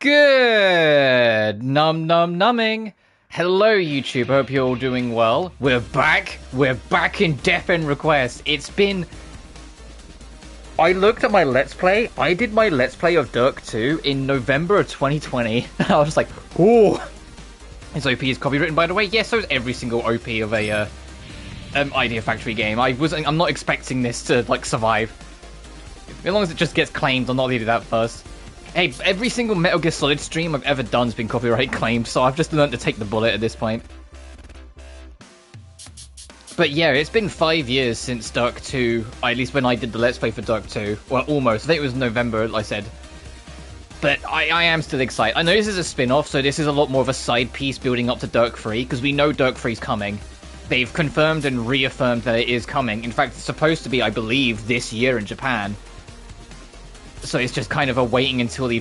Good numbing. Hello YouTube, hope you're all doing well. We're back in Death End Request. It's been... I looked at my Let's Play. I did my Let's Play of Dirk 2 in November of 2020. I was just like, ooh. This OP is copywritten, by the way. Yes, so is every single OP of a Idea Factory game. I'm not expecting this to like survive. As long as it just gets claimed, I'm not leaving that first. Hey, every single Metal Gear Solid stream I've ever done has been copyright claimed, so I've just learned to take the bullet at this point. But yeah, it's been 5 years since Dirk 2, at least when I did the Let's Play for Dirk 2. Well, almost. I think it was November, like I said. But I am still excited. I know this is a spin-off, so this is a lot more of a side piece building up to Dirk 3, because we know Dirk 3's coming. They've confirmed and reaffirmed that it is coming. In fact, it's supposed to be, I believe, this year in Japan. So it's just kind of a waiting until the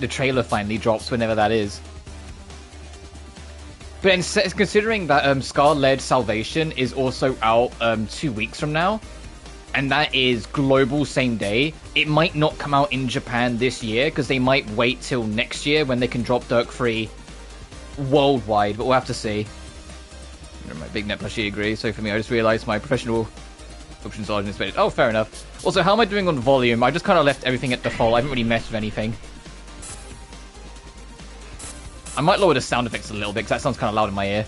trailer finally drops, whenever that is. But considering that Scar-led Salvation is also out 2 weeks from now, and that is global same day, it might not come out in Japan this year, because they might wait till next year when they can drop Dirk 3 worldwide, but we'll have to see. My big net plushie agrees, so for me I just realised my professional options are in Oh, fair enough. Also, how am I doing on volume? I just kind of left everything at default. I haven't really messed with anything. I might lower the sound effects a little bit, because that sounds kind of loud in my ear.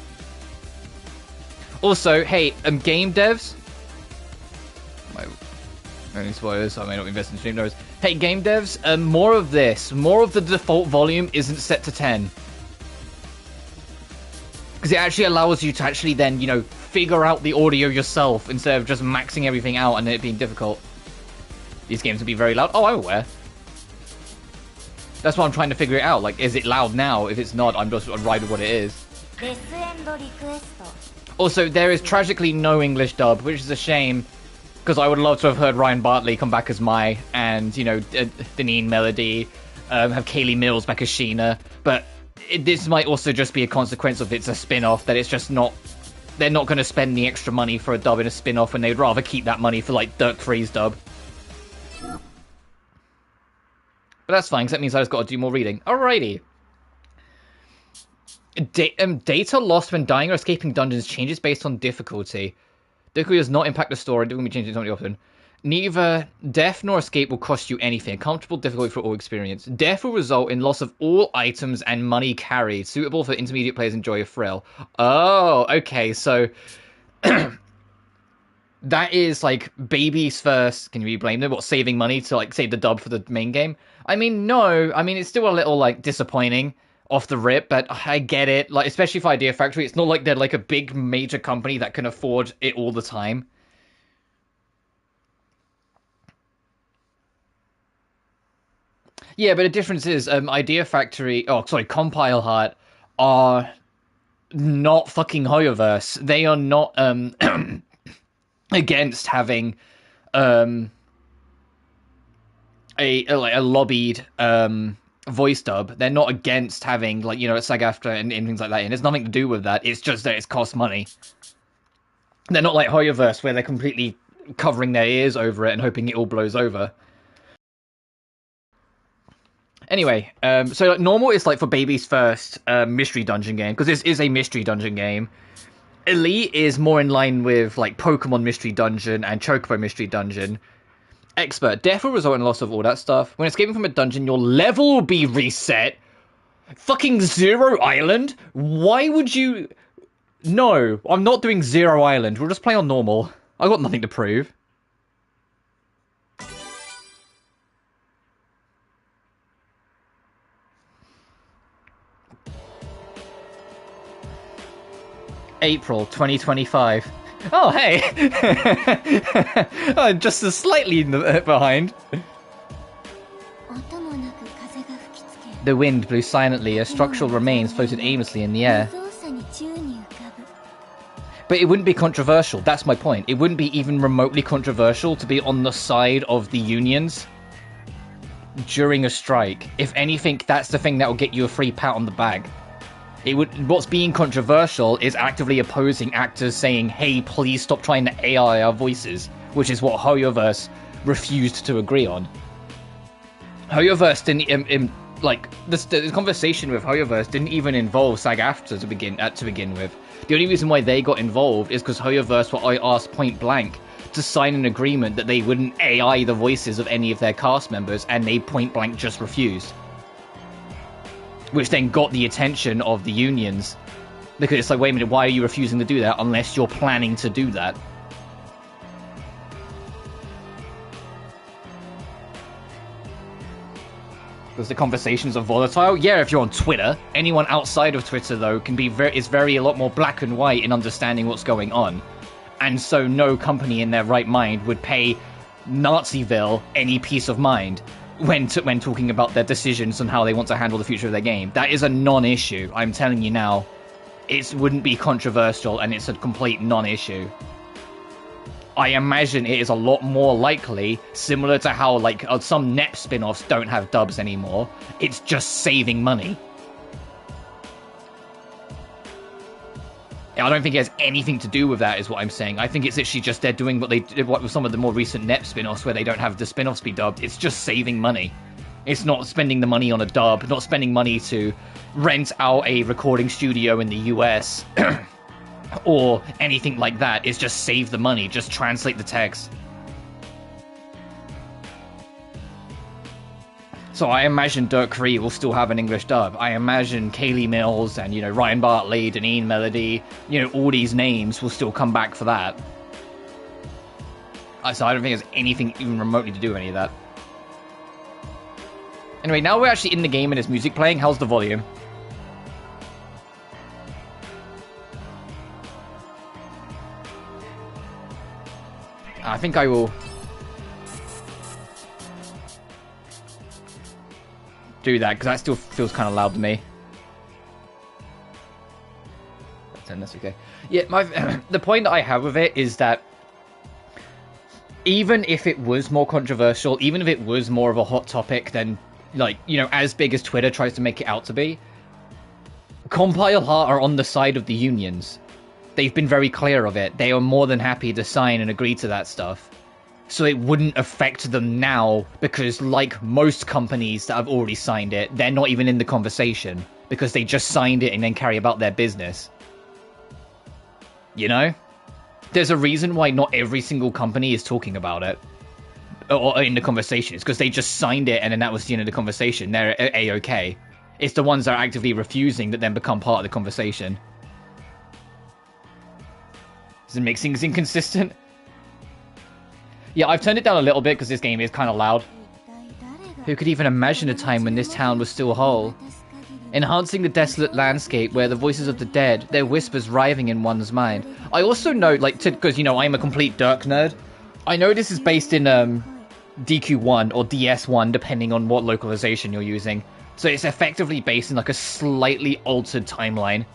Also, hey, game devs... Only spoilers, so I may not invest in stream numbers. Hey, game devs, more of this. More of the default volume isn't set to 10. Because it actually allows you to actually then, you know, figure out the audio yourself instead of just maxing everything out and it being difficult. These games will be very loud. Oh, I'm aware. That's why I'm trying to figure it out. Like, is it loud now? If it's not, I'm just right with what it is. Also, there is tragically no English dub, which is a shame. Because I would love to have heard Ryan Bartley come back as Mai, and, you know, Deneen Melody, have Kaylee Mills back as Sheena. But this might also just be a consequence of it's a spin-off, that it's just not... They're not going to spend the extra money for a dub in a spin-off, and they'd rather keep that money for, like, Dirk 3's dub. But that's fine, because that means I just got to do more reading. Alrighty. Data lost when dying or escaping dungeons changes based on difficulty. Difficulty does not impact the story. Difficulty changes not often. Neither death nor escape will cost you anything. A comfortable difficulty for all experience. Death will result in loss of all items and money carried. Suitable for intermediate players enjoy a thrill. Oh, okay, so... that is, like, babies first. Can you blame them? What, saving money to, like, save the dub for the main game? I mean, no. I mean, it's still a little, like, disappointing off the rip, but I get it. Like, especially for Idea Factory, it's not like they're, like, a big major company that can afford it all the time. Yeah, but the difference is, Idea Factory... Oh, sorry, Compile Heart are not fucking Hoyoverse. They are not, against having a lobbied voice dub. They're not against having, like, you know, a SAG-AFTRA and things like that, and it's nothing to do with that. It's just that it costs money. They're not like Hoyoverse, where they're completely covering their ears over it and hoping it all blows over. Anyway, so like, normal is like for baby's first mystery dungeon game, because this is a mystery dungeon game. Elite is more in line with like Pokemon Mystery Dungeon and Chocobo Mystery Dungeon. Expert, death will result in loss of all that stuff. When escaping from a dungeon, your level will be reset. Fucking Zero Island? Why would you... No, I'm not doing Zero Island. We'll just play on normal. I've got nothing to prove. April 2025. Oh, hey! Oh, just slightly behind. The wind blew silently as structural remains floated aimlessly in the air. But it wouldn't be controversial, that's my point. It wouldn't be even remotely controversial to be on the side of the unions during a strike. If anything, that's the thing that will get you a free pat on the back. What's being controversial is actively opposing actors saying, hey, please stop trying to AI our voices, which is what Hoyoverse refused to agree on. Hoyoverse didn't, the conversation with Hoyoverse didn't even involve SAG-AFTRA to begin with. The only reason why they got involved is because Hoyoverse were asked point blank to sign an agreement that they wouldn't AI the voices of any of their cast members, and they point blank just refused. Which then got the attention of the unions. Because it's like, wait a minute, why are you refusing to do that unless you're planning to do that? Because the conversations are volatile. Yeah, if you're on Twitter. Anyone outside of Twitter, though, is a lot more black and white in understanding what's going on. And so no company in their right mind would pay Naziville any peace of mind when talking about their decisions on how they want to handle the future of their game. That is a non-issue. I'm telling you now. It wouldn't be controversial, and it's a complete non-issue. I imagine it is a lot more likely, similar to how like some NEP spin-offs don't have dubs anymore. It's just saving money. I don't think it has anything to do with that, is what I'm saying. I think it's actually just they're doing what they did with some of the more recent NEP spin-offs where they don't have the spin-offs be dubbed. It's just saving money. It's not spending the money on a dub, not spending money to rent out a recording studio in the US or anything like that. It's just save the money, just translate the text. So I imagine Dirk Cree will still have an English dub. I imagine Kaylee Mills and, Ryan Bartley, Deneen Melody, all these names will still come back for that. So I don't think there's anything even remotely to do with any of that. Anyway, now we're actually in the game and there's music playing. How's the volume? I think I will do that, because that still feels kind of loud to me. Then that's okay. Yeah, the point that I have with it is that even if it was more controversial, even if it was more of a hot topic than, as big as Twitter tries to make it out to be, Compile Heart are on the side of the unions. They've been very clear of it. They are more than happy to sign and agree to that stuff. So it wouldn't affect them now, because like most companies that have already signed it, they're not even in the conversation, because they just signed it and then carry about their business. There's a reason why not every single company is talking about it or in the conversation. It's because they just signed it and then that was the end of the conversation. They're A-okay. It's the ones that are actively refusing that then become part of the conversation. Does it make things inconsistent? Yeah, I've turned it down a little bit because this game is kind of loud. Who could even imagine a time when this town was still whole? Enhancing the desolate landscape where the voices of the dead, their whispers writhing in one's mind. I also know, because, I'm a complete Dirk nerd, I know this is based in DQ1 or DS1, depending on what localization you're using. So it's effectively based in, a slightly altered timeline.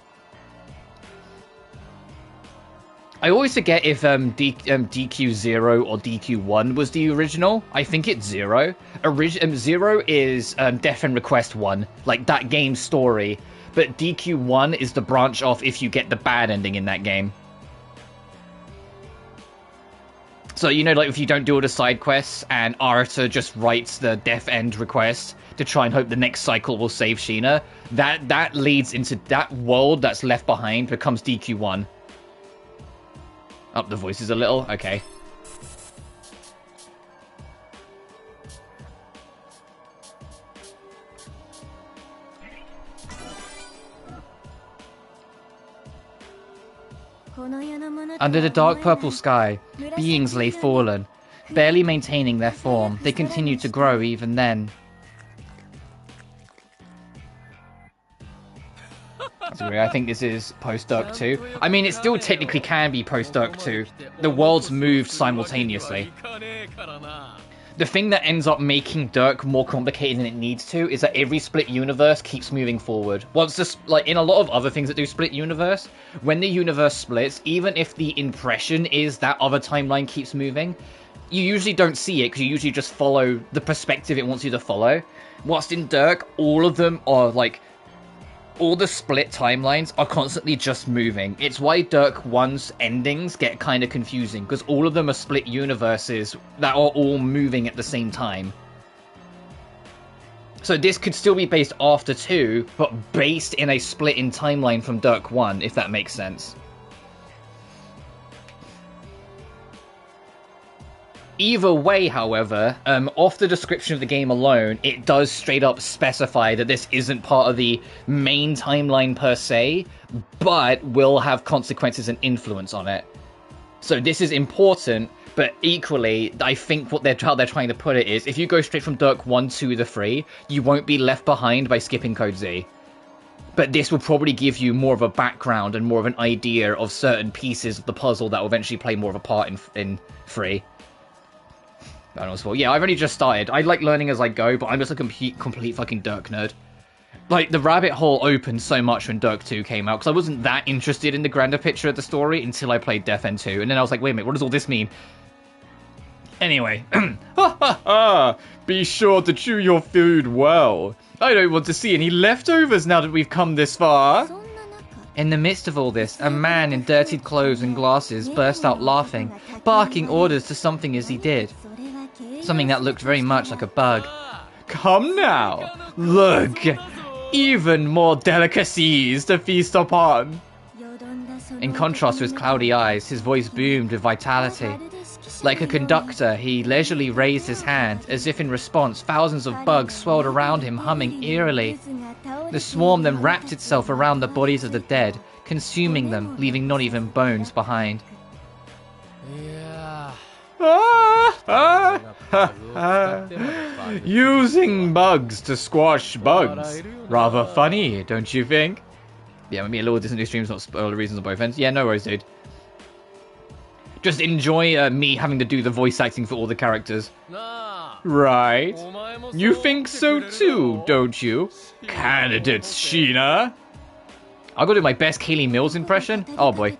I always forget if DQ0 or DQ1 was the original. I think it's 0. 0 is Death and Request 1, that game's story. But DQ1 is the branch off if you get the bad ending in that game. So, you know, like, if you don't do all the side quests, and Arata just writes the death end request to try and hope the next cycle will save Sheena, that leads into that world that's left behind becomes DQ1. Up the voices a little? Okay. Under the dark purple sky, beings lay fallen, barely maintaining their form. They continued to grow even then. I think this is post-Dirk 2. I mean, it still technically can be post-Dirk 2. The worlds moved simultaneously. The thing that ends up making Dirk more complicated than it needs to is that every split universe keeps moving forward. Once this, like in a lot of other things that do split universe, when the universe splits, even if the impression is that other timeline keeps moving, you usually don't see it because you usually just follow the perspective it wants you to follow. Whilst in Dirk, all of them are like, all the split timelines are constantly just moving. It's why Dirk 1's endings get kind of confusing, because all of them are split universes that are all moving at the same time. So this could still be based after 2, but based in a split in timeline from Dirk 1, if that makes sense. Either way, however, off the description of the game alone, it does straight up specify that this isn't part of the main timeline per se, but will have consequences and influence on it. So this is important, but equally, I think how they're trying to put it is, if you go straight from Dirk 1 to the 3, you won't be left behind by skipping Code Z. But this will probably give you more of a background and more of an idea of certain pieces of the puzzle that will eventually play more of a part in 3. I don't know, well, yeah, I've only just started. I like learning as I go, but I'm just a complete fucking Dirk nerd. Like, the rabbit hole opened so much when Dirk 2 came out, because I wasn't that interested in the grander picture of the story until I played Death End 2, and then I was like, wait a minute, what does all this mean? Anyway. Ha ha ha! Be sure to chew your food well. I don't want to see any leftovers now that we've come this far. In the midst of all this, a man in dirtied clothes and glasses burst out laughing, barking orders to something as he did. Something that looked very much like a bug. Come now, look! Even more delicacies to feast upon! In contrast to his cloudy eyes, his voice boomed with vitality. Like a conductor, he leisurely raised his hand, as if in response thousands of bugs swirled around him, humming eerily. The swarm then wrapped itself around the bodies of the dead, consuming them, leaving not even bones behind. Using bugs to squash bugs. Rather funny, don't you think? Yeah, maybe a little Disney stream's not spoil the reasons on both ends. Yeah, no worries, dude. Just enjoy me having to do the voice acting for all the characters. Right. You think so too, don't you? Candidate Sheena. I'll go do my best Kaylee Mills impression. Oh boy.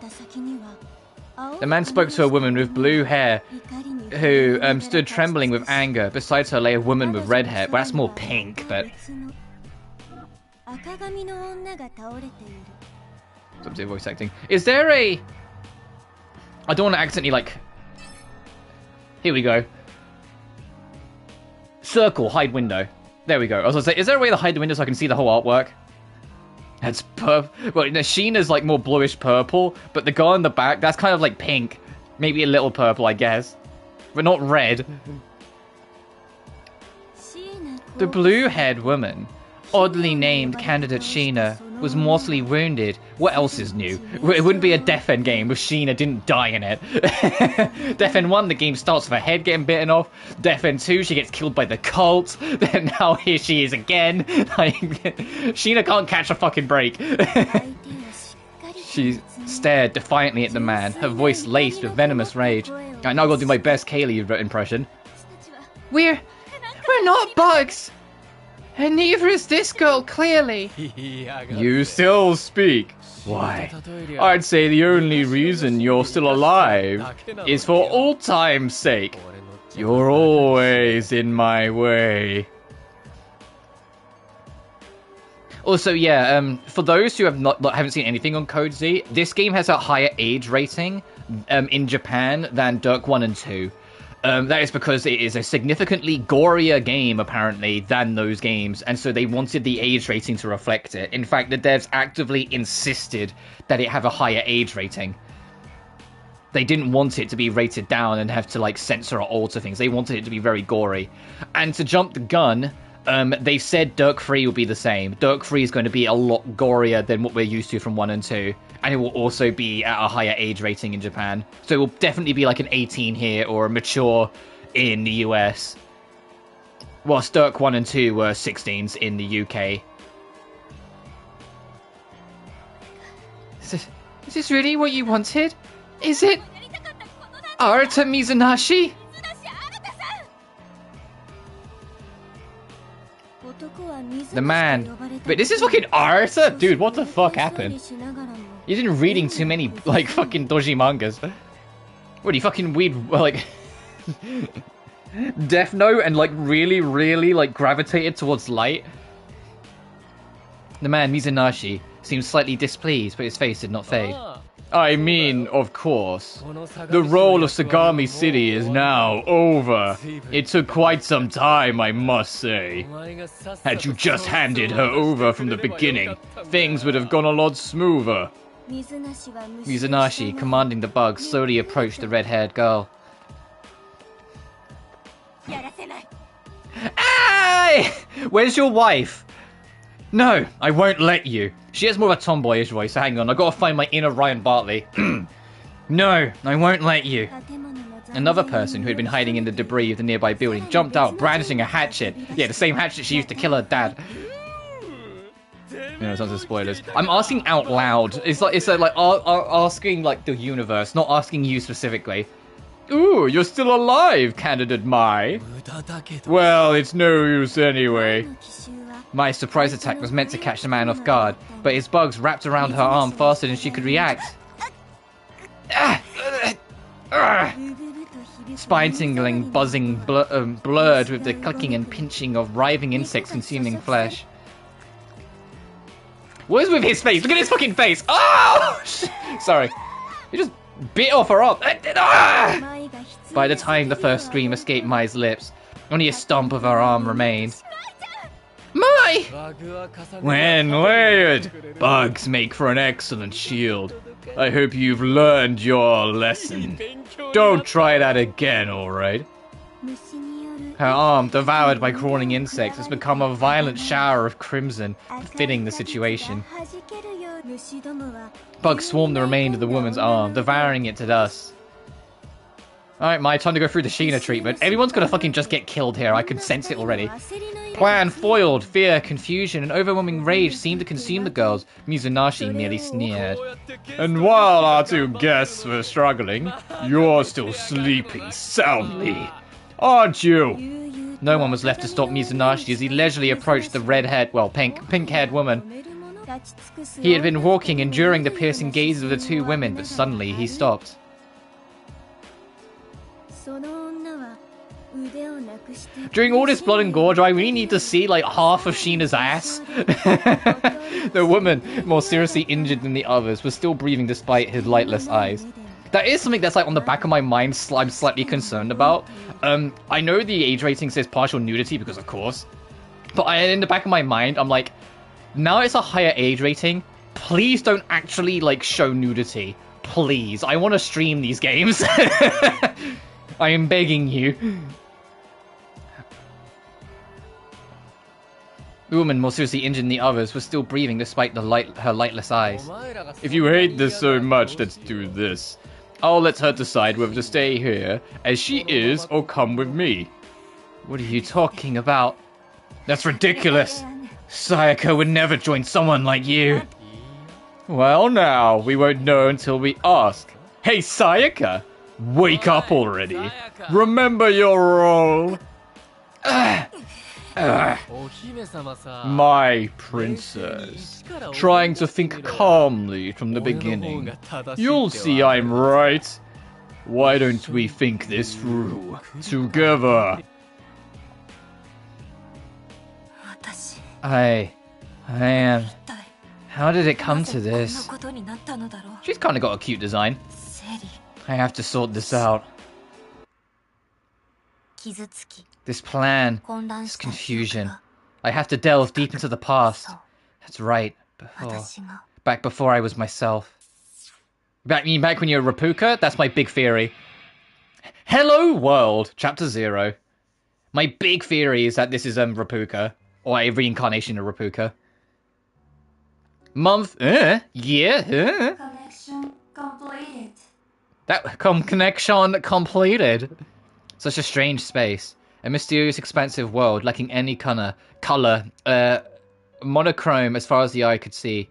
The man spoke to a woman with blue hair who stood trembling with anger. Beside her lay a woman with red hair. Well, that's more pink, but... Some voice acting. Is there a... I don't want to accidentally, like... Here we go. Circle, hide window. There we go. I was going to say, is there a way to hide the window so I can see the whole artwork? That's purple. Well, Sheena's like more bluish purple, but the guy in the back, that's kind of like pink. Maybe a little purple, I guess. But not red. The blue-haired woman, oddly named Candidate Sheena, was mortally wounded. What else is new? It wouldn't be a Death End game if Sheena didn't die in it. Death End 1, the game starts with her head getting bitten off. Death End 2, she gets killed by the cult. Then now here she is again. Like, Sheena can't catch a fucking break. She stared defiantly at the man, her voice laced with venomous rage. Alright, now I've got to do my best Kaylee impression. We're not bugs! And neither is this girl, clearly. You still speak. Why? I'd say the only reason you're still alive is for old time's sake. You're always in my way. Also, yeah, for those who haven't seen anything on Code Z, this game has a higher age rating in Japan than Dirk 1 and 2. That is because it is a significantly gorier game, apparently, than those games, and so they wanted the age rating to reflect it. In fact, the devs actively insisted that it have a higher age rating. They didn't want it to be rated down and have to, like, censor or alter things. They wanted it to be very gory. And to jump the gun, they said Dirk 3 will be the same. Dirk 3 is going to be a lot gorier than what we're used to from 1 and 2. And it will also be at a higher age rating in Japan. So it will definitely be like an 18 here or a mature in the US. Whilst Dirk 1 and 2 were 16s in the UK. Is this really what you wanted? Is it? Arata Mizunashi? The man. Wait, this is fucking Arata? Dude, what the fuck happened? You've been reading too many, like, fucking dodgy mangas. What, do you fucking read, like... Death Note and, like, really, like, gravitated towards light? The man, Mizunashi, seemed slightly displeased, but his face did not fade. I mean, of course. The role of Sagami City is now over. It took quite some time, I must say. Had you just handed her over from the beginning, things would have gone a lot smoother. Mizunashi, commanding the bug, slowly approached the red-haired girl. Hey! Where's your wife? No, I won't let you. She has more of a tomboyish voice, so hang on, I've got to find my inner Ryan Bartley. No, I won't let you. Another person who had been hiding in the debris of the nearby building jumped out, brandishing a hatchet. Yeah, the same hatchet she used to kill her dad. You know, tons of spoilers. I'm asking out loud. It's like asking like the universe, not asking you specifically. Ooh, you're still alive, candidate Mai. Well, it's no use anyway. Mai's surprise attack was meant to catch the man off guard, but his bugs wrapped around her arm faster than she could react. Spine-tingling, buzzing, blurred with the clicking and pinching of writhing insects consuming flesh. What is with his face? Look at his fucking face! Oh! Sorry. He just bit off her arm. By the time the first scream escaped Mai's lips, only a stump of her arm remained. Mai! When layered, bugs make for an excellent shield. I hope you've learned your lesson. Don't try that again, alright? Her arm, devoured by crawling insects, has become a violent shower of crimson, befitting the situation. Bugs swarm the remainder of the woman's arm, devouring it to dust. Alright, Mai, time to go through the Sheena treatment. Everyone's gonna fucking just get killed here, I can sense it already. Plan foiled, fear, confusion, and overwhelming rage seemed to consume the girls. Mizunashi merely sneered. And while our two guests were struggling, you're still sleeping soundly, aren't you? No one was left to stop Mizunashi as he leisurely approached the red-haired, well, pink-haired woman. He had been walking, enduring the piercing gazes of the two women, but suddenly he stopped. During all this blood and gore, do I really need to see like half of Sheena's ass? The woman, more seriously injured than the others, was still breathing despite his lightless eyes. That is something that's like on the back of my mind I'm slightly concerned about. I know the age rating says partial nudity because of course, but in the back of my mind I'm like, now it's a higher age rating, please don't actually like show nudity. Please, I want to stream these games. I am begging you. The woman, more seriously injured than the others, was still breathing despite her lightless eyes. If you hate this so much, let's do this. I'll let her decide whether to stay here, as she is, or come with me. What are you talking about? That's ridiculous! Sayaka would never join someone like you. Well now, we won't know until we ask. Hey Sayaka! Wake up already! Remember your role! My princess, trying to think calmly from the beginning. You'll see I'm right. Why don't we think this through together? I Man, how did it come to this? She's kind of got a cute design. I have to sort this out. This plan, this confusion. I have to delve deep into the past. That's right. Back before I was myself. Back when you were Rapuka? That's my big theory. Hello world, chapter 0. My big theory is that this is Rapuka, or a reincarnation of Rapuka. Month, year, Connection completed. That connection completed. Such a strange space. A mysterious, expansive world lacking any color, monochrome as far as the eye could see.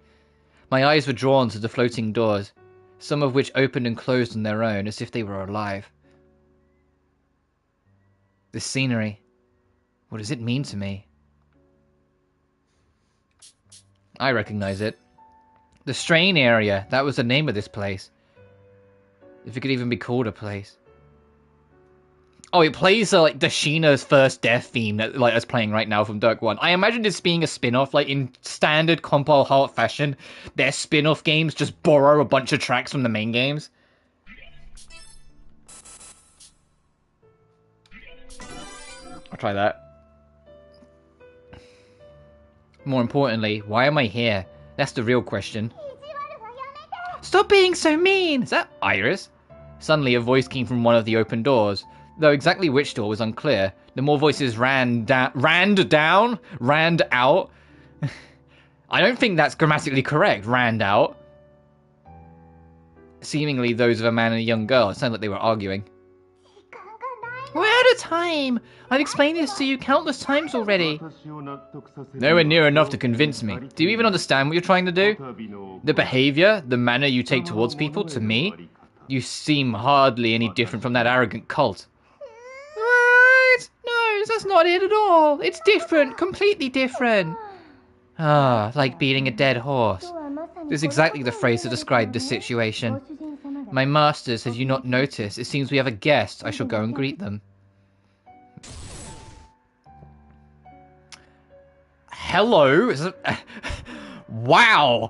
My eyes were drawn to the floating doors, some of which opened and closed on their own as if they were alive. This scenery, what does it mean to me? I recognize it. The Strain area, that was the name of this place. If it could even be called a place. Oh, it plays like the Sheena's First Death theme that like is playing right now from Dirk 1. I imagine this being a spin-off, like in standard Compile Heart fashion. Their spin-off games just borrow a bunch of tracks from the main games. I'll try that. More importantly, why am I here? That's the real question. Stop being so mean! Is that Iris? Suddenly a voice came from one of the open doors. Though exactly which door was unclear. The more voices ran out. I don't think that's grammatically correct. Rand out. Seemingly those of a man and a young girl. It sounded like they were arguing. We're out of time! I've explained this to you countless times already. Nowhere near enough to convince me. Do you even understand what you're trying to do? The behavior, the manner you take towards people, to me, you seem hardly any different from that arrogant cult. What? No, that's not it at all. It's different, completely different. Ah, like beating a dead horse. This is exactly the phrase to describe the situation. My masters, have you not noticed? It seems we have a guest. I shall go and greet them. Hello. Wow.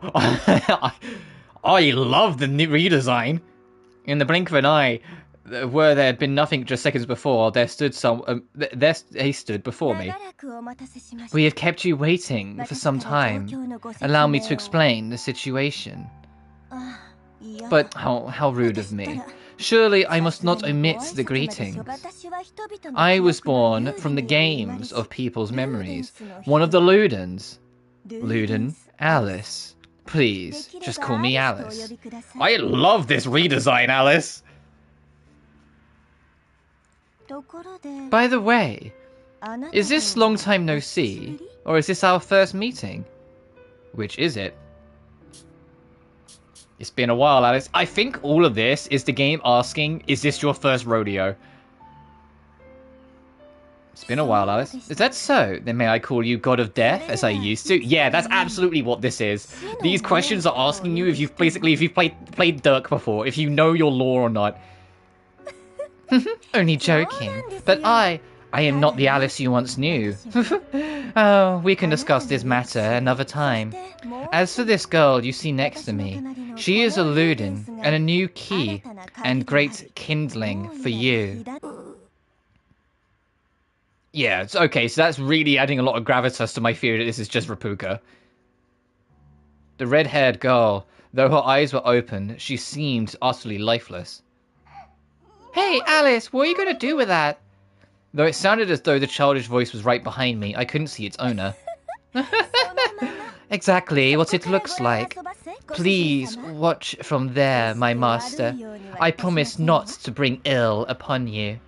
I love the new redesign. In the blink of an eye, where there had been nothing just seconds before, they stood before me. We have kept you waiting for some time. Allow me to explain the situation. But how rude of me. Surely I must not omit the greetings. I was born from the games of people's memories. One of the Ludens. Luden, Alice. Please, just call me Alice. I love this redesign, Alice! By the way, is this long time no see? Or is this our first meeting? Which is it? It's been a while, Alice. I think all of this is the game asking, is this your first rodeo? It's been a while, Alice. Is that so? Then may I call you God of Death, as I used to? Yeah, that's absolutely what this is. These questions are asking you if you've played Dirk before, if you know your lore or not. Only joking. But I am not the Alice you once knew. Oh, we can discuss this matter another time. As for this girl you see next to me, she is a Luden, and a new key and great kindling for you. Yeah, it's okay, so that's really adding a lot of gravitas to my theory that this is just Rapuka. The red-haired girl, though her eyes were open, she seemed utterly lifeless. Hey, Alice, what are you going to do with that? Though it sounded as though the childish voice was right behind me, I couldn't see its owner. Exactly what it looks like. Please watch from there, my master. I promise not to bring ill upon you.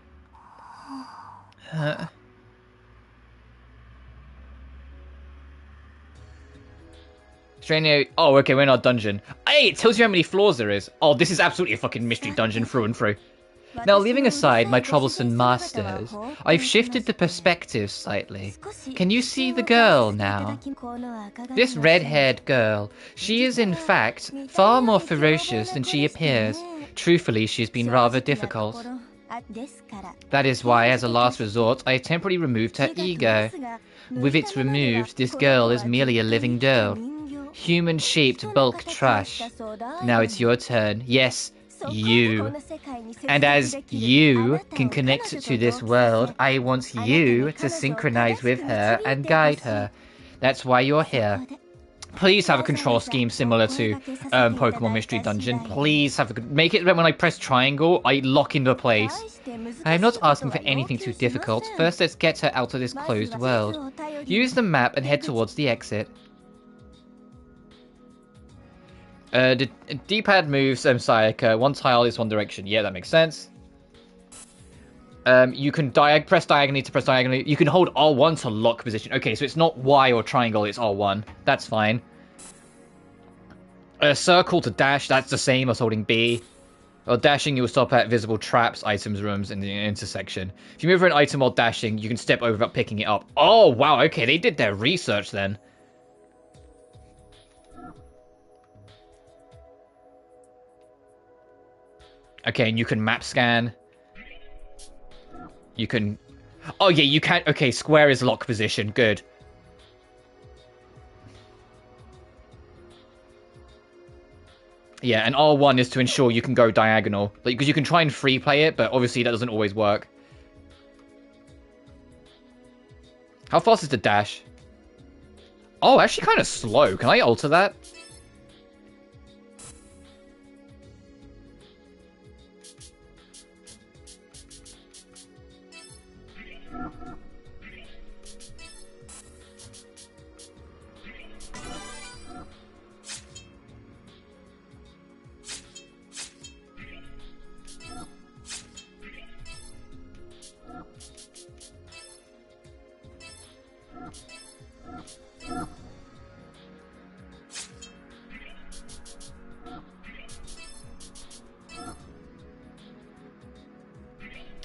Strange. Oh, okay, we're in our dungeon. Hey, it tells you how many floors there is. Oh, this is absolutely a fucking mystery dungeon through and through. Now, leaving aside my troublesome masters, I've shifted the perspective slightly. Can you see the girl now? This red-haired girl, she is in fact far more ferocious than she appears. Truthfully, she's been rather difficult. That is why, as a last resort, I temporarily removed her ego. With it removed, this girl is merely a living dough. Human-shaped bulk trash. Now it's your turn. Yes, you. And as you can connect to this world, I want you to synchronize with her and guide her. That's why you're here. Please have a control scheme similar to Pokemon Mystery Dungeon. Please have make it that when I press triangle, I lock into place. I am not asking for anything too difficult. First, let's get her out of this closed world. Use the map and head towards the exit. The D-pad moves Sayaka. One tile is one direction. Yeah, that makes sense. You can press diagonally to press diagonally. You can hold R1 to lock position. Okay, so it's not Y or triangle, it's R1. That's fine. Circle to dash, that's the same as holding B. While dashing, you will stop at visible traps, items, rooms, and the intersection. If you move for an item while dashing, you can step over without picking it up. Oh, wow, okay, they did their research then. Okay, and you can map scan. You can... Oh, yeah, you can... Okay, square is lock position. Good. Yeah, and R1 is to ensure you can go diagonal. Like, because you can try and free play it, but obviously that doesn't always work. How fast is the dash? Oh, actually kind of slow. Can I alter that?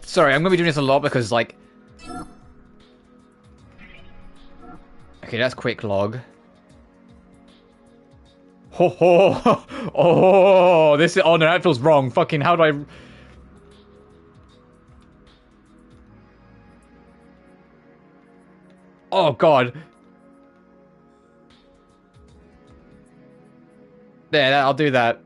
Sorry, I'm going to be doing this a lot because, like... Okay, that's quick log. Ho ho! Oh, this is... Oh, no, that feels wrong. Fucking, how do I... Oh, God. There, I'll do that.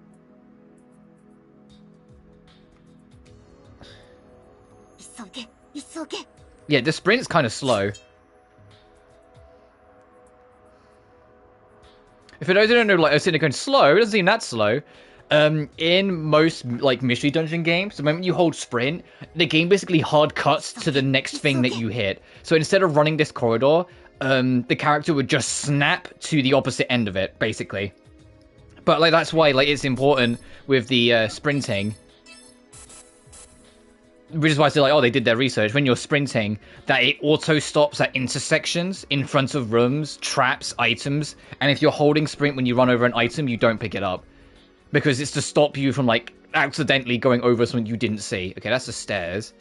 Yeah, the sprint's kind of slow. If for those who don't know, like, I was sitting there going slow, it doesn't seem that slow. In most, like, Mystery Dungeon games, the moment you hold sprint, the game basically hard cuts to the next thing that you hit. So instead of running this corridor, the character would just snap to the opposite end of it, basically. But, like, that's why, like, it's important with the sprinting. Which is why I say, like, oh, they did their research. When you're sprinting, that it auto stops at intersections, in front of rooms, traps, items. And if you're holding sprint when you run over an item, you don't pick it up. Because it's to stop you from, like, accidentally going over something you didn't see. Okay, that's the stairs.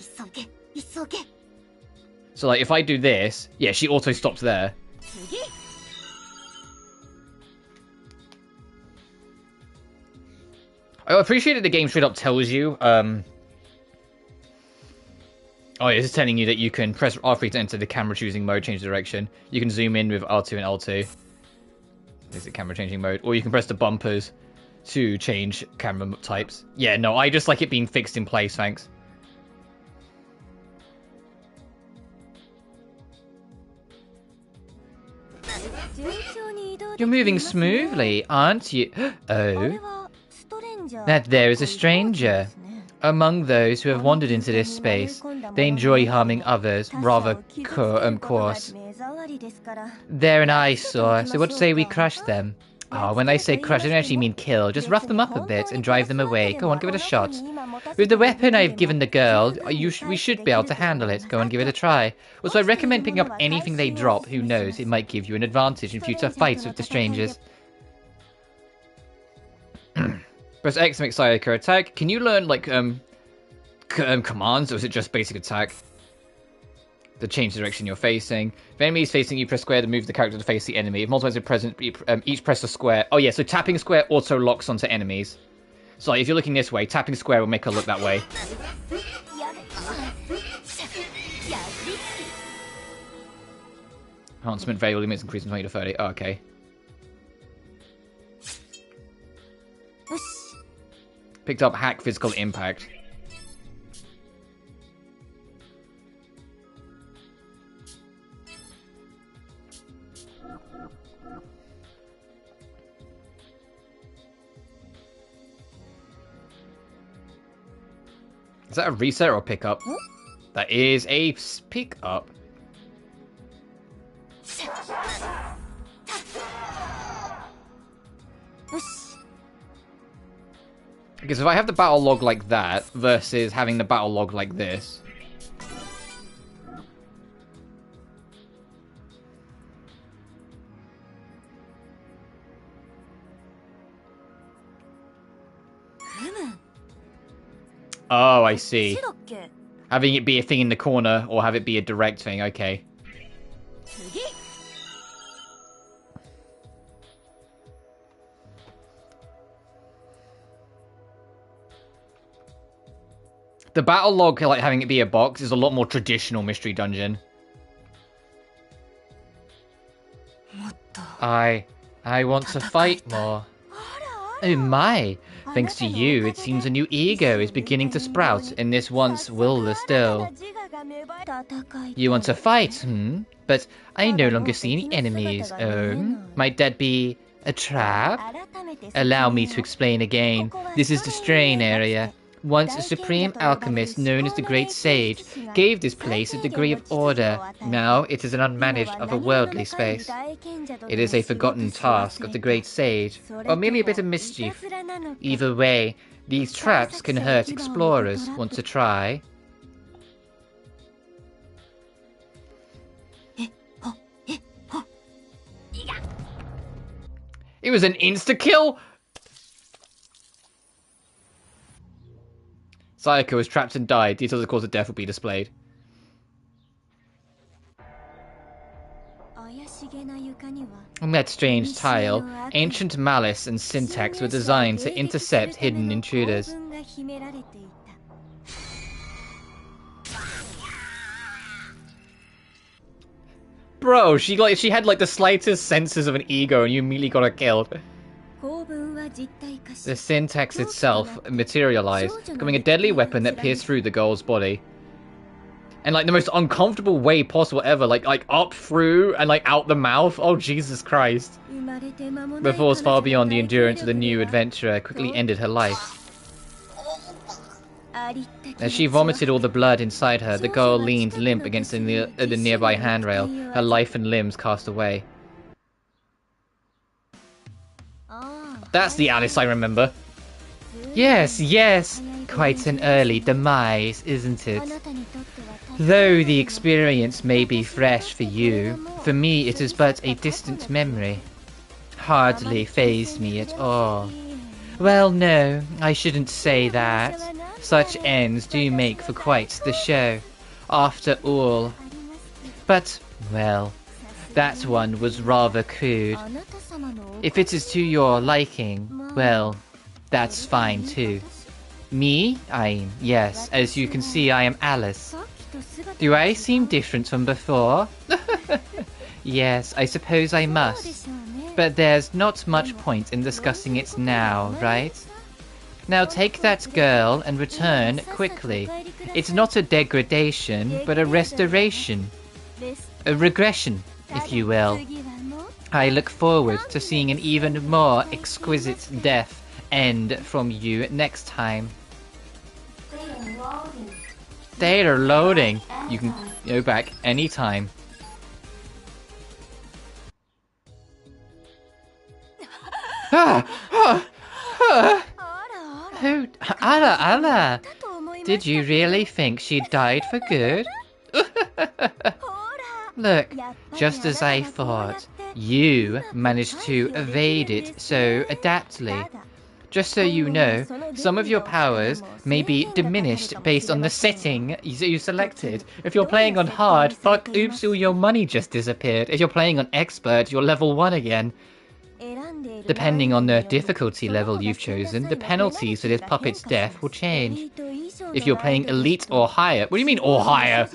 So, like, if I do this, yeah, she auto stops there. I appreciate that the game straight up tells you, Oh, it's telling you that you can press R3 to enter the camera choosing mode, change direction. You can zoom in with R2 and L2. Is it camera changing mode? Or you can press the bumpers to change camera types. Yeah, no, I just like it being fixed in place, thanks. You're moving smoothly, aren't you? Oh. That there is a stranger. Among those who have wandered into this space, they enjoy harming others, rather coarse. They're an eyesore, so what say we crush them? Oh, when I say crush, I don't actually mean kill. Just rough them up a bit and drive them away. Go on, give it a shot. With the weapon I've given the girl, we should be able to handle it. Go on, give it a try. Also, I recommend picking up anything they drop. Who knows, it might give you an advantage in future fights with the strangers. Press X to make Sayaka attack. Can you learn, like, commands, or is it just basic attack? To change the direction you're facing. If enemy is facing you, press square to move the character to face the enemy. If multiple items are present, each press a square. Oh yeah, so tapping square auto locks onto enemies. So like, if you're looking this way, tapping square will make her look that way. Enhancement variable limits increase from 20 to 30. Oh, okay. Picked up hack physical impact. Is that a reset or a pickup? That is a pickup. Because if I have the battle log like that versus having the battle log like this. Oh, I see. Having it be a thing in the corner or have it be a direct thing, okay. The battle log, like having it be a box, is a lot more traditional Mystery Dungeon. I want to fight more. Oh my! Thanks to you, it seems a new ego is beginning to sprout in this once willless still. You want to fight, hmm? But I no longer see any enemies. Oh? Might that be a trap? Allow me to explain again. This is the Strain area. Once a supreme alchemist known as the Great Sage gave this place a degree of order. Now it is an unmanaged otherworldly space. It is a forgotten task of the Great Sage, or merely a bit of mischief. Either way, these traps can hurt explorers. Want to try? It was an insta-kill? Sayaka was trapped and died. Details of the cause of death will be displayed. On that strange tile, ancient malice and syntax were designed to intercept hidden intruders. Bro, she had like the slightest senses of an ego and you immediately got her killed. The syntax itself materialized, becoming a deadly weapon that pierced through the girl's body. And like the most uncomfortable way possible ever, like up through and like out the mouth. Oh Jesus Christ. The force far beyond the endurance of the new adventurer quickly ended her life. As she vomited all the blood inside her, the girl leaned limp against the nearby handrail, her life and limbs cast away. That's the Alice I remember. Yes, yes. Quite an early demise, isn't it? Though the experience may be fresh for you, for me it is but a distant memory. Hardly fazed me at all. Well, no, I shouldn't say that. Such ends do make for quite the show, after all. But, well, that one was rather crude. If it is to your liking, well, that's fine too. Me? Yes, as you can see, I am Alice. Do I seem different from before? Yes, I suppose I must. But there's not much point in discussing it now, right? Now take that girl and return quickly. It's not a degradation, but a restoration. A regression, if you will. I look forward to seeing an even more exquisite death end from you next time. Data loading. You can go back anytime. Oh, Ala. Did you really think she died for good? Look, just as I thought, you managed to evade it so adeptly. Just so you know, some of your powers may be diminished based on the setting you selected. If you're playing on hard, oops, all your money just disappeared. If you're playing on expert, you're level 1 again. Depending on the difficulty level you've chosen, the penalties for this puppet's death will change. If you're playing elite or higher, what do you mean or higher?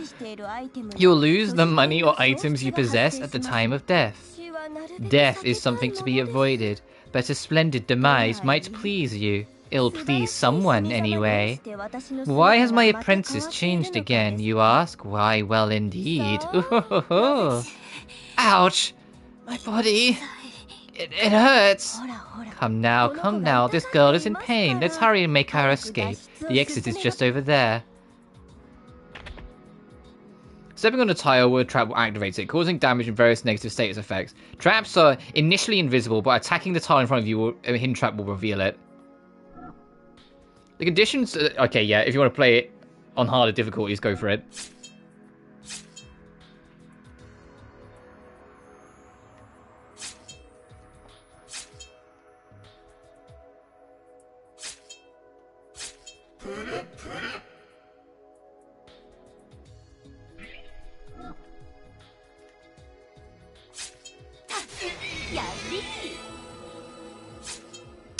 You'll lose the money or items you possess at the time of death. Death is something to be avoided, but a splendid demise might please you. It'll please someone anyway. Why has my apprentice changed again, you ask? Why, well indeed. Ouch! My body! It hurts! Come now, this girl is in pain. Let's hurry and make her escape. The exit is just over there. Stepping on a tile with a trap will activate it, causing damage and various negative status effects. Traps are initially invisible, but attacking the tile in front of you, a hidden trap will reveal it. The conditions... okay, yeah, if you want to play it on harder difficulties, go for it.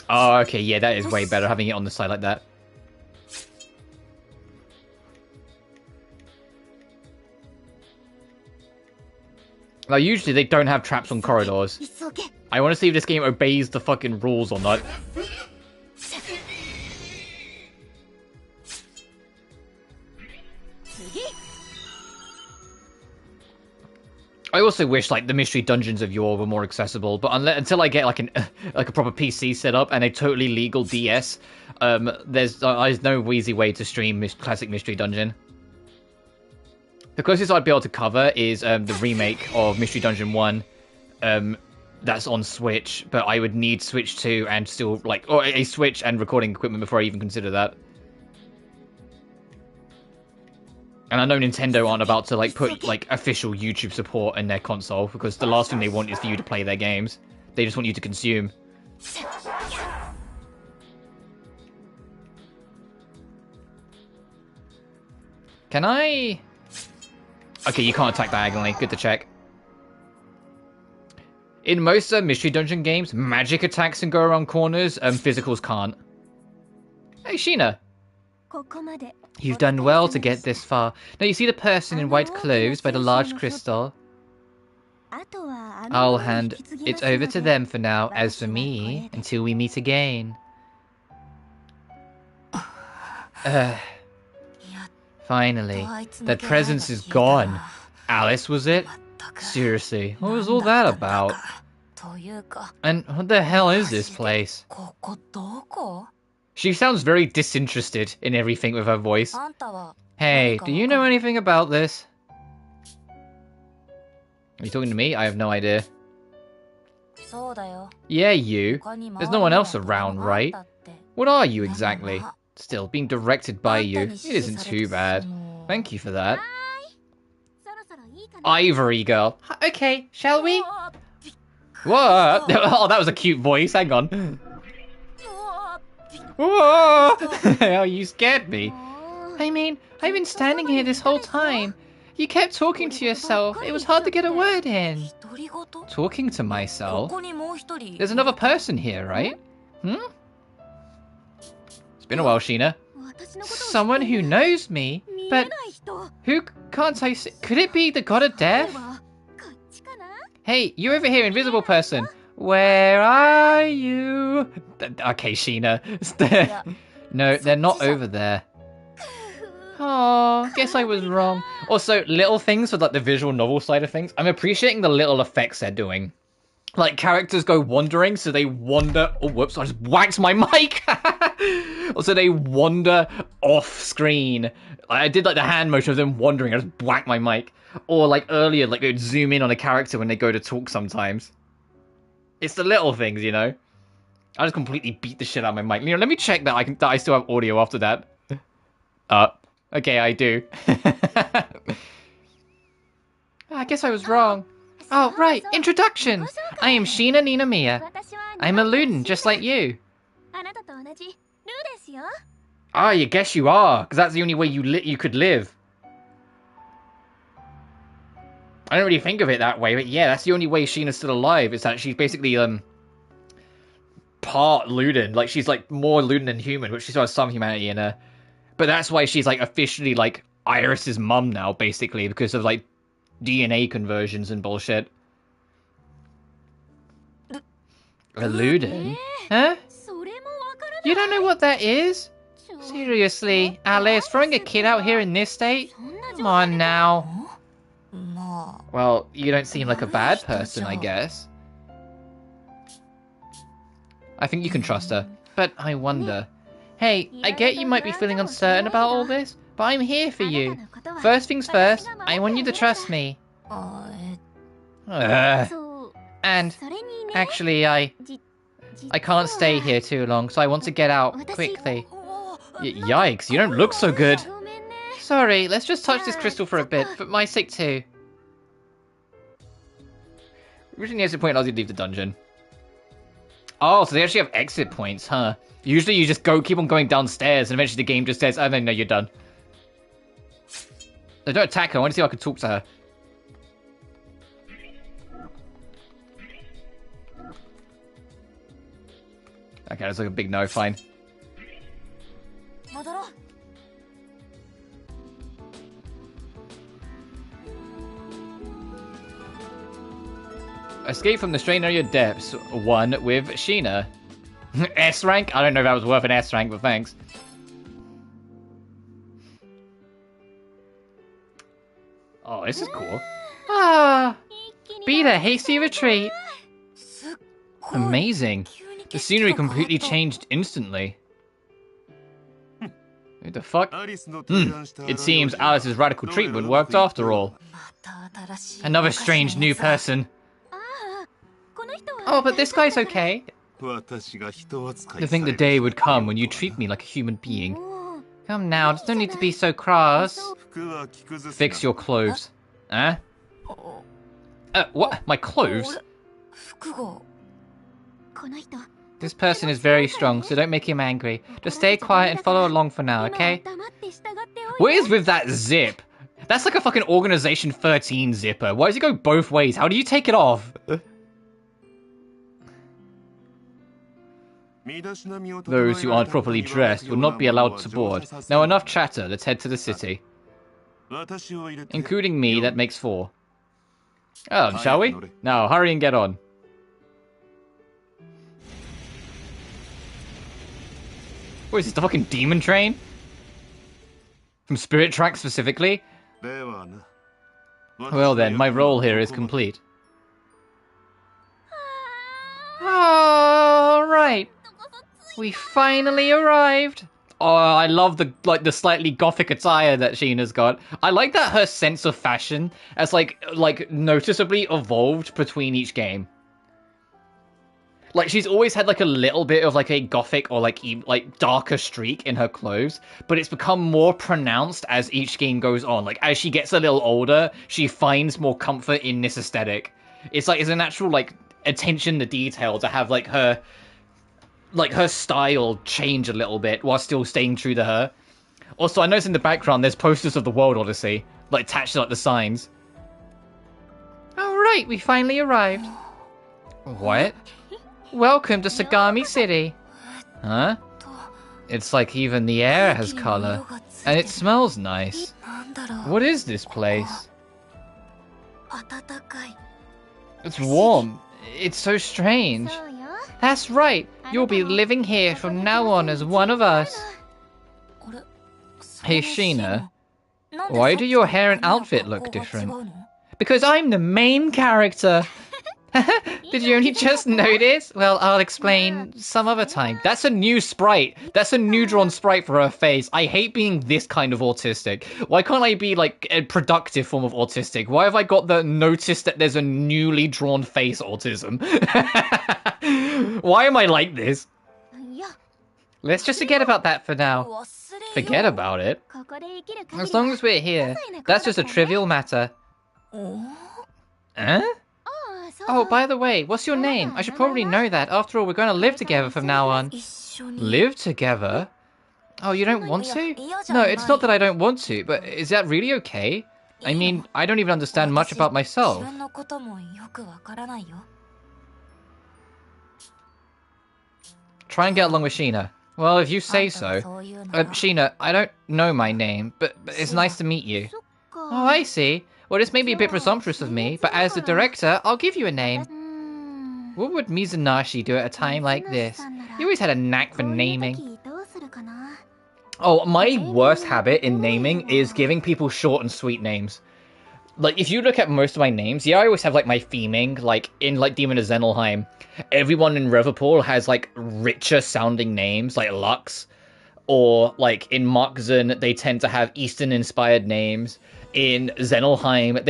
Oh, okay, yeah, that is way better, having it on the side like that. Now, usually they don't have traps on corridors. I want to see if this game obeys the fucking rules or not. I also wish like the mystery dungeons of yore were more accessible, but until I get like a proper PC setup and a totally legal DS, there's no easy way to stream classic mystery dungeon. The closest I'd be able to cover is the remake of Mystery Dungeon 1, that's on Switch, but I would need Switch 2 and still or a Switch and recording equipment before I even consider that. And I know Nintendo aren't about to put official YouTube support in their console, because the last thing they want is for you to play their games. They just want you to consume. Can I... Okay, you can't attack diagonally. Good to check. In most Mystery Dungeon games, magic attacks can go around corners, physicals can't. Hey, Sheena. You've done well to get this far. Now you see the person in white clothes by the large crystal? I'll hand it over to them for now. As for me, until we meet again. Finally, that presence is gone. Alice, was it? Seriously, what was all that about? And what the hell is this place? She sounds very disinterested in everything with her voice. Hey, do you know anything about this? Are you talking to me? I have no idea. Yeah, you. There's no one else around, right? What are you exactly? Still, being directed by you. It isn't too bad. Thank you for that. Ivory girl. Okay, shall we? What? Oh, that was a cute voice. Hang on. Whoa! Oh, you scared me. I mean, I've been standing here this whole time. You kept talking to yourself. It was hard to get a word in. Talking to myself? There's another person here, right? It's been a while, Sheena. Someone who knows me? But who can't I see? Could it be the god of death? Hey, you over here, invisible person. Where are you? Okay, Sheena. No, they're not over there. Oh, guess I was wrong. Also, little things with the visual novel side of things. I'm appreciating the little effects they're doing. Characters go wandering, so they wander... Oh, whoops, I just whacked my mic! Also, they wander off screen. I did the hand motion of them wandering, I just whacked my mic. Or earlier, they would zoom in on a character when they go to talk sometimes. It's the little things, you know? I just completely beat the shit out of my mic. Let me check that I still have audio after that. Okay, I do. I guess I was wrong. Oh, right, introduction! I am Sheena Ninamiya. I'm a Luden, just like you. Ah, you guess you are, because that's the only way you could live. I don't really think of it that way, but yeah, that's the only way Sheena's still alive, is that she's basically, part Luden. She's, more Luden than human, which she still has some humanity in her. But that's why she's, like, officially, like, Iris's mum now, basically, because of, like, DNA conversions and bullshit. Eluding? Huh? You don't know what that is? Seriously, Alice, throwing a kid out here in this state? Come on now. Well, you don't seem like a bad person, I guess. I think you can trust her. But I wonder... Hey, I get you might be feeling uncertain about all this, but I'm here for you. First things first, I want you to trust me. And, actually, I can't stay here too long, so I want to get out quickly. Yikes, you don't look so good. Sorry, let's just touch this crystal for a bit, for my sake too. Originally, exit point allows you to leave the dungeon. Oh, so they actually have exit points, huh? Usually you just keep on going downstairs, and eventually the game just says, oh no, you're done. No, don't attack her, I want to see if I can talk to her. Okay, that's like a big no, fine. Escape from the strain area depths. 1 with Sheena. S rank? I don't know if that was worth an S rank, but thanks. Oh, this is cool. Ah! Beat a hasty retreat. Amazing. The scenery completely changed instantly. Who the fuck? It seems Alice's radical treatment worked after all. Another strange new person. Oh, but this guy's okay. To think the day would come when you treat me like a human being. Come now, just don't need to be so cross. Fix your clothes. Huh? What? My clothes? This person is very strong, so don't make him angry. Just stay quiet and follow along for now, okay? What is with that zip? That's like a fucking Organization 13 zipper. Why does it go both ways? How do you take it off? Those who aren't properly dressed will not be allowed to board. Now enough chatter, let's head to the city. Including me, that makes 4. Oh, shall we? Now, hurry and get on. What is this, the fucking demon train? From Spirit Track specifically? Well then, my role here is complete. Alright. We finally arrived. Oh, I love the slightly gothic attire that Sheena's got. I like that her sense of fashion has like noticeably evolved between each game. Like she's always had like a little bit of like a gothic or like darker streak in her clothes, but it's become more pronounced as each game goes on. Like as she gets a little older, she finds more comfort in this aesthetic. It's like it's a natural like attention to detail to have like her style change a little bit while still staying true to her. Also, I noticed in the background there's posters of the World Odyssey, like attached to like the signs. Alright, we finally arrived. What? Welcome to Sagami City. Huh? It's like even the air has color, and it smells nice. What is this place? It's warm. It's so strange. That's right. You'll be living here from now on as one of us. Hey, Sheena. Why do your hair and outfit look different? Because I'm the main character. Did you only just notice? Well, I'll explain some other time. That's a new sprite. That's a new drawn sprite for her face. I hate being this kind of autistic. Why can't I be like a productive form of autistic? Why have I got the notice that there's a newly drawn face autism? Why am I like this? Let's just forget about that for now. Forget about it? As long as we're here, that's just a trivial matter. Huh? Oh, by the way, what's your name? I should probably know that. After all, we're going to live together from now on. Live together? Oh, you don't want to? No, it's not that I don't want to, but is that really okay? I mean, I don't even understand much about myself. Try and get along with Sheena. Well, if you say so. Sheena, I don't know my name, but it's nice to meet you. Oh, I see. Well, this may be a bit presumptuous of me, but as the director, I'll give you a name. What would Mizunari do at a time like this? He always had a knack for naming. Oh, my worst habit in naming is giving people short and sweet names. Like, if you look at most of my names, yeah, I always have, like, my theming, like, in, like, Demon of Zenelheim, everyone in Riverpool has, like, richer sounding names, like Lux, or, like, in Markzen, they tend to have Eastern-inspired names. In Zenelheim,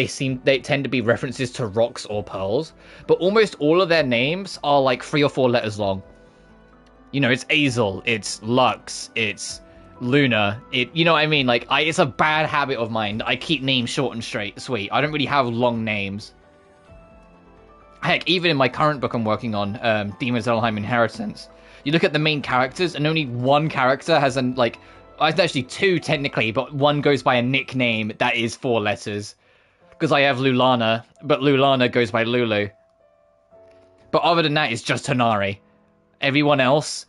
they tend to be references to rocks or pearls, but almost all of their names are, like, 3 or 4 letters long. You know, it's Azel, it's Lux, it's Luna, you know what I mean? Like, it's a bad habit of mine. I keep names short and sweet. I don't really have long names. Heck, even in my current book I'm working on, Demon Zenelheim Inheritance, you look at the main characters, and only one character has like, actually 2 technically, but one goes by a nickname that is 4 letters. Because I have Lulana, but Lulana goes by Lulu. But other than that, it's just Hanari. Everyone else,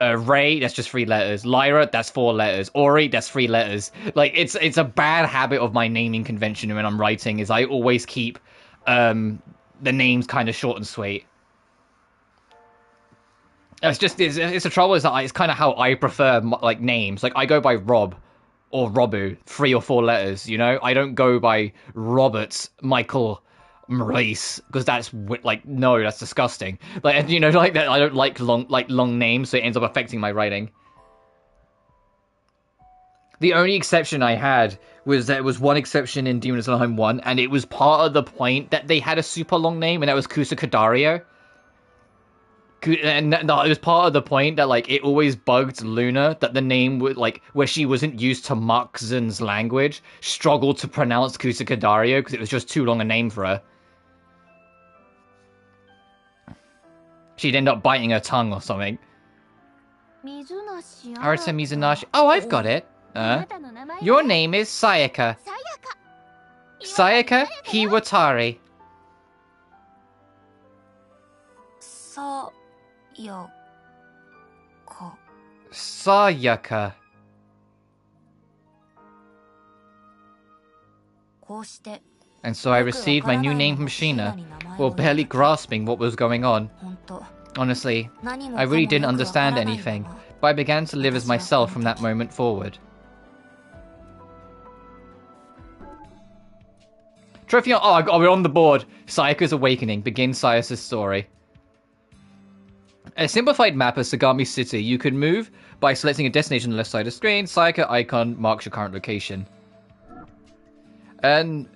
Ray, that's just 3 letters. Lyra, that's 4 letters. Ori, that's 3 letters. Like, it's a bad habit of my naming convention when I'm writing, is I always keep the names kind of short and sweet. It's the trouble is that it's kind of how I prefer, like, names. Like, I go by Rob or Robu, 3 or 4 letters, you know? I don't go by Robert, Michael, Maurice, because that's like, no, that's disgusting. Like, you know, like that. I don't like long names, so it ends up affecting my writing. The only exception I had was there was one exception in Demon Zenelheim 1, and it was part of the point that they had a super long name, and that was Kusakadario. And it was part of the point that, like, it always bugged Luna that the name would, like, where she wasn't used to Markzen's language, struggled to pronounce Kusakadario because it was just too long a name for her. She'd end up biting her tongue or something. Arata Mizunashi. Oh, I've got it. Your name is Sayaka. Sayaka Hiwatari. Sayaka. And so I received my new name from Sheena, while barely grasping what was going on. Honestly, I really didn't understand anything, but I began to live as myself from that moment forward. Trophy on... Oh, we're on the board. Sayaka's Awakening. Begins Sayaka's story. A simplified map of Sagami City. You can move by selecting a destination on the left side of the screen. Sayaka icon marks your current location. And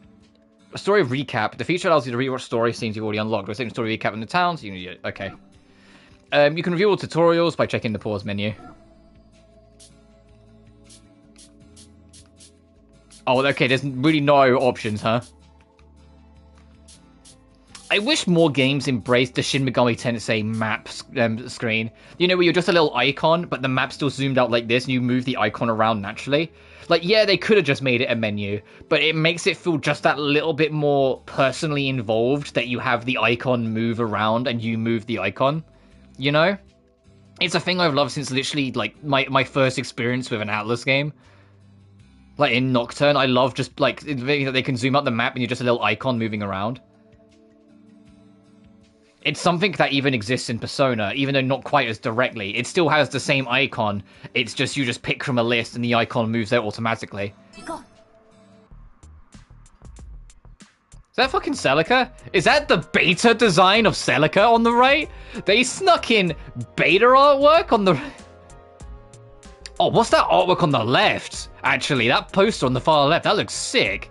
a story recap. The feature allows you to rewatch story scenes you've already unlocked. We're taking story recap in the towns. Okay. You can review all tutorials by checking the pause menu. Oh, okay. There's really no options, huh? I wish more games embraced the Shin Megami Tensei map screen. You know, where you're just a little icon, but the map's still zoomed out like this, and you move the icon around naturally. Like, yeah, they could have just made it a menu, but it makes it feel just that little bit more personally involved that you have the icon move around and you move the icon. You know? It's a thing I've loved since literally, like, my first experience with an Atlas game. Like, in Nocturne, I love just, like, they can zoom out the map and you're just a little icon moving around. It's something that even exists in Persona, even though not quite as directly. It still has the same icon. It's just you just pick from a list and the icon moves there automatically. Is that fucking Celica? Is that the beta design of Celica on the right? They snuck in beta artwork on the... Oh, what's that artwork on the left? Actually, that poster on the far left, that looks sick.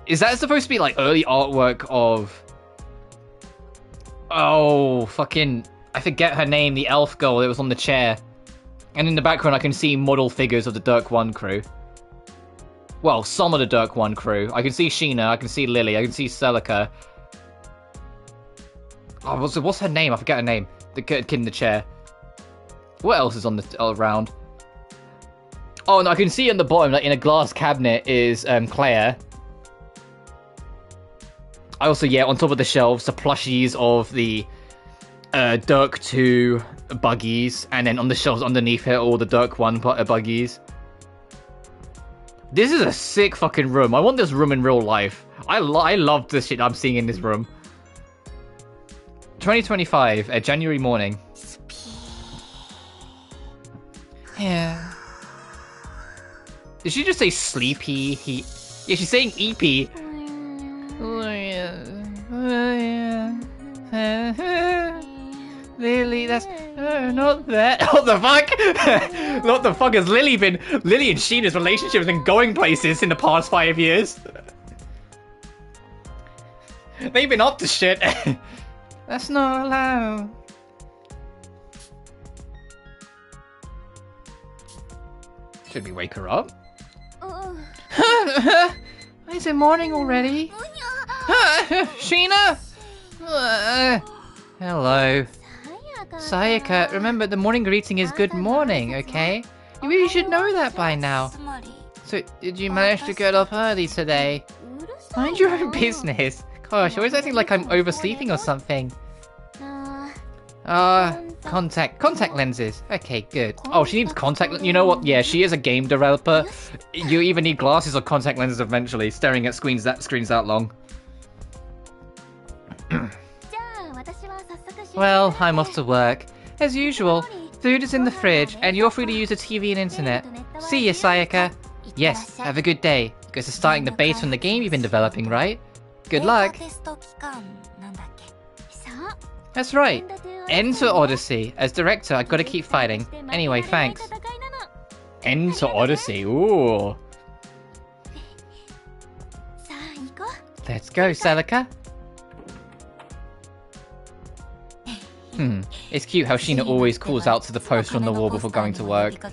Is that supposed to be like early artwork of... Oh, fucking... I forget her name, the elf girl that was on the chair. And in the background I can see model figures of the Dirk 1 crew. Well, some of the Dirk 1 crew. I can see Sheena, I can see Lily, I can see Celica. Oh, what's her name? I forget her name. The kid in the chair. What else is on the around? Oh, and I can see in the bottom, like in a glass cabinet, is Claire. I also, yeah, on top of the shelves, the plushies of the Dirk 2 buggies, and then on the shelves underneath it, all the Dirk 1 buggies. This is a sick fucking room. I want this room in real life. I love the shit I'm seeing in this room. 2025, a January morning. Yeah. Did she just say sleepy? Yeah, she's saying eepy. Lily, that's not that. What the fuck? What the fuck has Lily been? Lily and Sheena's relationship has been going places in the past 5 years. They've been up to shit. That's not allowed. Should we wake her up? Is it morning already? Sheena? Hello. Sayaka, remember the morning greeting is good morning, okay? You really should know that by now. So, did you manage to get up early today? Mind your own business. Gosh, always acting like I'm oversleeping or something. Contact lenses. Okay, good. Oh, she needs contact. You know what? Yeah, she is a game developer. You either need glasses or contact lenses eventually. Staring at screens that long. Well, I'm off to work. As usual, food is in the fridge, and you're free to use the TV and internet. See ya, Sayaka. Yes, have a good day. Because you're starting the base from the game you've been developing, right? Good luck. That's right. Enter Odyssey. As director, I gotta keep fighting. Anyway, thanks. Enter Odyssey. Ooh. Let's go, Sayaka. It's cute how Sheena always calls out to the poster on the wall before going to work.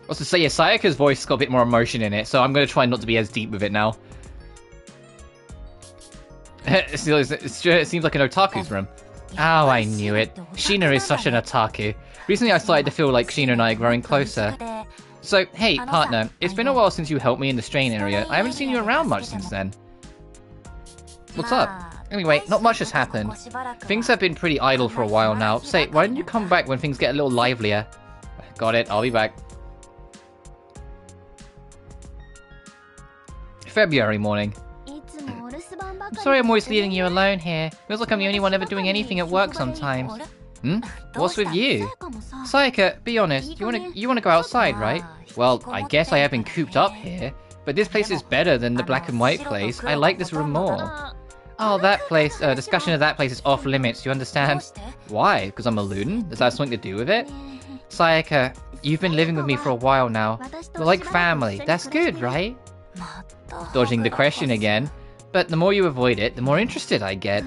Also, so yeah, Sayaka's voice has got a bit more emotion in it, so I'm going to try not to be as deep with it now. It seems like an otaku's room. Oh, I knew it. Sheena is such an otaku. Recently I started to feel like Sheena and I are growing closer. So, hey, partner, it's been a while since you helped me in the strain area. I haven't seen you around much since then. What's up? Anyway, not much has happened. Things have been pretty idle for a while now. Say, why don't you come back when things get a little livelier? Got it, I'll be back. February morning. I'm sorry I'm always leaving you alone here. Feels like I'm the only one ever doing anything at work sometimes. What's with you? Sayaka, be honest, you wanna go outside, right? Well, I guess I have been cooped up here, but this place is better than the black and white place. I like this room more. Oh, that place, discussion of that place is off limits, you understand? Why? Because I'm a Luden? Does that have something to do with it? Sayaka, you've been living with me for a while now. We're like family, that's good, right? Dodging the question again. But the more you avoid it, the more interested I get.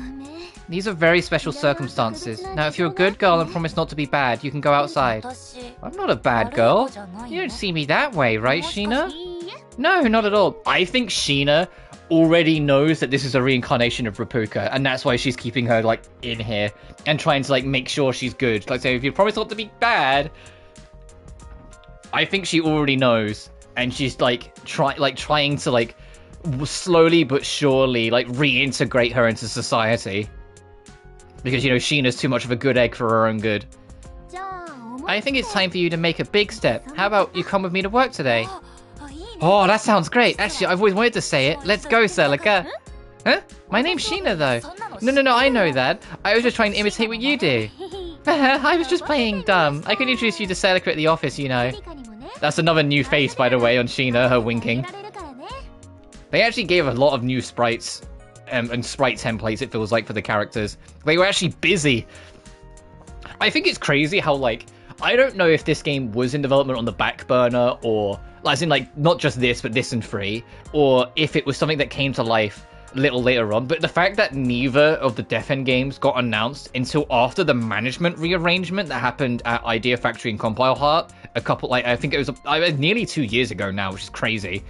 These are very special circumstances. Now, if you're a good girl and promise not to be bad, you can go outside. I'm not a bad girl. You don't see me that way, right, Sheena? No, not at all. I think Sheena already knows that this is a reincarnation of Rapuka, and that's why she's keeping her, like, in here and trying to, like, make sure she's good. Like, say, if you promise not to be bad, I think she already knows, and she's, like, trying to, like, slowly but surely, like, reintegrate her into society. Because, you know, Sheena's too much of a good egg for her own good. I think it's time for you to make a big step. How about you come with me to work today? Oh, that sounds great. Actually, I've always wanted to say it. Let's go, Sayaka. Huh? My name's Sheena, though. No, I know that. I was just trying to imitate what you do. I was just playing dumb. I could introduce you to Sayaka at the office, you know. That's another new face, by the way, on Sheena, her winking. They actually gave a lot of new sprites and sprite templates, it feels like, for the characters. They were actually busy. I think it's crazy how, like, I don't know if this game was in development on the back burner, or, as in, like, not just this, but this and 3, or if it was something that came to life a little later on. But the fact that neither of the Death End games got announced until after the management rearrangement that happened at Idea Factory and Compile Heart, I think it was nearly 2 years ago now, which is crazy.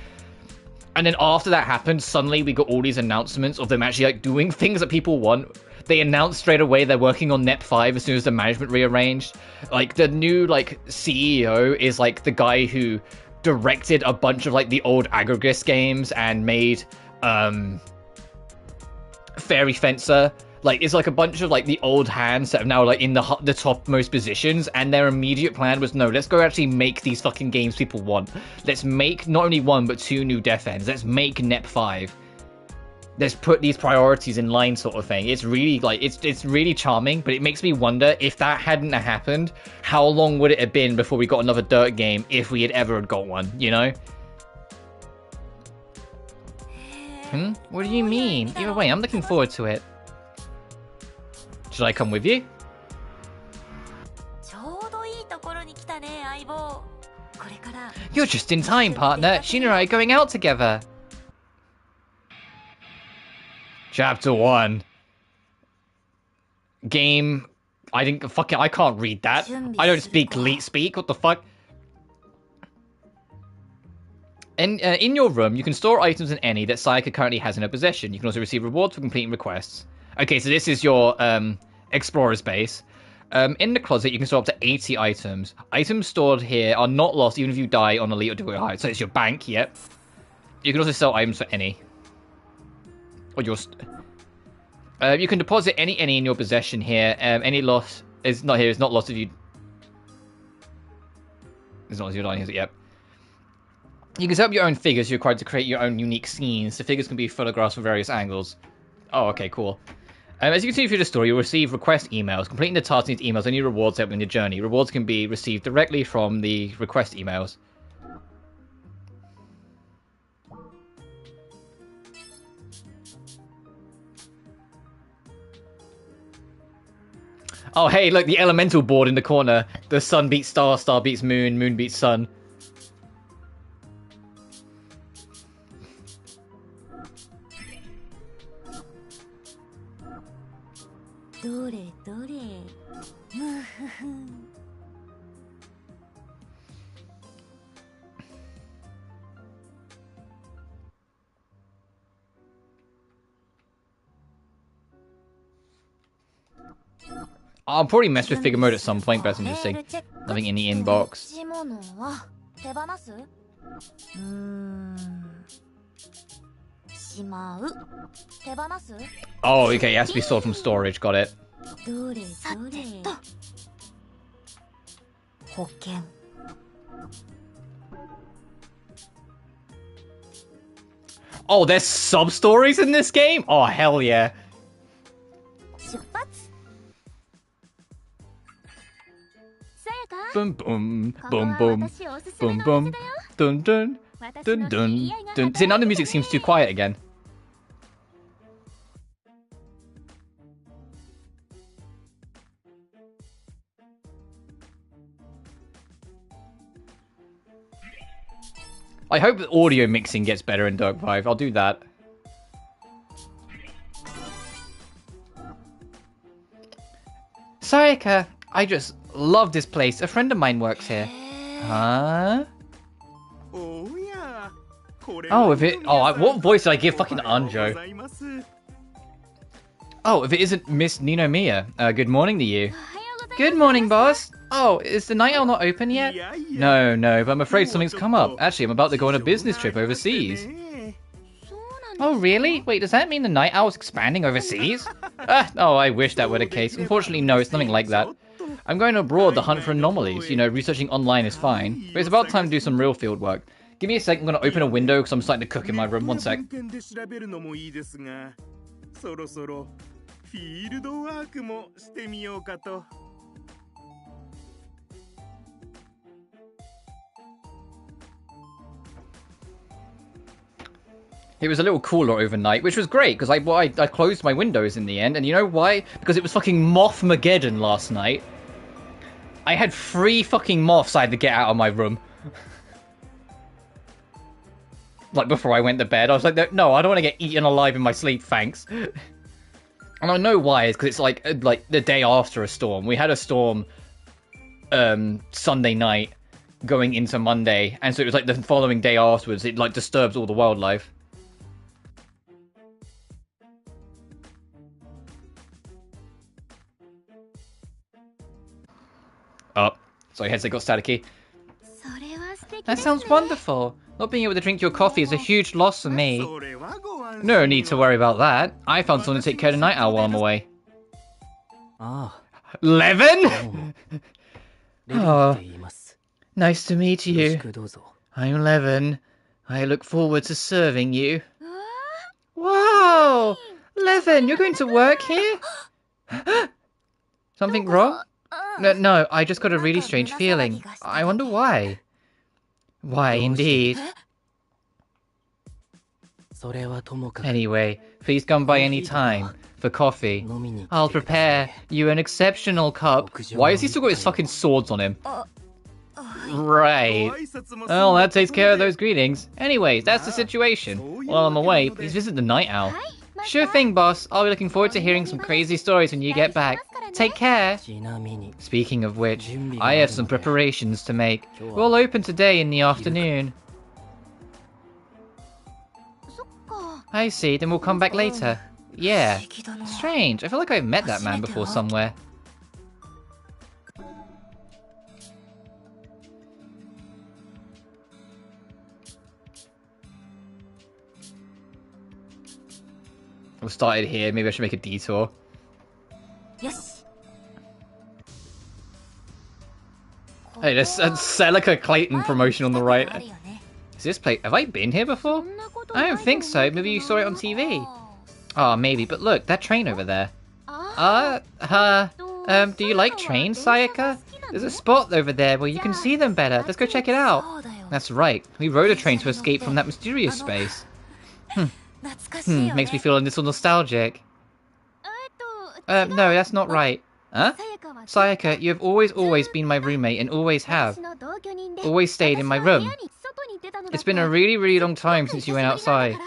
And then after that happened, suddenly we got all these announcements of them actually, like, doing things that people want. They announced straight away they're working on Net 5 as soon as the management rearranged. Like, the new, like, CEO is, like, the guy who directed a bunch of, like, the old Aggregis games and made, fairy fencer. Like, it's like a bunch of like the old hands that are now like in the topmost positions, and their immediate plan was, no, let's go actually make these fucking games people want. Let's make not only one but two new death ends. Let's make NEP 5. Let's put these priorities in line, sort of thing. It's really like it's really charming, but it makes me wonder, if that hadn't happened, how long would it have been before we got another Dirt game, if we had ever got one, you know? What do you mean? Either way, I'm looking forward to it. Should I come with you? You're just in time, partner. Shin and I are going out together. Chapter 1. Game. I can't read that. I don't speak elite speak. What the fuck? In your room, you can store items in any that Sayaka currently has in her possession. You can also receive rewards for completing requests. Okay, so this is your explorer's base. In the closet, you can store up to 80 items. Items stored here are not lost even if you die on elite or difficult height. So it's your bank, yep. You can also sell items for any. Or your... you can deposit any in your possession here. Any loss is not here. It's not lost if you... As long as you're not here, yep. You can set up your own figures. You're required to create your own unique scenes. The figures can be photographs from various angles. Oh, okay, cool. As you continue through the story, you'll receive request emails. Completing the tasks in these emails, any rewards help in your journey. Rewards can be received directly from the request emails. Oh, hey, look, the elemental board in the corner. The sun beats star, star beats moon, moon beats sun. I'll probably mess with figure mode at some point, but that's interesting. Nothing in the inbox. Oh, okay, it has to be stored from storage, got it. Oh, there's sub-stories in this game? Oh, hell yeah. Boom, boom, boom, boom, boom, boom, dun, dun, dun, dun, dun. See, now the music seems too quiet again. I hope the audio mixing gets better in Dark 5. I'll do that. Sayaka, I just love this place. A friend of mine works here. Huh? Oh, if it... Oh, what voice did I give fucking Anjo? Oh, if it isn't Miss Ninomiya. Good morning to you. Good morning, boss. Oh, is the night owl not open yet? No, but I'm afraid something's come up. Actually, I'm about to go on a business trip overseas. Oh, really? Wait, does that mean the night owl's expanding overseas? Oh, I wish that were the case. Unfortunately, no, it's nothing like that. I'm going abroad to hunt for anomalies. You know, researching online is fine. But it's about time to do some real field work. Give me a sec, I'm going to open a window because I'm starting to cook in my room. One sec. It was a little cooler overnight, which was great, because I closed my windows in the end, and you know why? Because it was fucking Mothmageddon last night. I had 3 fucking moths I had to get out of my room. Like, before I went to bed, I was like, no, I don't want to get eaten alive in my sleep, thanks. And I know why, it's because it's like the day after a storm. We had a storm Sunday night going into Monday, and so it was like the following day afterwards, it like disturbs all the wildlife. Oh, sorry, headset got staticky. That sounds wonderful. Not being able to drink your coffee is a huge loss for me. No need to worry about that. I found someone to take care of the night owl while I'm away. Levin? Oh, nice to meet you. I'm Levin. I look forward to serving you. Wow! Levin, you're going to work here? Something wrong? No, I just got a really strange feeling. I wonder why. Why, indeed. Anyway, please come by any time for coffee. I'll prepare you an exceptional cup. Why has he still got his fucking swords on him? Right. Well, that takes care of those greetings. Anyways, that's the situation. While I'm away, please visit the night owl. Sure thing, boss. I'll be looking forward to hearing some crazy stories when you get back. Take care. Speaking of which, I have some preparations to make. We'll open today in the afternoon. I see, then we'll come back later. Yeah. Strange. I feel like I've met that man before somewhere. We started here. Maybe I should make a detour. Yes. Hey, there's a Sayaka Clayton promotion on the right. Is this place? Have I been here before? I don't think so. Maybe you saw it on TV. Oh, maybe. But look, that train over there. Do you like trains, Sayaka? There's a spot over there where you can see them better. Let's go check it out. That's right. We rode a train to escape from that mysterious space. Makes me feel a little nostalgic. No, that's not right. Huh? Sayaka, you have always been my roommate and always have. Always stayed in my room. It's been a really long time since you went outside.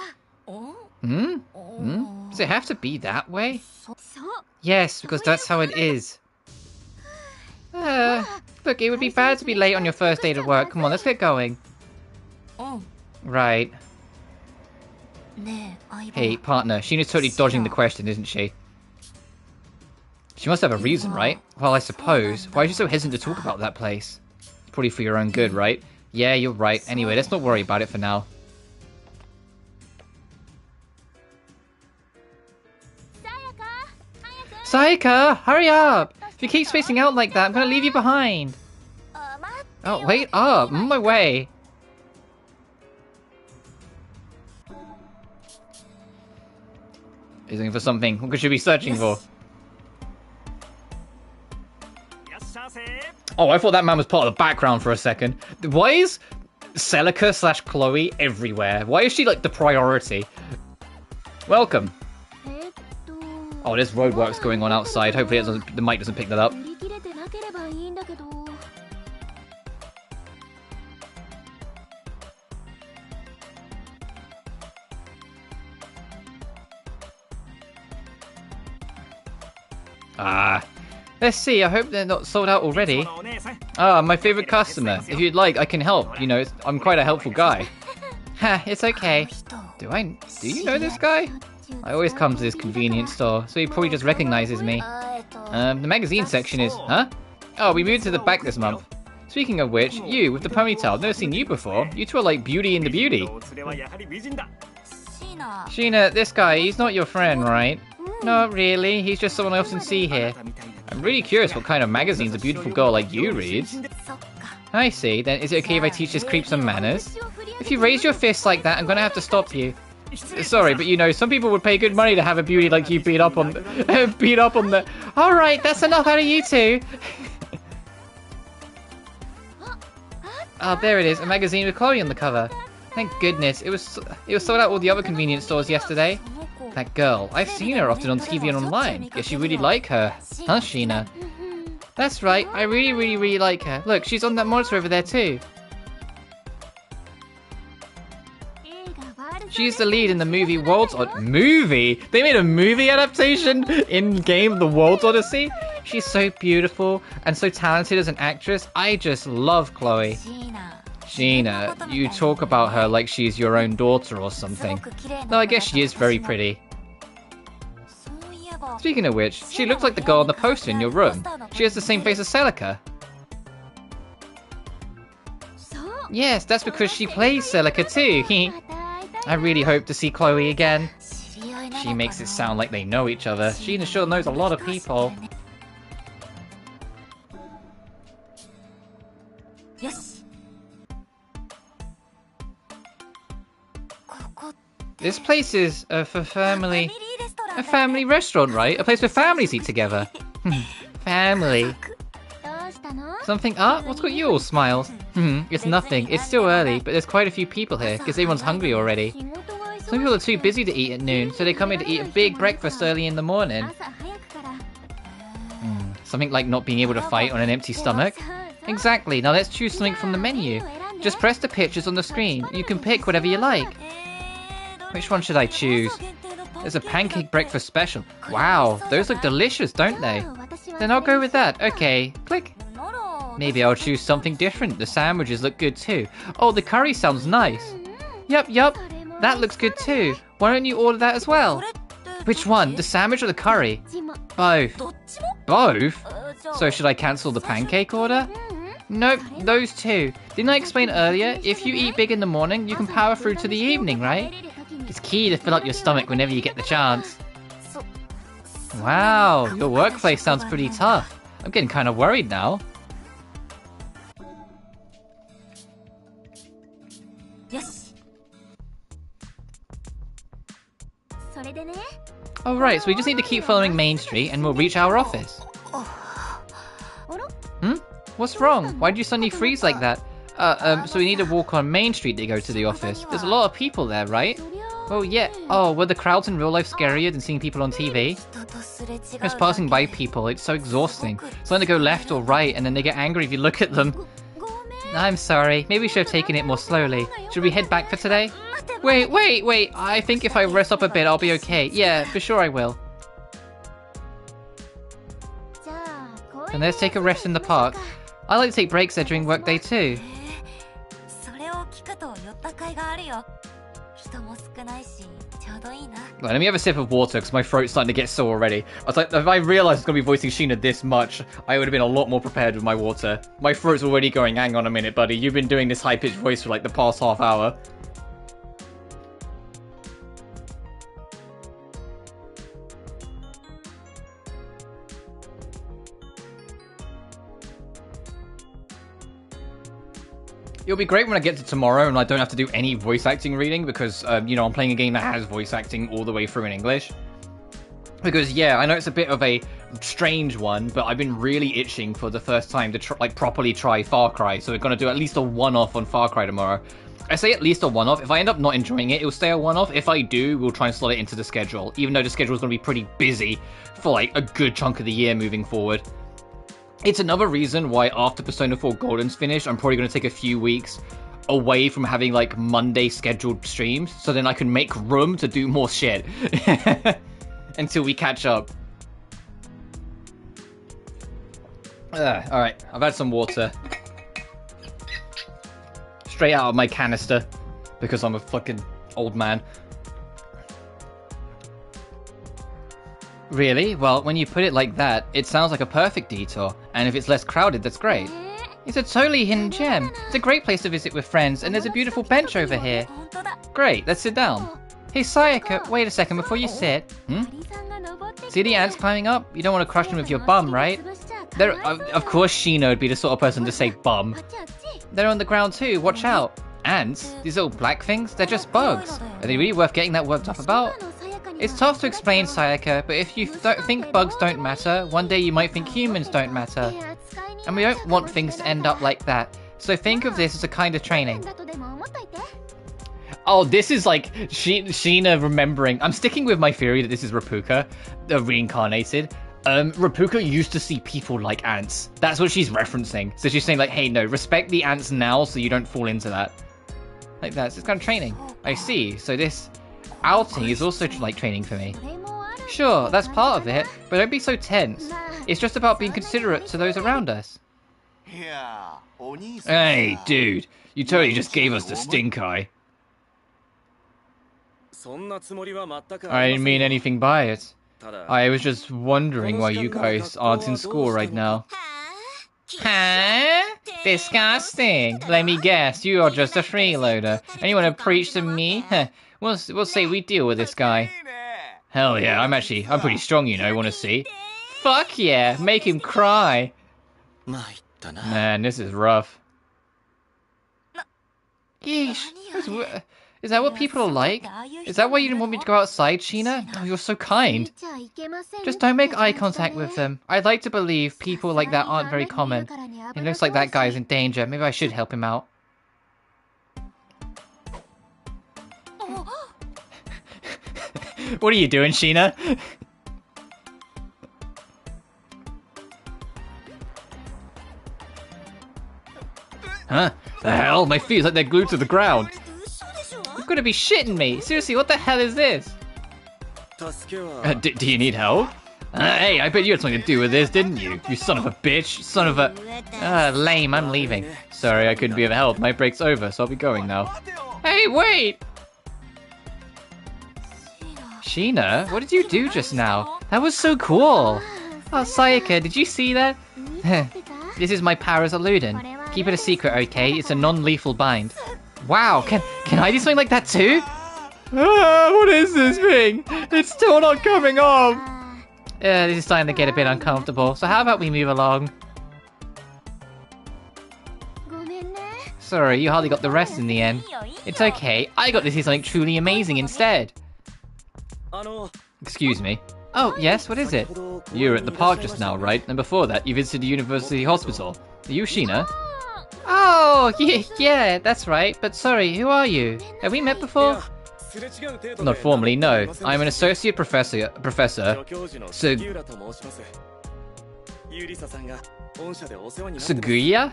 Does it have to be that way? Yes, because that's how it is. Look, it would be bad to be late on your first day to work. Come on, let's get going. Right. Hey, partner, Sheena's totally dodging the question, isn't she? She must have a reason, right? Well, I suppose. Why are you so hesitant to talk about that place? Probably for your own good, right? Yeah, you're right. Anyway, let's not worry about it for now. Sayaka, hurry up! If you keep spacing out like that, I'm gonna leave you behind. Oh, wait up! I'm on my way. He's looking for something. What could she be searching for? Oh, I thought that man was part of the background for a second. Why is Sayaka / Chloe everywhere? Why is she like the priority? Welcome. Oh, there's roadworks going on outside. Hopefully the mic doesn't pick that up. Let's see, I hope they're not sold out already. My favorite customer. If you'd like, I can help. You know, I'm quite a helpful guy. Ha, it's okay. Do you know this guy? I always come to this convenience store, so he probably just recognizes me. The magazine section is... Huh? Oh, we moved to the back this month. Speaking of which, you, with the ponytail, I've never seen you before. You two are like Beauty and the Beauty. Sheena, this guy, he's not your friend, right? Not really, he's just someone I often see here. I'm really curious what kind of magazines a beautiful girl like you reads. I see, then is it okay if I teach this creep some manners? If you raise your fists like that, I'm gonna have to stop you. Sorry, but you know, some people would pay good money to have a beauty like you beat up on the... Alright, that's enough out of you two! Oh, there it is, a magazine with Chloe on the cover. Thank goodness, it was sold out all the other convenience stores yesterday. That girl, I've seen her often on TV and online. Guess you really like her. Huh, Sheena? That's right, I really like her. Look, she's on that monitor over there too. She's the lead in the movie World's Odyssey. Movie? They made a movie adaptation in-game, The World's Odyssey? She's so beautiful and so talented as an actress. I just love Chloe. Sheena, you talk about her like she's your own daughter or something. Though I guess she is very pretty. Speaking of which, she looks like the girl on the poster in your room. She has the same face as Sayaka. Yes, that's because she plays Sayaka too. I really hope to see Chloe again. She makes it sound like they know each other. Sheena sure knows a lot of people. This place is a family restaurant, right? A place where families eat together. Family. Something up? What's got you all smiles? It's nothing. It's still early, but there's quite a few people here. Guess everyone's hungry already. Some people are too busy to eat at noon, so they come in to eat a big breakfast early in the morning. Something like not being able to fight on an empty stomach? Exactly. Now let's choose something from the menu. Just press the pictures on the screen. You can pick whatever you like. Which one should I choose? There's a pancake breakfast special. Wow, those look delicious, don't they? Then I'll go with that. Okay, click. Maybe I'll choose something different. The sandwiches look good too. Oh, the curry sounds nice. Yup. That looks good too. Why don't you order that as well? Which one? The sandwich or the curry? Both. Both? So should I cancel the pancake order? Nope, those two. Didn't I explain earlier? If you eat big in the morning, you can power through to the evening, right? It's key to fill up your stomach whenever you get the chance. Wow, your workplace sounds pretty tough. I'm getting kind of worried now. Oh right, so we just need to keep following Main Street and we'll reach our office. What's wrong? Why did you suddenly freeze like that? So we need to walk on Main Street to go to the office. There's a lot of people there, right? Oh yeah. Oh, were the crowds in real life scarier than seeing people on TV? Just passing by people, it's so exhausting. It's learn to go left or right and then they get angry if you look at them. I'm sorry, maybe we should have taken it more slowly. Should we head back for today? Wait, I think if I rest up a bit I'll be okay. Yeah, for sure I will. And let's take a rest in the park. I like to take breaks there during workday too. Right, let me have a sip of water because my throat's starting to get sore already. I was like, if I realised I was going to be voicing Sheena this much, I would have been a lot more prepared with my water. My throat's already going, hang on a minute, buddy. You've been doing this high-pitched voice for like the past half hour. It'll be great when I get to tomorrow and I don't have to do any voice acting reading because, you know, I'm playing a game that has voice acting all the way through in English. Because, yeah, I know it's a bit of a strange one, but I've been really itching for the first time to properly try Far Cry, so we're going to do at least a one-off on Far Cry tomorrow. I say at least a one-off. If I end up not enjoying it, it'll stay a one-off. If I do, we'll try and slot it into the schedule, even though the schedule is going to be pretty busy for, like, a good chunk of the year moving forward. It's another reason why after Persona 4 Golden's finished, I'm probably going to take a few weeks away from having, like, Monday scheduled streams, so then I can make room to do more shit until we catch up. Alright, I've had some water. Straight out of my canister, because I'm a fucking old man. Really? Well, when you put it like that, it sounds like a perfect detour, and if it's less crowded, that's great. It's a totally hidden gem. It's a great place to visit with friends, and there's a beautiful bench over here. Great, let's sit down. Hey Sayaka, wait a second before you sit. See the ants climbing up? You don't want to crush them with your bum, right? Of course Sheena would be the sort of person to say bum. They're on the ground too, watch out. Ants? These little black things? They're just bugs. Are they really worth getting that worked up about? It's tough to explain, Sayaka, but if you think bugs don't matter, one day you might think humans don't matter. And we don't want things to end up like that. So think of this as a kind of training. Oh, this is like Sheena remembering. I'm sticking with my theory that this is Rapuka, reincarnated. Rapuka used to see people like ants. That's what she's referencing. So she's saying like, hey, no, respect the ants now so you don't fall into that. Like that. So it's kind of training. I see. So this outing is also like training for me. Sure, that's part of it, but don't be so tense. It's just about being considerate to those around us. Hey, dude, you totally just gave us the stink eye. I didn't mean anything by it. I was just wondering why you guys aren't in school right now. Huh? Disgusting. Let me guess, you are just a freeloader, and you want to preach to me? We'll say we deal with this guy. Hell yeah, I'm pretty strong, you know, wanna see? Fuck yeah, make him cry. Man, this is rough. Yeesh. Is that what people are like? Is that why you didn't want me to go outside, Sheena? Oh, you're so kind. Just don't make eye contact with them. I'd like to believe people like that aren't very common. It looks like that guy's in danger. Maybe I should help him out. What are you doing, Sheena? Huh? The hell? My feet like they're glued to the ground. You've got to be shitting me. Seriously, what the hell is this? Do you need help? Hey, I bet you had something to do with this, didn't you? You son of a bitch. Son of a... lame, I'm leaving. Sorry, I couldn't be of help. My break's over, so I'll be going now. Hey, wait! Sheena, what did you do just now? That was so cool. Oh, Sayaka, did you see that? This is my powers eluding. Keep it a secret, okay? It's a non-lethal bind. Wow, can I do something like that too? What is this thing? It's still not coming off. This is starting to get a bit uncomfortable, so how about we move along? Sorry, you hardly got the rest in the end. It's okay, I got to see something truly amazing instead. Excuse me. Oh, yes, what is it? You were at the park just now, right? And before that, you visited the university hospital. Are you Sheena? Oh, yeah, that's right. But sorry, who are you? Have we met before? Not formally, no. I'm an associate professor. Seguya?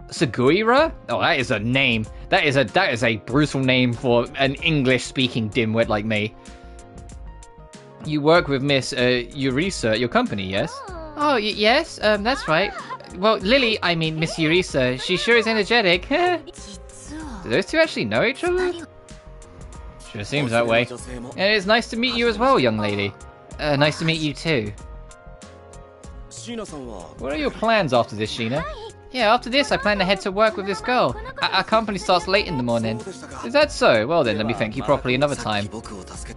Seguira? Oh, that is a name. That is a brutal name for an English-speaking dimwit like me. You work with Miss Yurisa at your company, yes? Oh, yes, that's right. Well, Lily, I mean Miss Yurisa, she sure is energetic. Do those two actually know each other? Sure seems that way. And it's nice to meet you as well, young lady. Nice to meet you too. What are your plans after this, Sheena? Yeah, after this I plan to head to work with this girl. Our company starts late in the morning. Is that so? Well then, let me thank you properly another time.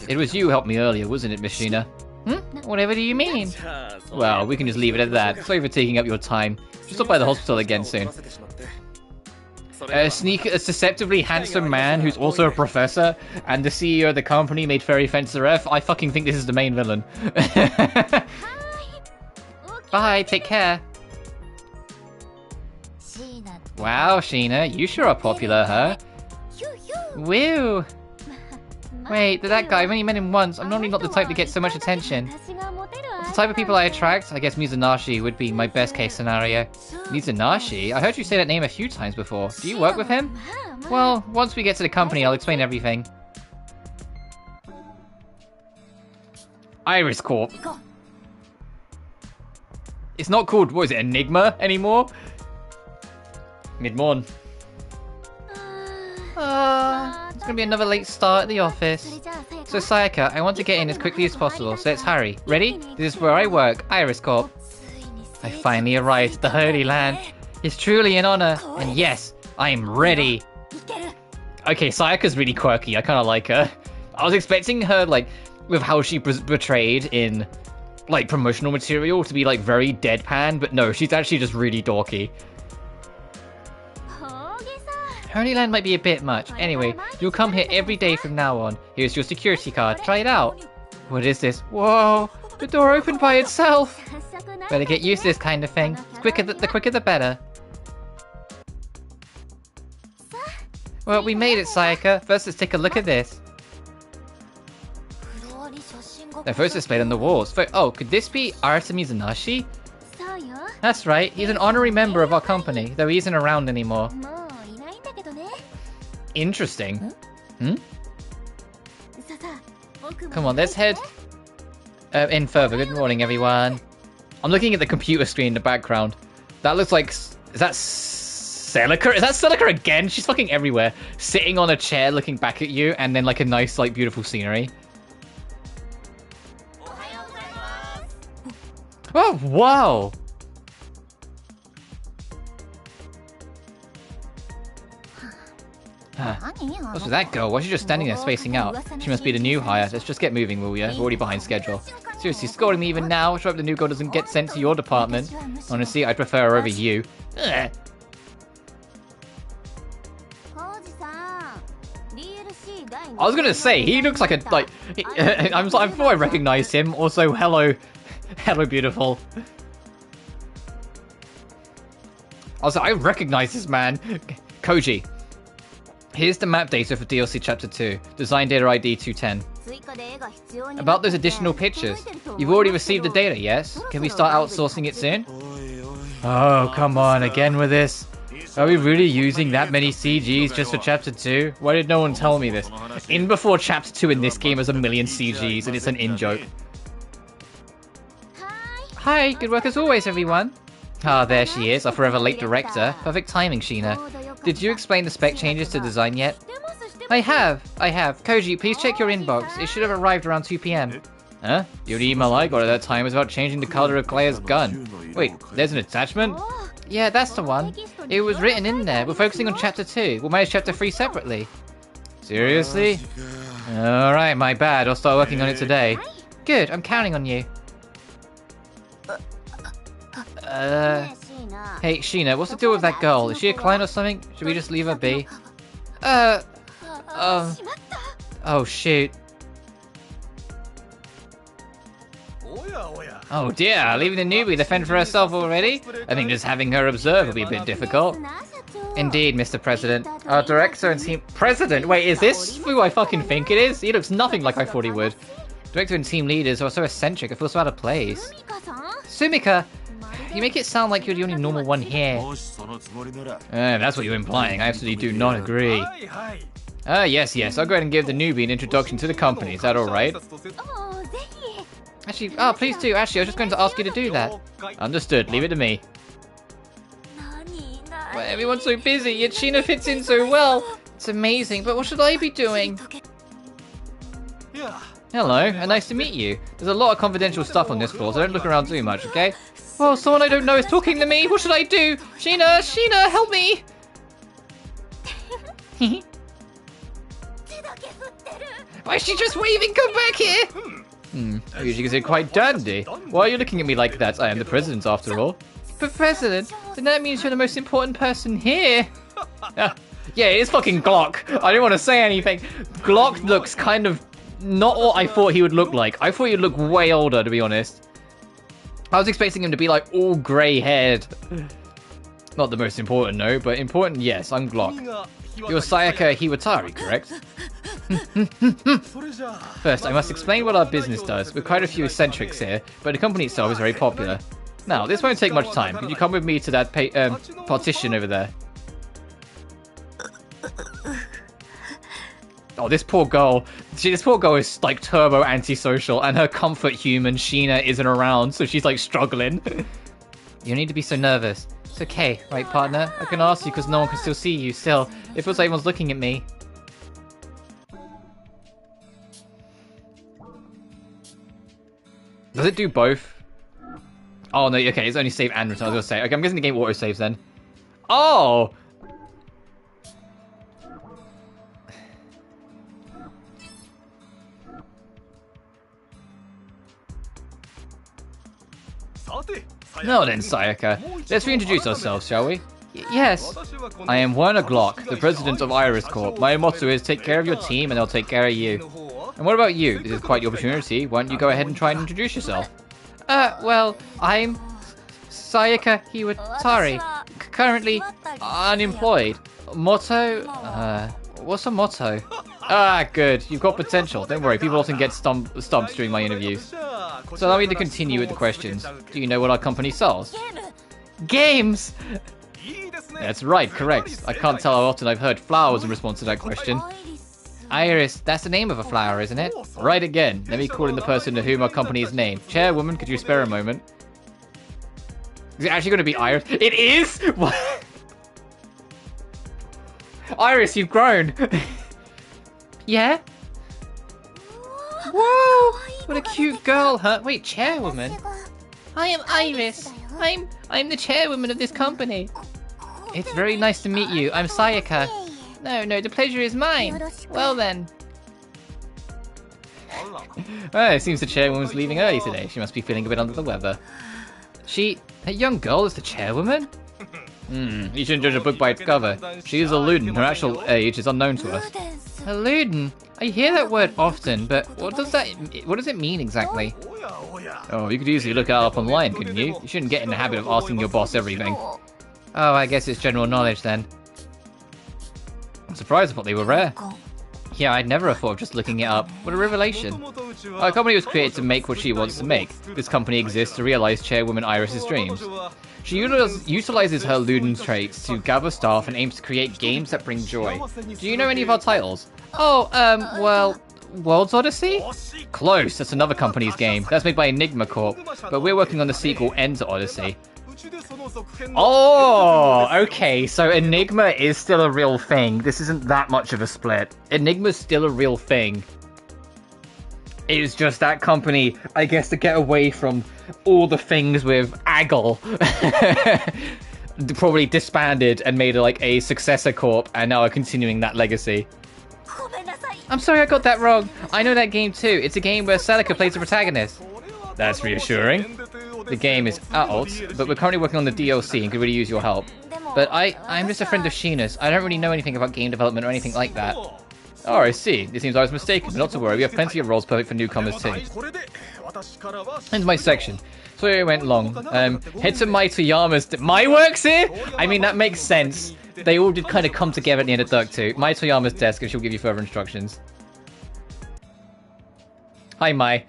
It was you who helped me earlier, wasn't it, Miss Sheena? Whatever do you mean? Well, we can just leave it at that. Sorry for taking up your time. Stop by the hospital again soon. A susceptibly handsome man who's also a professor and the CEO of the company made Fairy Fencer F. I fucking think this is the main villain. Bye, take care. Wow, Sheena, you sure are popular, huh? Woo! Wait, that guy, I've only met him once. I'm normally not the type to get so much attention. The type of people I attract, I guess Mizanashi would be my best case scenario. Mizanashi? I heard you say that name a few times before. Do you work with him? Well, once we get to the company, I'll explain everything. Iris Corp. It's not called, what is it, Enigma anymore? Mid-morn. It's gonna be another late start at the office. So Sayaka, I want to get in as quickly as possible, so let's hurry. Ready? This is where I work, Iris Corp. I finally arrived at the Holy Land. It's truly an honor, and yes, I'm ready. Okay, Sayaka's really quirky, I kinda like her. I was expecting her, like, with how she was portrayed in, like, promotional material to be, like, very deadpan, but no, she's actually just really dorky. Holy Land might be a bit much. Anyway, you'll come here every day from now on. Here's your security card. Try it out. What is this? Whoa! The door opened by itself! Better get used to this kind of thing. The quicker the better. Well, we made it, Sayaka. First, let's take a look at this. They're first displayed on the walls. Oh, could this be Arata Mizanashi? That's right. He's an honorary member of our company, though he isn't around anymore. Interesting. Come on, let's head in further. Good morning, everyone. I'm looking at the computer screen in the background. That looks like... Is that Celica? Is that Celica again? She's fucking everywhere. Sitting on a chair looking back at you and then like a nice, like, beautiful scenery. Oh, wow! What's with that girl? Why is she just standing there spacing out? She must be the new hire. Let's just get moving, will ya? We're already behind schedule. Seriously, scolding me even now? I hope the new girl doesn't get sent to your department. Honestly, I'd prefer her over you. Ugh. I was gonna say, he looks like a, I thought I recognized him. Also, hello beautiful. Also, I recognize this man. Koji. Here's the map data for DLC Chapter 2. Design data ID 210. About those additional pictures. You've already received the data, yes? Can we start outsourcing it soon? Oh, come on, again with this. Are we really using that many CGs just for Chapter 2? Why did no one tell me this? In before Chapter 2 in this game has a million CGs and it's an in-joke. Hi, good work as always, everyone. Ah, there she is, our forever late director. Perfect timing, Sheena. Did you explain the spec changes to design yet? I have. Koji, please check your inbox. It should have arrived around 2 PM. Huh? The only email I got at that time was about changing the color of Claire's gun. Wait, there's an attachment? Yeah, that's the one. It was written in there. We're focusing on Chapter 2. We'll manage Chapter 3 separately. Seriously? Alright, my bad. I'll start working on it today. Good, I'm counting on you. Hey, Sheena, what's the deal with that girl? Is she a client or something? Should we just leave her be? Oh, shoot. Oh dear, leaving the newbie to fend for herself already? I think just having her observe will be a bit difficult. Indeed, Mr. President. Our director and team... President? Wait, is this who I fucking think it is? He looks nothing like I thought he would. Director and team leaders are so eccentric, I feel so out of place. Sumika! You make it sound like you're the only normal one here. That's what you're implying. I absolutely do not agree. Yes, I'll go ahead and give the newbie an introduction to the company. Is that alright? Actually, please do. Actually, I was just going to ask you to do that. Understood. Leave it to me. Well, everyone's so busy, yet Sheena fits in so well. It's amazing, but what should I be doing? Hello, and nice to meet you. There's a lot of confidential stuff on this floor, so don't look around too much, okay? Well, someone I don't know is talking to me. What should I do? Sheena, help me! Why is she just waving? Come back here! I usually consider quite dandy. Why are you looking at me like that? I am the president, after all. But president, then that means you're the most important person here. Yeah, it is fucking Glock. I didn't want to say anything. Glock looks kind of not what I thought he would look like. I thought he'd look way older, to be honest. I was expecting him to be like all grey-haired. Not the most important, no, but important, yes, I'm Glock. You're Sayaka Hiwatari, correct? First, I must explain what our business does. We're quite a few eccentrics here, but the company itself is very popular. Now, this won't take much time. Could you come with me to that partition over there? Oh, this poor girl. See, this poor girl is like turbo antisocial, and her comfort human, Sheena, isn't around, so she's like struggling. You don't need to be so nervous. It's okay, right, partner? I can ask you because no one can still see you. Still, it feels like everyone's looking at me. Does it do both? Oh, no, okay, it's only save and return. I was gonna say. Okay, I'm guessing the game auto-saves then. Oh! Now then, Sayaka, let's reintroduce ourselves, shall we? Yes. I am Werner Glock, the president of Iris Corp. My motto is take care of your team and they'll take care of you. And what about you? This is quite the opportunity. Why don't you go ahead and try and introduce yourself? Well, I'm Sayaka Hiwatari, currently unemployed. Motto? What's a motto? Ah, good. You've got potential. Don't worry, people often get stumped during my interviews. So allow me to continue with the questions. Do you know what our company sells? Games! That's right, correct. I can't tell how often I've heard flowers in response to that question. Iris, that's the name of a flower, isn't it? Right again. Let me call in the person to whom our company is named. Chairwoman, could you spare a moment? Is it actually going to be Iris? It is? What? Iris, you've grown. Yeah? Whoa! What a cute girl, huh? Wait, chairwoman? I am Iris. I'm the chairwoman of this company. It's very nice to meet you. I'm Sayaka. No, no, the pleasure is mine. Well then. Well, it seems the chairwoman's leaving early today. She must be feeling a bit under the weather. A young girl is the chairwoman? You shouldn't judge a book by its cover. She is a Luden. Her actual age is unknown to us. A Luden? I hear that word often, but what does it mean exactly? Oh, you could easily look it up online, couldn't you? You shouldn't get in the habit of asking your boss everything. Oh, I guess it's general knowledge then. I'm surprised I thought they were rare. Yeah, I'd never have thought of just looking it up. What a revelation. Our company was created to make what she wants to make. This company exists to realize Chairwoman Iris's dreams. She utilizes her Luden traits to gather staff and aims to create games that bring joy. Do you know any of our titles? Oh, well, World's Odyssey? Close, that's another company's game. That's made by Enigma Corp, but we're working on the sequel Ends Odyssey. Oh, okay, so Enigma is still a real thing. This isn't that much of a split. Enigma's still a real thing. It is just that company, I guess, to get away from all the things with Aggle. Probably disbanded and made a successor corp, and now are continuing that legacy. I'm sorry I got that wrong. I know that game too. It's a game where Sayaka plays the protagonist. That's reassuring. The game is out, but we're currently working on the DLC and could really use your help. But I'm just a friend of Sheena's. I don't really know anything about game development or anything like that. Oh, I see. It seems I was mistaken, but not to worry. We have plenty of roles perfect for newcomers too. End my section. So it went long. Head to Mai Toyama's... My work's here? I mean, that makes sense. They all did kind of come together at the end of Duck 2. Mai Toyama's desk, and she'll give you further instructions. Hi, Mai.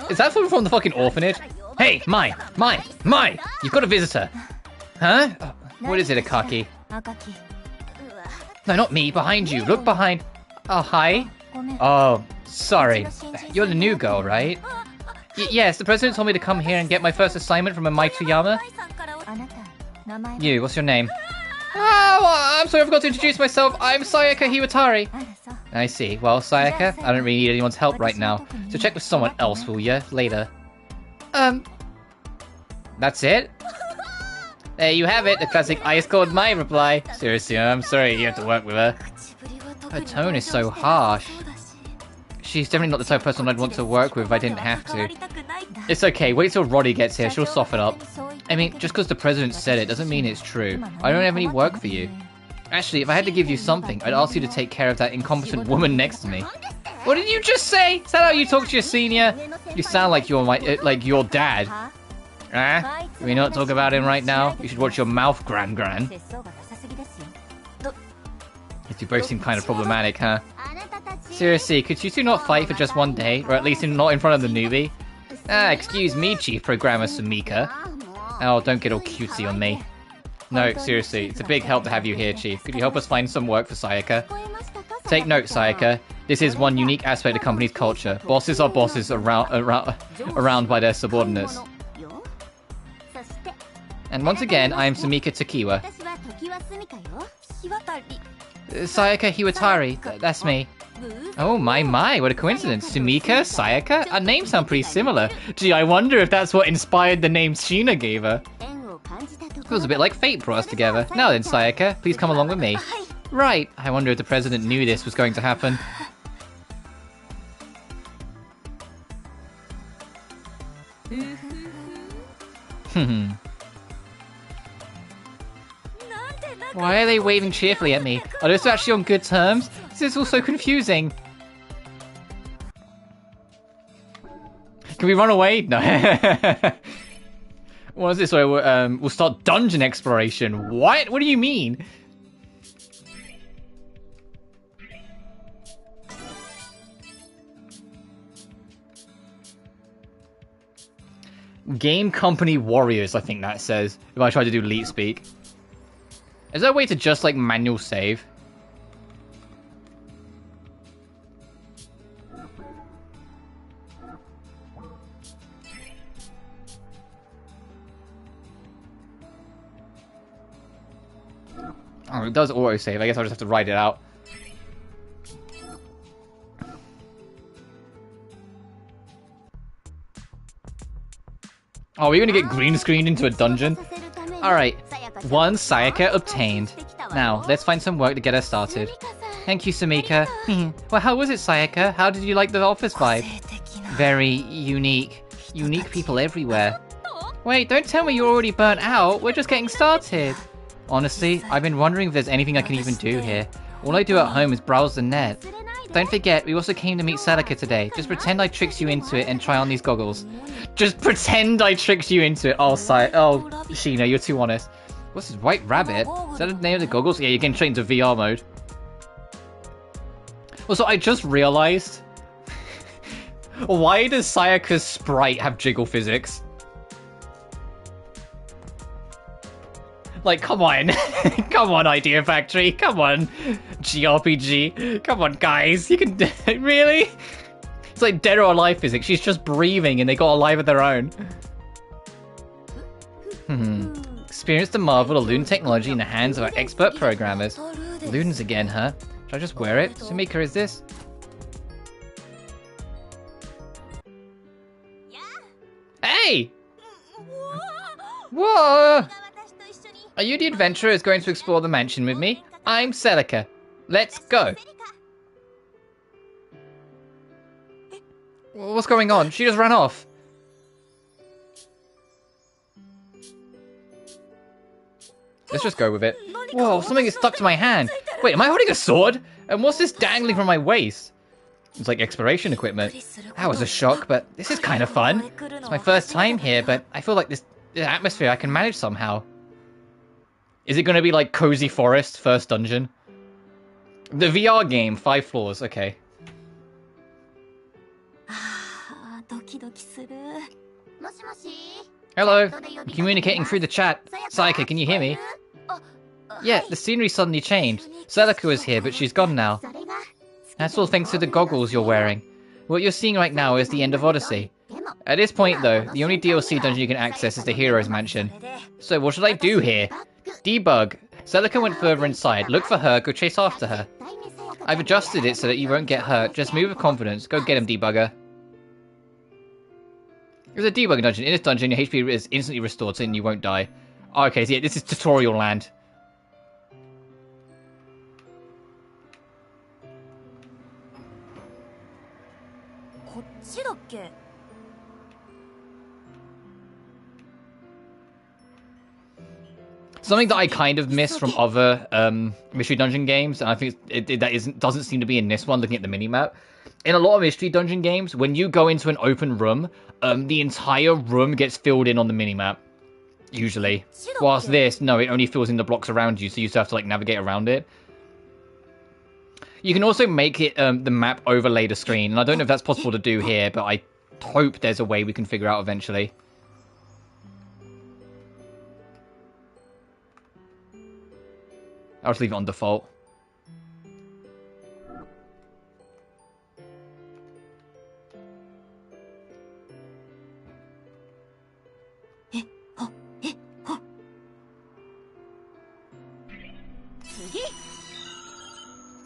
Is that from the fucking orphanage? Hey, Mai! You've got a visitor! Huh? What is it, Akaki? No, not me, behind you. Look behind. Oh, hi. Oh, sorry. You're the new girl, right? Yes, the president told me to come here and get my first assignment from a Mai Toyama. You, what's your name? Oh, I'm sorry, I forgot to introduce myself. I'm Sayaka Hiwatari. I see. Well, Sayaka, I don't really need anyone's help right now. So check with someone else, will ya? Later. That's it? There you have it, the classic ice cold Mai reply. Seriously, I'm sorry you have to work with her. Her tone is so harsh. She's definitely not the type of person I'd want to work with if I didn't have to. It's okay, wait till Roddy gets here, she'll soften up. I mean, just because the president said it doesn't mean it's true. I don't have any work for you. Actually, if I had to give you something, I'd ask you to take care of that incompetent woman next to me. What did you just say? Is that how you talk to your senior? You sound like you're like your dad. Can we not talk about him right now? You should watch your mouth, Gran. You both seem kind of problematic, huh? Seriously, could you two not fight for just one day? Or at least not in front of the newbie? Excuse me, Chief Programmer Sumika. Oh, don't get all cutesy on me. No, seriously, it's a big help to have you here, Chief. Could you help us find some work for Sayaka? Take note, Sayaka. This is one unique aspect of the company's culture. Bosses are bosses around by their subordinates. And once again, I am Sumika Takiwa. Sayaka Hiwatari, that's me. Oh my, what a coincidence. Sumika, Sayaka? Our names sound pretty similar. Gee, I wonder if that's what inspired the name Sheena gave her. Feels a bit like fate brought us together. Now then, Sayaka, please come along with me. Right, I wonder if the president knew this was going to happen. Why are they waving cheerfully at me? Are they actually on good terms? This is all so confusing. Can we run away? No. What is this? So we'll start dungeon exploration. What? What do you mean? Game Company Warriors, I think that says. If I try to do Leet Speak. Is there a way to just, manual save? Oh, it does autosave. I guess I'll just have to write it out. Oh, we're gonna get green screened into a dungeon? Alright. 1 Sayaka obtained. Now, let's find some work to get us started. Thank you, Samika. Well, how was it, Sayaka? How did you like the office vibe? Very unique. Unique people everywhere. Wait, don't tell me you're already burnt out. We're just getting started. Honestly, I've been wondering if there's anything I can even do here. All I do at home is browse the net. Don't forget, we also came to meet Sayaka today. Just pretend I tricked you into it and try on these goggles. Just pretend I tricked you into it. Oh, Sheena, you're too honest. What's this, White Rabbit? Is that the name of the goggles? Yeah, you're getting straight into VR mode. Also, I just realized... Why does Sayaka's sprite have jiggle physics? Like, come on. Come on, Idea Factory. Come on. GRPG. Come on, guys. You can... Really? It's like dead or alive physics. She's just breathing and they got a life of their own. Experience the marvel of Loon technology in the hands of our expert programmers. Loons again, huh? Should I just wear it? Sumika, is this? Hey! Whoa! Are you the adventurer who's going to explore the mansion with me? I'm Sayaka. Let's go. What's going on? She just ran off. Let's just go with it. Whoa, something is stuck to my hand. Wait, am I holding a sword? And what's this dangling from my waist? It's like exploration equipment. That was a shock, but this is kind of fun. It's my first time here, but I feel like this atmosphere I can manage somehow. Is it going to be like Cozy Forest, first dungeon? The VR game, 5 floors, okay. Hello, I'm communicating through the chat. Sayaka, can you hear me? Yeah, the scenery suddenly changed. Sayaka was here, but she's gone now. That's all thanks to the goggles you're wearing. What you're seeing right now is the end of Odyssey. At this point, though, the only DLC dungeon you can access is the Hero's Mansion. So what should I do here? Debug. Sayaka went further inside. Look for her, go chase after her. I've adjusted it so that you won't get hurt. Just move with confidence. Go get him, Debugger. There's a debug dungeon. In this dungeon, your HP is instantly restored so you won't die. Oh, okay, so yeah, this is tutorial land. Something that I kind of miss from other mystery dungeon games, and I think doesn't seem to be in this one, looking at the minimap. In a lot of mystery dungeon games, when you go into an open room, the entire room gets filled in on the minimap, usually. Whilst this, no, it only fills in the blocks around you, so you still have to like navigate around it. You can also make it the map overlay the screen, and I don't know if that's possible to do here, but I hope there's a way we can figure out eventually. I'll just leave it on default.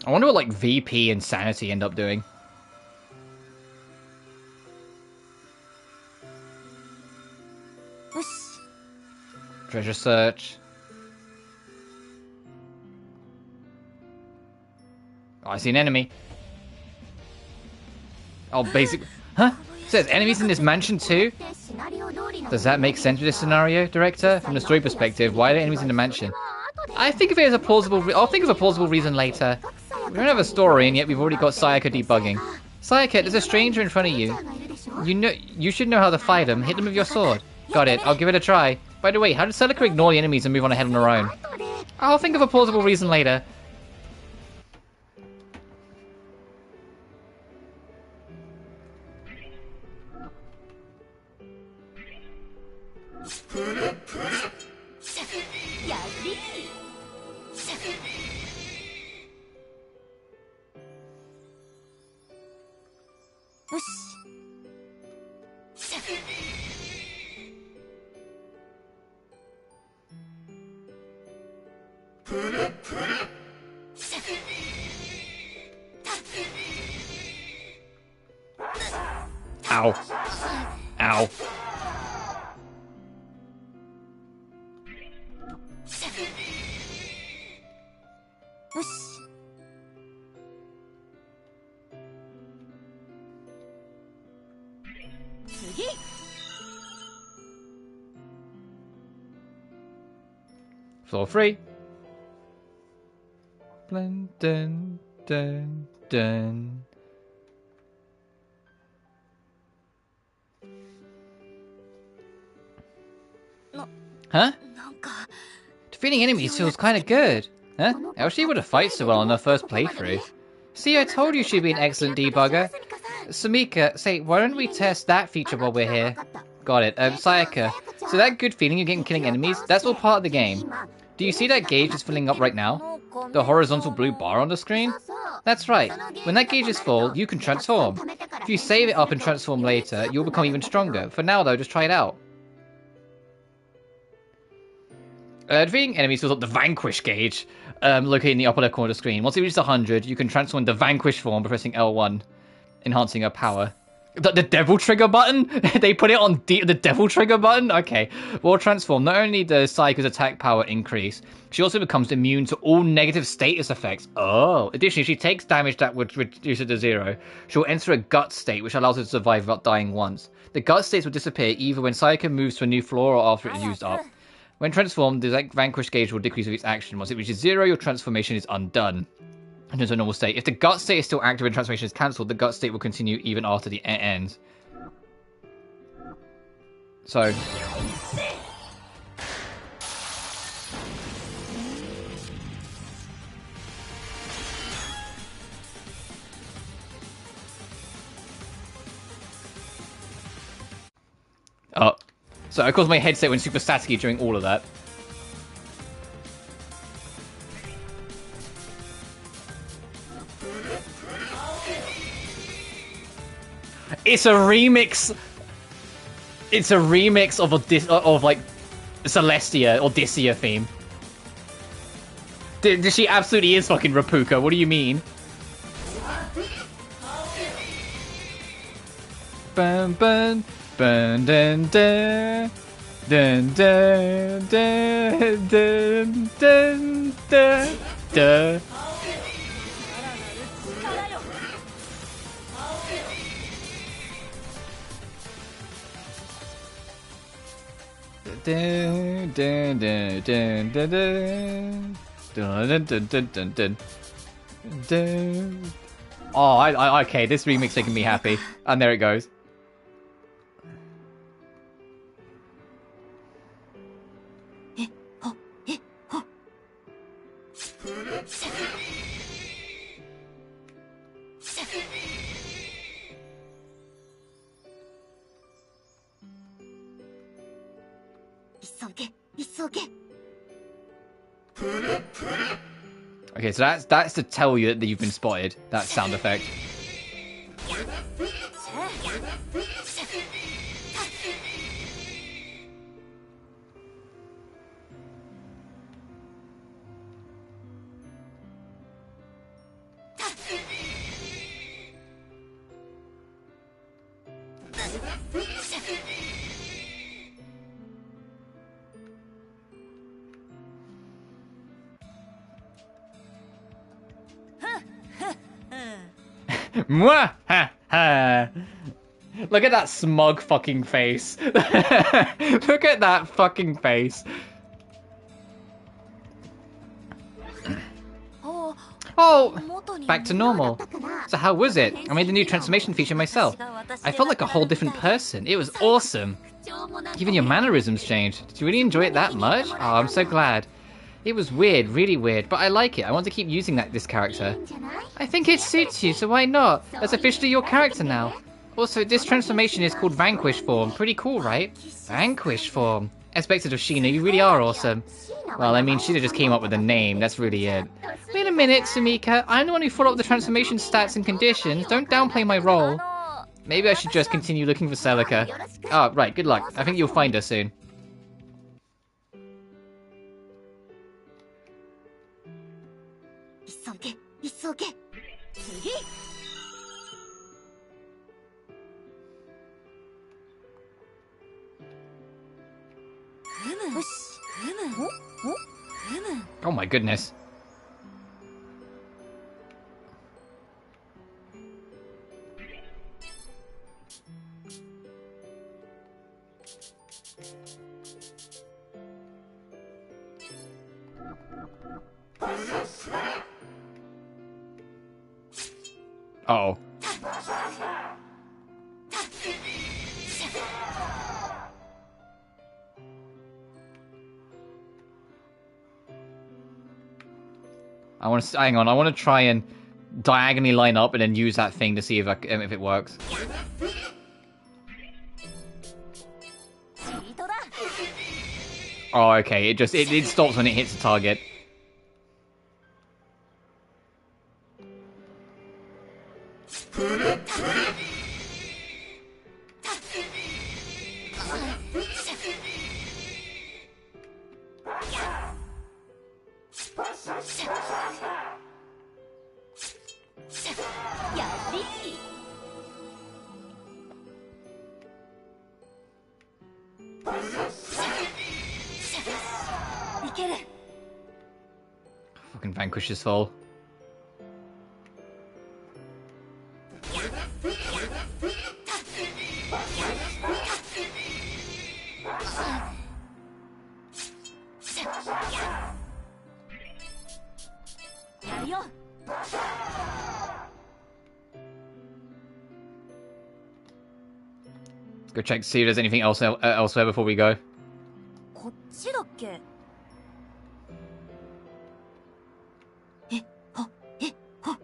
I wonder what like VP and Sanity end up doing. Treasure search. Oh, I see an enemy. Oh, basic. Huh? It says enemies in this mansion too? Does that make sense with this scenario, director? From the story perspective, why are there enemies in the mansion? I think of it as a plausible. I'll think of a plausible reason later. We don't have a story, and yet we've already got Sayaka debugging. Sayaka, there's a stranger in front of you. You should know how to fight him. Hit them with your sword. Got it. I'll give it a try. By the way, how did Sayaka ignore the enemies and move on ahead on her own? I'll think of a plausible reason later. Ow. Ow. Floor 3. Dun, dun, dun, dun. Huh? Defeating enemies feels kinda good. Huh? How she would have fight so well in her first playthrough. See, I told you she'd be an excellent debugger. Samika, say, why don't we test that feature while we're here? Got it. Sayaka, so that good feeling you get in killing enemies, that's all part of the game. Do you see that gauge is filling up right now? The horizontal blue bar on the screen? That's right. When that gauge is full, you can transform. If you save it up and transform later, you'll become even stronger. For now, though, just try it out. Defeating enemies fills up the Vanquish gauge, located in the upper left corner of the screen. Once it reaches 100, you can transform the Vanquish form by pressing L1, enhancing her power. The Devil Trigger button? They put it on the Devil Trigger button? Okay. While transformed, not only does Sayaka's attack power increase, she also becomes immune to all negative status effects. Oh. Additionally, if she takes damage that would reduce it to 0, she'll enter a gut state, which allows her to survive without dying once. The gut states will disappear either when Sayaka moves to a new floor or after it is used up. When transformed, the Vanquish gauge will decrease with its action. Once it reaches 0, your transformation is undone. And into a normal state. If the gut state is still active and transformation is cancelled, the gut state will continue even after the ends. So. Oh. So of course my headset went super staticky during all of that. It's a remix. It's a remix of like Celestia or Odysseia theme. She absolutely is fucking Rapuka. What do you mean? Bun bun bun dun dun dun dun dun dun dun dun dun. Dun, dun, dun, dun, dun, dun. Dun, dun, dun, dun, dun, dun. Oh, okay, this remix making me happy. And there it goes. Okay, so that's to tell you that you've been spotted. That sound effect. Mwah! Ha ha! Look at that smug fucking face. Look at that fucking face. Oh, back to normal. So how was it? I made the new transformation feature myself. I felt like a whole different person. It was awesome. Even your mannerisms changed. Did you really enjoy it that much? Oh, I'm so glad. It was weird, really weird, but I like it. I want to keep using this character. I think it suits you, so why not? That's officially your character now. Also, this transformation is called Vanquish form. Pretty cool, right? Vanquish form. Expected of Sheena, you really are awesome. Well, I mean, Sheena just came up with a name. That's really it. Wait a minute, Sumika. I'm the one who followed up the transformation stats and conditions. Don't downplay my role. Maybe I should just continue looking for Celica. Oh, right. Good luck. I think you'll find her soon. Oh my goodness. Uh-oh. I want to hang on. I want to try and diagonally line up and then use that thing to see if it works. Oh, okay. It stops when it hits the target. Fucking vanquish his soul. Let's go check to see if there's anything else elsewhere before we go. こっちだっけえ、は、え、は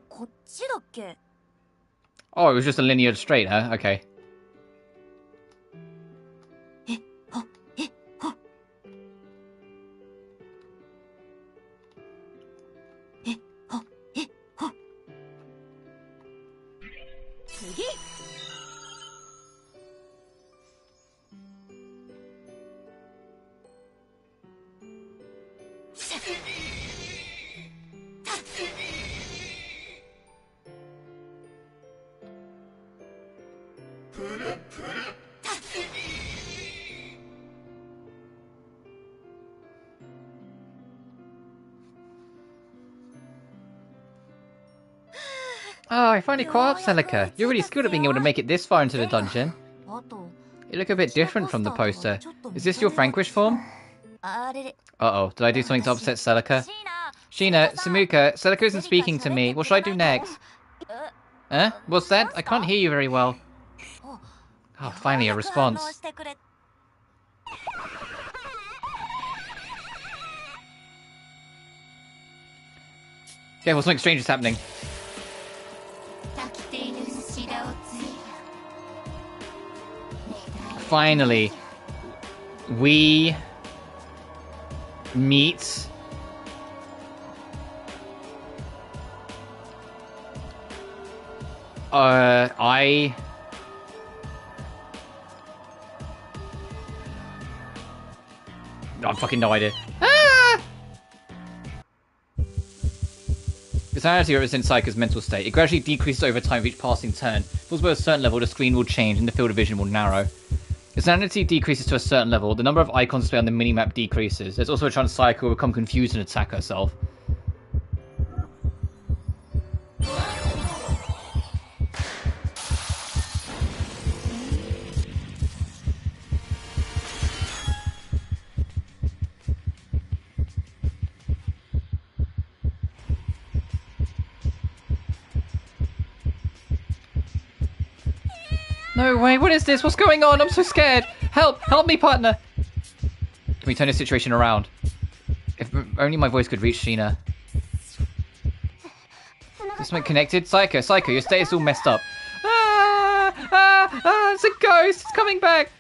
こっちだっけ Oh, it was just a linear straight, huh? Okay. え、は、え、はえ、は、え、は次 Oh, I finally caught up, Sayaka. You're really skilled at being able to make it this far into the dungeon. あと You look a bit different from the poster. Is this your vanquish form? あれれ Uh-oh, did I do something to upset Sayaka? シーナ Sheena, Samuka, Sayaka isn't speaking to me. What should I do next? Huh? What's that? I can't hear you very well. Oh, finally a response. Okay, well, something strange is happening. Finally, we meet I have fucking no idea. Ah! The sanity represents Sayaka's mental state. It gradually decreases over time with each passing turn. Falls below a certain level, the screen will change and the field of vision will narrow. If sanity decreases to a certain level, the number of icons displayed on the minimap decreases. There's also a chance Sayaka will become confused and attack herself. No way, what is this? What's going on? I'm so scared. Help! Help me, partner! Can we turn this situation around? If only my voice could reach Sheena. Is something connected? Sayaka, your status is all messed up. It's a ghost! It's coming back!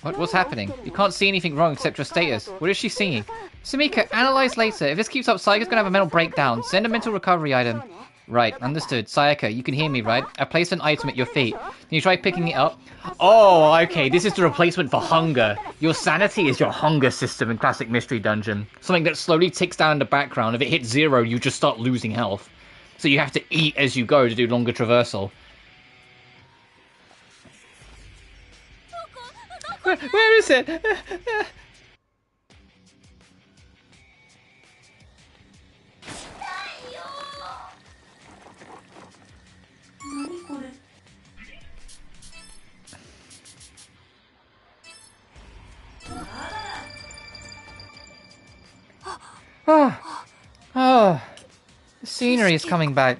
What's happening? You can't see anything wrong except your status. What is she seeing? Samika, analyze later. If this keeps up, Sayaka's gonna have a mental breakdown. Send a mental recovery item. Right, understood. Sayaka, you can hear me, right? I placed an item at your feet. Can you try picking it up? Oh, okay, this is the replacement for hunger. Your sanity is your hunger system in Classic Mystery Dungeon. Something that slowly ticks down in the background. If it hits 0, you just start losing health. So you have to eat as you go to do longer traversal. Where is it? Oh, oh, the scenery is coming back.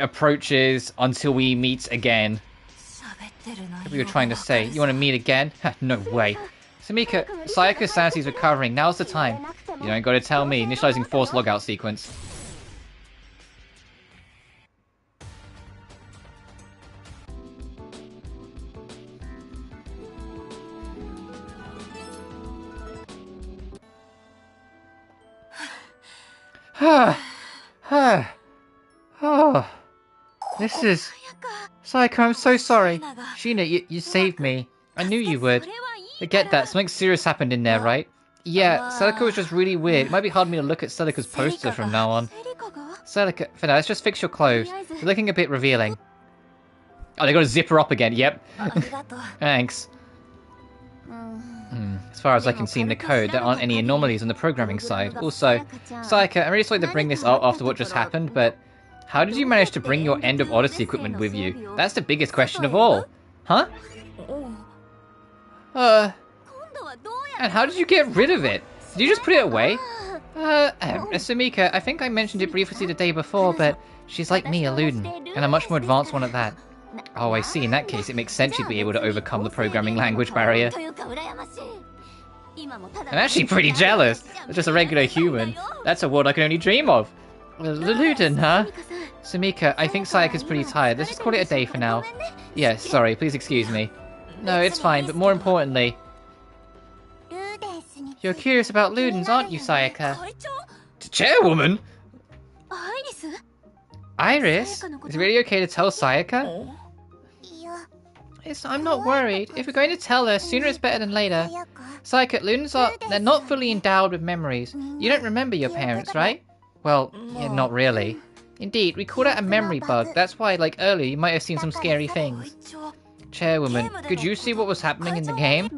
Approaches until we meet again. What you were trying to say? You want to meet again? No way. Samika, Sayaka's sanity's recovering. Now's the time. You don't got to tell me. Initializing force logout sequence. Oh, this is... Sayaka, I'm so sorry. Sheena, you saved me. I knew you would. I get that. Something serious happened in there, right? Yeah, Celica was just really weird. It might be hard for me to look at Celica's poster from now on. Celica, for now, let's just fix your clothes. They're looking a bit revealing. Oh, they got to zip her up again. Yep. Thanks. As far as I can see in the code, there aren't any anomalies on the programming side. Also, Sayaka, I'm really sorry to bring this up after what just happened, but how did you manage to bring your End of Odyssey equipment with you? That's the biggest question of all. Huh? And how did you get rid of it? Did you just put it away? Samika, I think I mentioned it briefly the day before, but she's like me, a Luden, and a much more advanced one at that. Oh, I see. In that case, it makes sense you'd be able to overcome the programming language barrier. I'm actually pretty jealous. It's just a regular human. That's a world I can only dream of. The Luden, huh? Samika, I think Sayaka's pretty tired. Let's just call it a day for now. Yes, sorry. Please excuse me. No, it's fine, but more importantly... You're curious about Ludens, aren't you, Sayaka? Chairwoman? Iris? Is it really okay to tell Sayaka? Yes, I'm not worried. If we're going to tell her, sooner is better than later. Sayaka, Ludens they're not fully endowed with memories. You don't remember your parents, right? Well, yeah, not really. Indeed, we call that a memory bug. That's why, like earlier, you might have seen some scary things. Chairwoman, could you see what was happening in the game?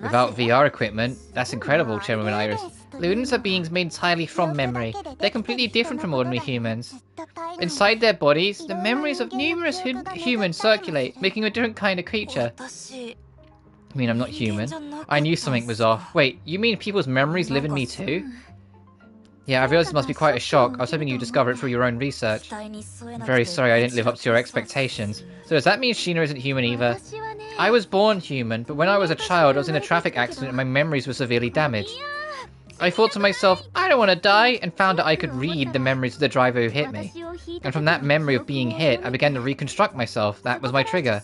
Without VR equipment? That's incredible, Chairwoman Iris. Ludens are beings made entirely from memory. They're completely different from ordinary humans. Inside their bodies, the memories of numerous humans circulate, making a different kind of creature. I mean, I'm not human. I knew something was off. Wait, you mean people's memories live in me too? Yeah, I realize this must be quite a shock. I was hoping you'd discover it through your own research. I'm very sorry I didn't live up to your expectations. So does that mean Sheena isn't human either? I was born human, but when I was a child I was in a traffic accident and my memories were severely damaged. I thought to myself, I don't want to die, and found that I could read the memories of the driver who hit me. And from that memory of being hit, I began to reconstruct myself. That was my trigger.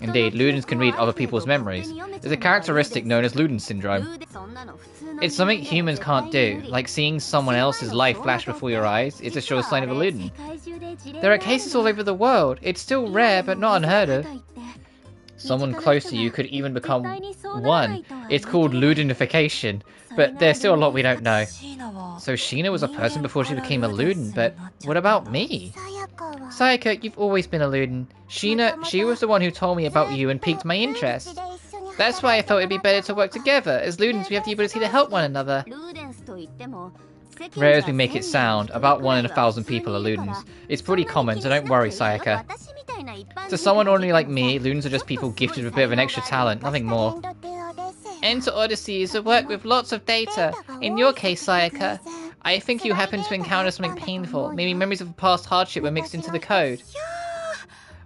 Indeed, Ludens can read other people's memories. There's a characteristic known as Luden syndrome. It's something humans can't do, like seeing someone else's life flash before your eyes. It's a sure sign of a Luden. There are cases all over the world. It's still rare, but not unheard of. Someone close to you could even become one. It's called Ludenification, but there's still a lot we don't know. So Sheena was a person before she became a Luden, but what about me? Sayaka, you've always been a Luden. Sheena, she was the one who told me about you and piqued my interest. That's why I thought it'd be better to work together. As Ludens, we have the ability to help one another. Rare as we make it sound, about 1 in 1,000 people are Ludens. It's pretty common, so don't worry, Sayaka. To someone ordinary like me, Ludens are just people gifted with a bit of an extra talent, nothing more. Enter Odyssey is a work with lots of data. In your case, Sayaka, I think you happened to encounter something painful. Maybe memories of a past hardship were mixed into the code.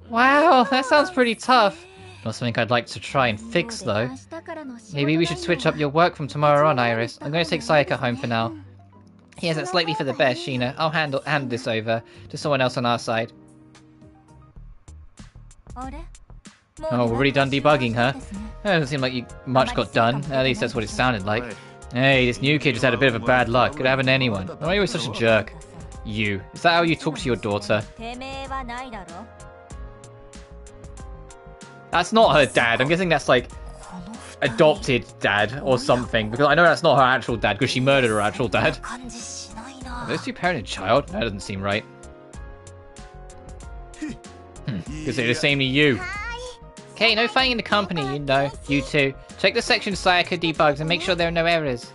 Wow, that sounds pretty tough. Not something I'd like to try and fix, though. Maybe we should switch up your work from tomorrow on, Iris. I'm going to take Sayaka home for now. Yes, that's likely for the best, Sheena. I'll hand this over to someone else on our side. Oh, we're already done debugging, huh? It doesn't seem like much got done. At least that's what it sounded like. Hey, this new kid just had a bit of a bad luck. Could happen to anyone. Why are you always such a jerk? You. Is that how you talk to your daughter? That's not her dad. I'm guessing that's like adopted dad or something. Because I know that's not her actual dad because she murdered her actual dad. Are those two parent and child? That doesn't seem right. Because they're the same to you. Okay, no fighting in the company, you know. You two. Check the section Sayaka debugs and make sure there are no errors.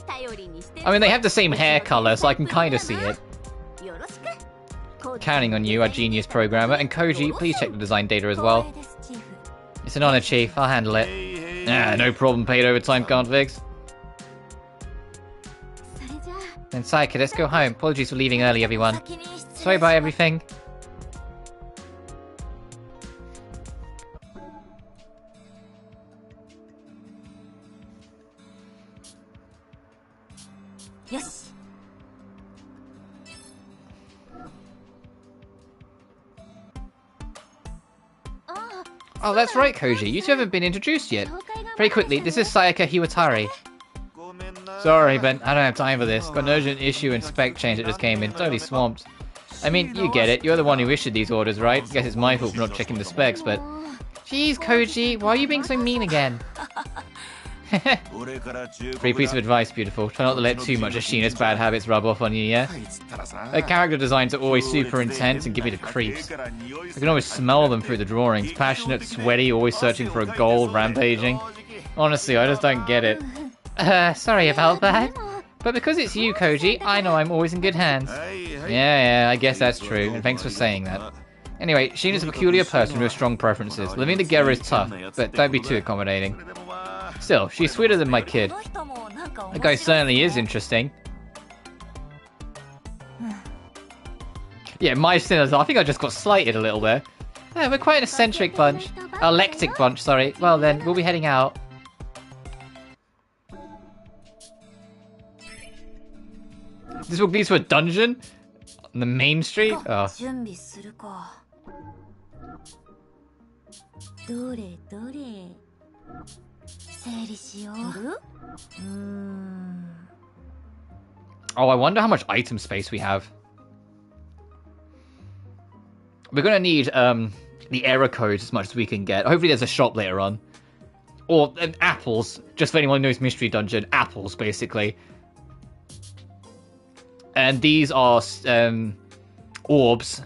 I mean, they have the same hair color, so I can kind of see it. Counting on you, our genius programmer. And Koji, please check the design data as well. It's an honor, Chief. I'll handle it. Ah, no problem. Paid overtime, can't fix. Then Sayaka, let's go home. Apologies for leaving early, everyone. Sorry about everything. Oh, that's right, Koji. You two haven't been introduced yet. Very quickly, this is Sayaka Hiwatari. Sorry, but I don't have time for this. Got an urgent issue and spec change that just came in. Totally swamped. I mean, you get it. You're the one who issued these orders, right? Guess it's my fault for not checking the specs, but... Jeez, Koji, why are you being so mean again? Free piece of advice, beautiful. Try not to let too much of Sheena's bad habits rub off on you, yeah? Her character designs are always super intense and give me the creeps. I can always smell them through the drawings. Passionate, sweaty, always searching for a goal, rampaging. Honestly, I just don't get it. Sorry about that. But because it's you, Koji, I know I'm always in good hands. Yeah, I guess that's true, and thanks for saying that. Anyway, Sheena's a peculiar person with strong preferences. Living together is tough, but don't be too accommodating. Still, she's sweeter than my kid. That guy certainly is interesting. Yeah, my sinners, I think I just got slighted a little there. Yeah, we're quite an eccentric bunch. Eclectic bunch, sorry. Well then, we'll be heading out. This will lead to a dungeon? On the main street? Oh. Oh, I wonder how much item space we have. We're gonna need the error codes as much as we can get. Hopefully there's a shop later on. Or apples, just for anyone who knows Mystery Dungeon. Apples, basically. And these are orbs.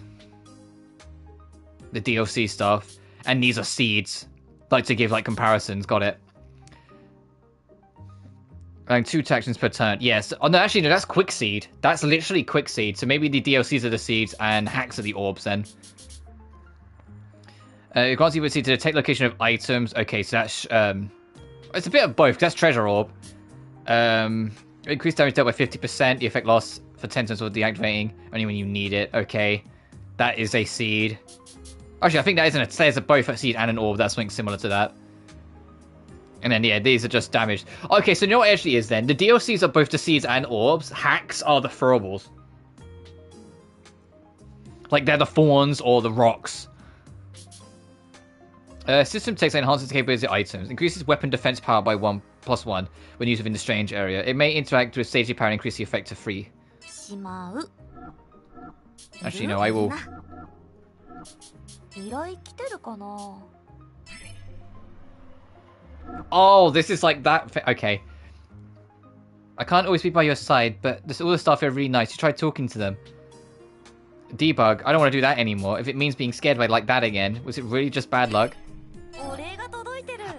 The DLC stuff. And these are seeds. Like to give like comparisons, got it. And 2 actions per turn. Yes. Oh, no, actually, no, that's quick seed. That's literally quick seed. So maybe the DLCs are the seeds and hacks are the orbs then. It grants you ability to detect location of items. Okay, so that's it's a bit of both. That's treasure orb. Increased damage dealt by 50%. The effect loss for 10 turns or deactivating only when you need it. Okay, that is a seed. Actually, I think that isn't there's a both a seed and an orb. That's something similar to that. And then, yeah, these are just damaged. Okay, so you know what actually is then? The DLCs are both the seeds and orbs. Hacks are the throwables. Like, they're the thorns or the rocks. System takes enhances the capability of items. Increases weapon defense power by 1+1 when used within the strange area. It may interact with safety power and increase the effect to 3. Actually, no, I will... Oh, this is like that. Okay. I can't always be by your side, but all the staff are really nice. You try talking to them. Debug. I don't want to do that anymore. If it means being scared by like that again, was it really just bad luck?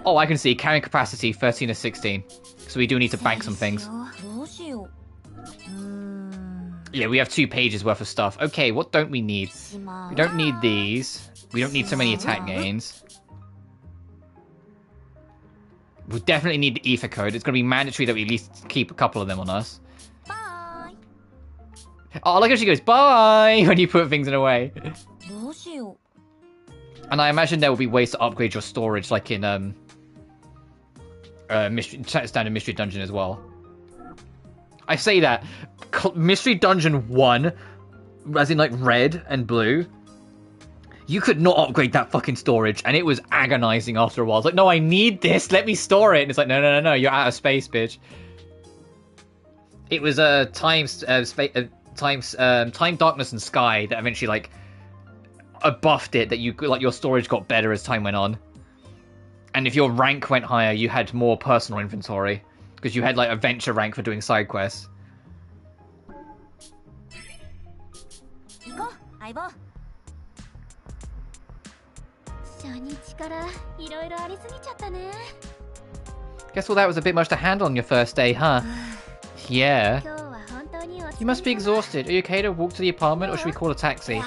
Oh, I can see. Carrying capacity, 13 to 16. So we do need to bank some things. Yeah, we have 2 pages worth of stuff. Okay, what don't we need? We don't need these. We don't need so many attack gains. We definitely need the ether code. It's going to be mandatory that we at least keep a couple of them on us. Bye. Oh, like how she goes, bye, when you put things in a way. And I imagine there will be ways to upgrade your storage, like in standard Mystery Dungeon as well. I say that. Mystery Dungeon 1, as in like red and blue, you could not upgrade that fucking storage, and it was agonizing after a while. It's like, no, I need this. Let me store it. And it's like, no, you're out of space, bitch. It was time darkness and sky that eventually like buffed it. That you like your storage got better as time went on, and if your rank went higher, you had more personal inventory because you had like a venture rank for doing side quests. Guess all that was a bit much to handle on your first day, huh? Yeah. You must be exhausted. Are you okay to walk to the apartment or should we call a taxi?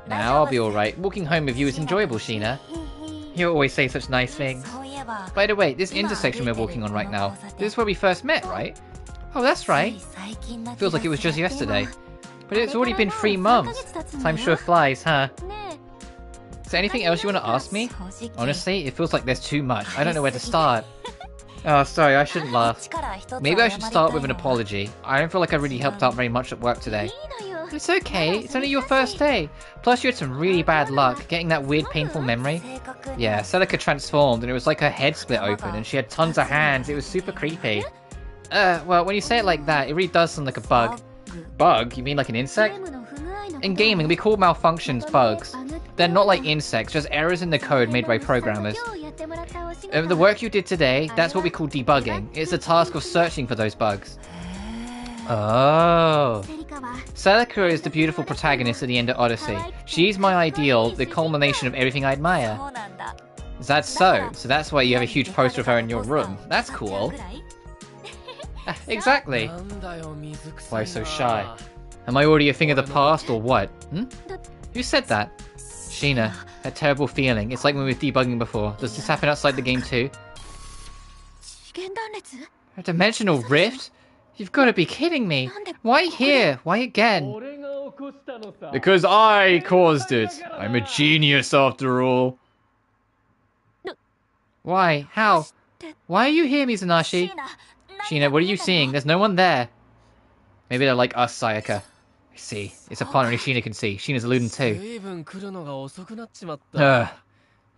Nah, I'll be alright. Walking home with you is enjoyable, Sheena. You always say such nice things. By the way, this intersection we're walking on right now, this is where we first met, right? Oh, that's right. Feels like it was just yesterday. But it's already been 3 months. Time sure flies, huh? Is there anything else you want to ask me? Honestly, it feels like there's too much. I don't know where to start. Oh, sorry, I shouldn't laugh. Maybe I should start with an apology. I don't feel like I really helped out very much at work today. It's okay, it's only your first day. Plus you had some really bad luck, getting that weird painful memory. Yeah, Sayaka transformed and it was like her head split open and she had tons of hands, it was super creepy. Well, when you say it like that, it really does sound like a bug. Bug? You mean like an insect? In gaming, we call malfunctions bugs. They're not like insects, just errors in the code made by programmers. The work you did today, that's what we call debugging. It's the task of searching for those bugs. Oh. Sayaka is the beautiful protagonist at the end of Odyssey. She's my ideal, the culmination of everything I admire. Is that so? So that's why you have a huge poster of her in your room. That's cool. Exactly. Why so shy? Am I already a thing of the past or what? Who said that? Sheena, that terrible feeling. It's like when we were debugging before. Does this happen outside the game too? A dimensional rift? You've got to be kidding me. Why here? Why again? Because I caused it. I'm a genius after all. Why? How? Why are you here, Mizunaishi? Sheena, what are you seeing? There's no one there. Maybe they're like us, Sayaka. I see. It's a part only Sheena can see. Sheena's alluding too.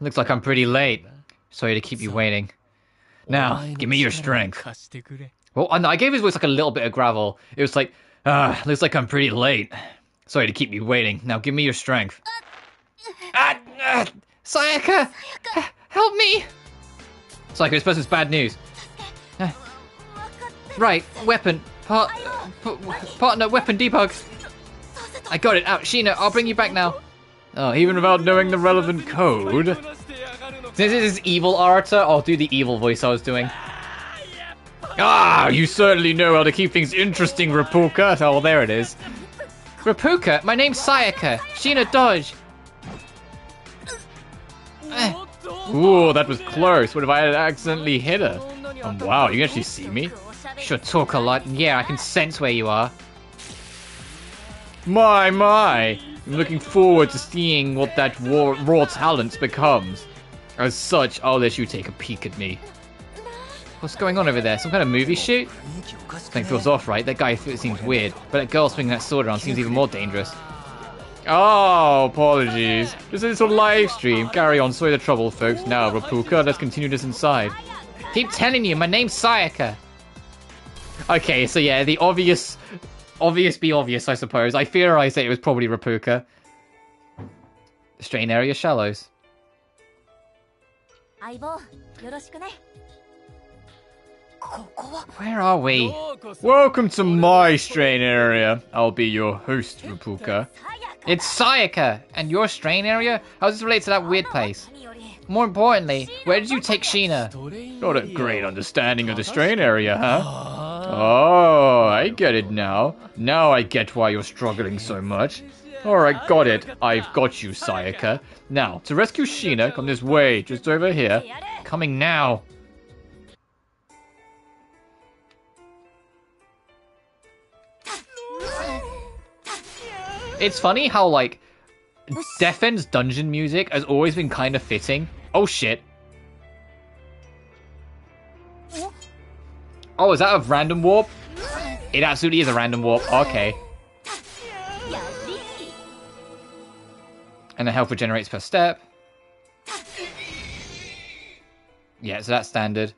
Looks like I'm pretty late. Sorry to keep you waiting. Now, give me your strength. Well, I gave his voice like a little bit of gravel. It was like, looks like I'm pretty late. Sorry to keep you waiting. Now give me your strength. Sayaka! Help me! Sayaka, this person's bad news. Right, weapon. Partner, weapon debug. I got it out. Sheena, I'll bring you back now. Oh, even without knowing the relevant code. Since it is evil orator, I'll do the evil voice I was doing. Ah, you certainly know how to keep things interesting, Rapuka. Oh, well, there it is. Rapuka, my name's Sayaka. Sheena, dodge. Ooh, that was close. What if I had accidentally hit her? Oh, wow, you can actually see me? You sure talk a lot. Yeah, I can sense where you are. My. I'm looking forward to seeing what that raw talent becomes. As such, I'll let you take a peek at me. What's going on over there? Some kind of movie shoot? Something feels off, right? That guy seems weird, but that girl swinging that sword around seems even more dangerous. Oh, apologies. Just a little live stream. Carry on, sorry the trouble, folks. Now, Rapuka, let's continue this inside. Keep telling you, my name's Sayaka. Okay, so yeah, the obvious be obvious, I suppose. I theorized that it was probably Rapuka. Strain area shallows. Where are we? Welcome to my strain area. I'll be your host, Rapuka. It's Sayaka! And your strain area? How does this relate to that weird place? More importantly, where did you take Sheena? Got a great understanding of the strain area, huh? Oh, I get it now. Now I get why you're struggling so much. Alright, got it. I've got you, Sayaka. Now, to rescue Sheena, come this way, just over here. Coming now. It's funny how, like, Defen's dungeon music has always been kind of fitting. Oh, shit. Oh, is that a random warp? It absolutely is a random warp. Okay. And the health regenerates per step. Yeah, so that's standard.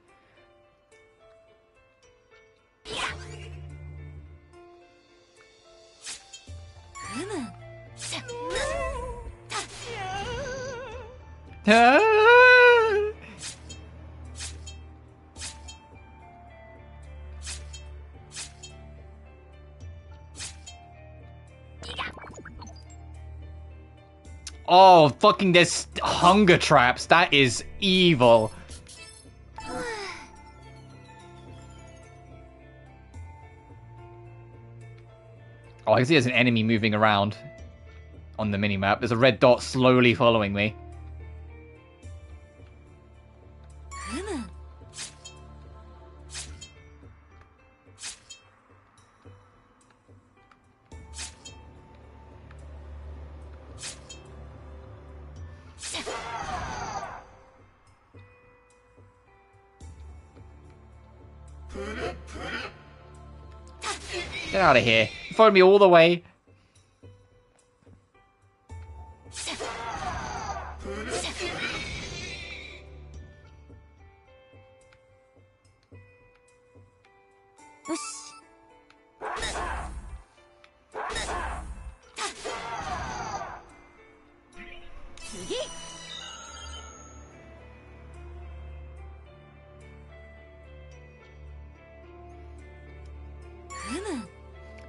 Oh, fucking there's hunger traps. That is evil. Oh, I can see there's an enemy moving around on the minimap. There's a red dot slowly following me. Get out of here. You followed me all the way.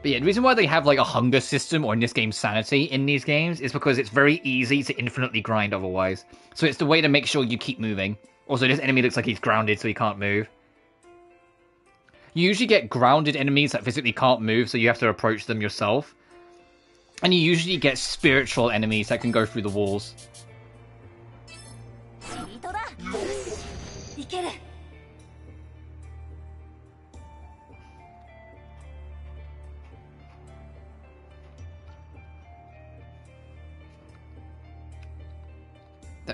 But yeah, the reason why they have like a hunger system, or in this game sanity, in these games is because it's very easy to infinitely grind otherwise. So it's the way to make sure you keep moving. Also, this enemy looks like he's grounded, so he can't move. You usually get grounded enemies that physically can't move, so you have to approach them yourself. And you usually get spiritual enemies that can go through the walls.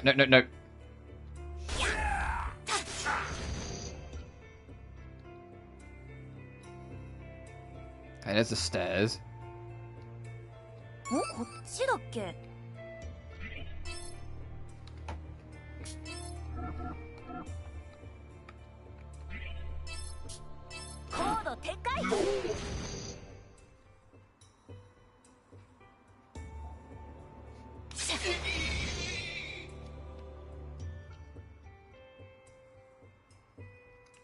No. Okay, there's the stairs.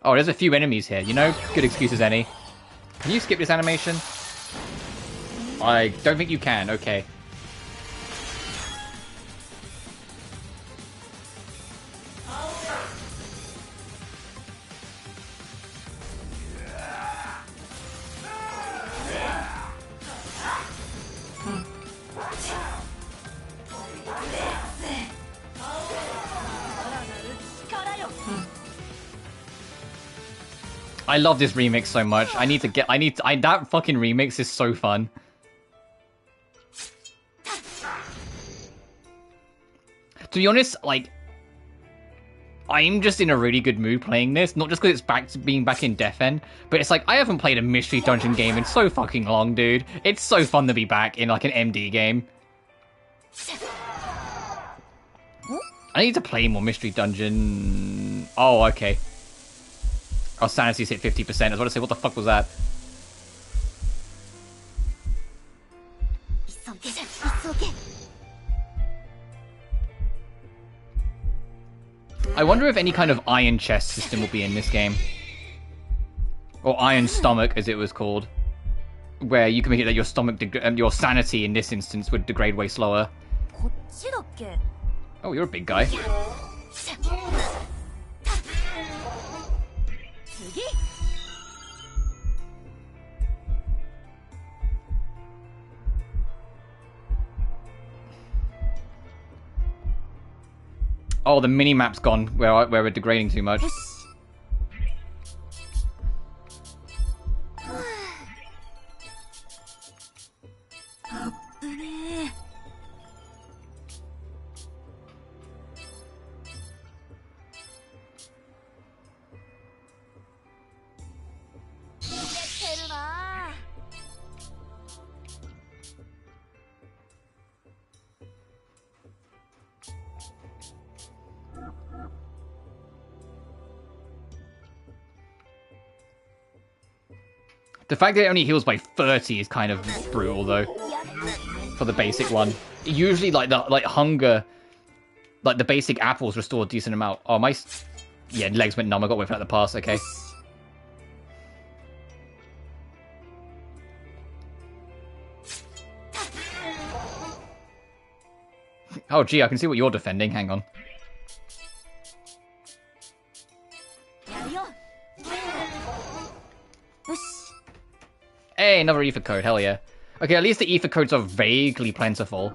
Oh, there's a few enemies here, you know? Good excuse as any. Can you skip this animation? I don't think you can, okay. I love this remix so much. That fucking remix is so fun. To be honest, like, I'm just in a really good mood playing this. Not just because it's back to being back in Death End, but it's like, I haven't played a Mystery Dungeon game in so fucking long, dude. It's so fun to be back in, like, an MD game. I need to play more Mystery Dungeon... Oh, okay. Our sanity's hit 50%. I was about to say, what the fuck was that? I wonder if any kind of iron chest system will be in this game. Or iron stomach, as it was called. Where you can make it that your stomach, your sanity in this instance would degrade way slower. Oh, you're a big guy. Oh, the mini-map's gone, where we're degrading too much. The fact that it only heals by 30 is kind of brutal, though. For the basic one. Usually, like, the hunger... Like, the basic apples restore a decent amount. Oh, my... Yeah, legs went numb. I got away from that the pass. Okay. Oh, gee, I can see what you're defending. Hang on. やるよ。よし。 Hey, another ether code. Hell yeah. Okay, at least the ether codes are vaguely plentiful.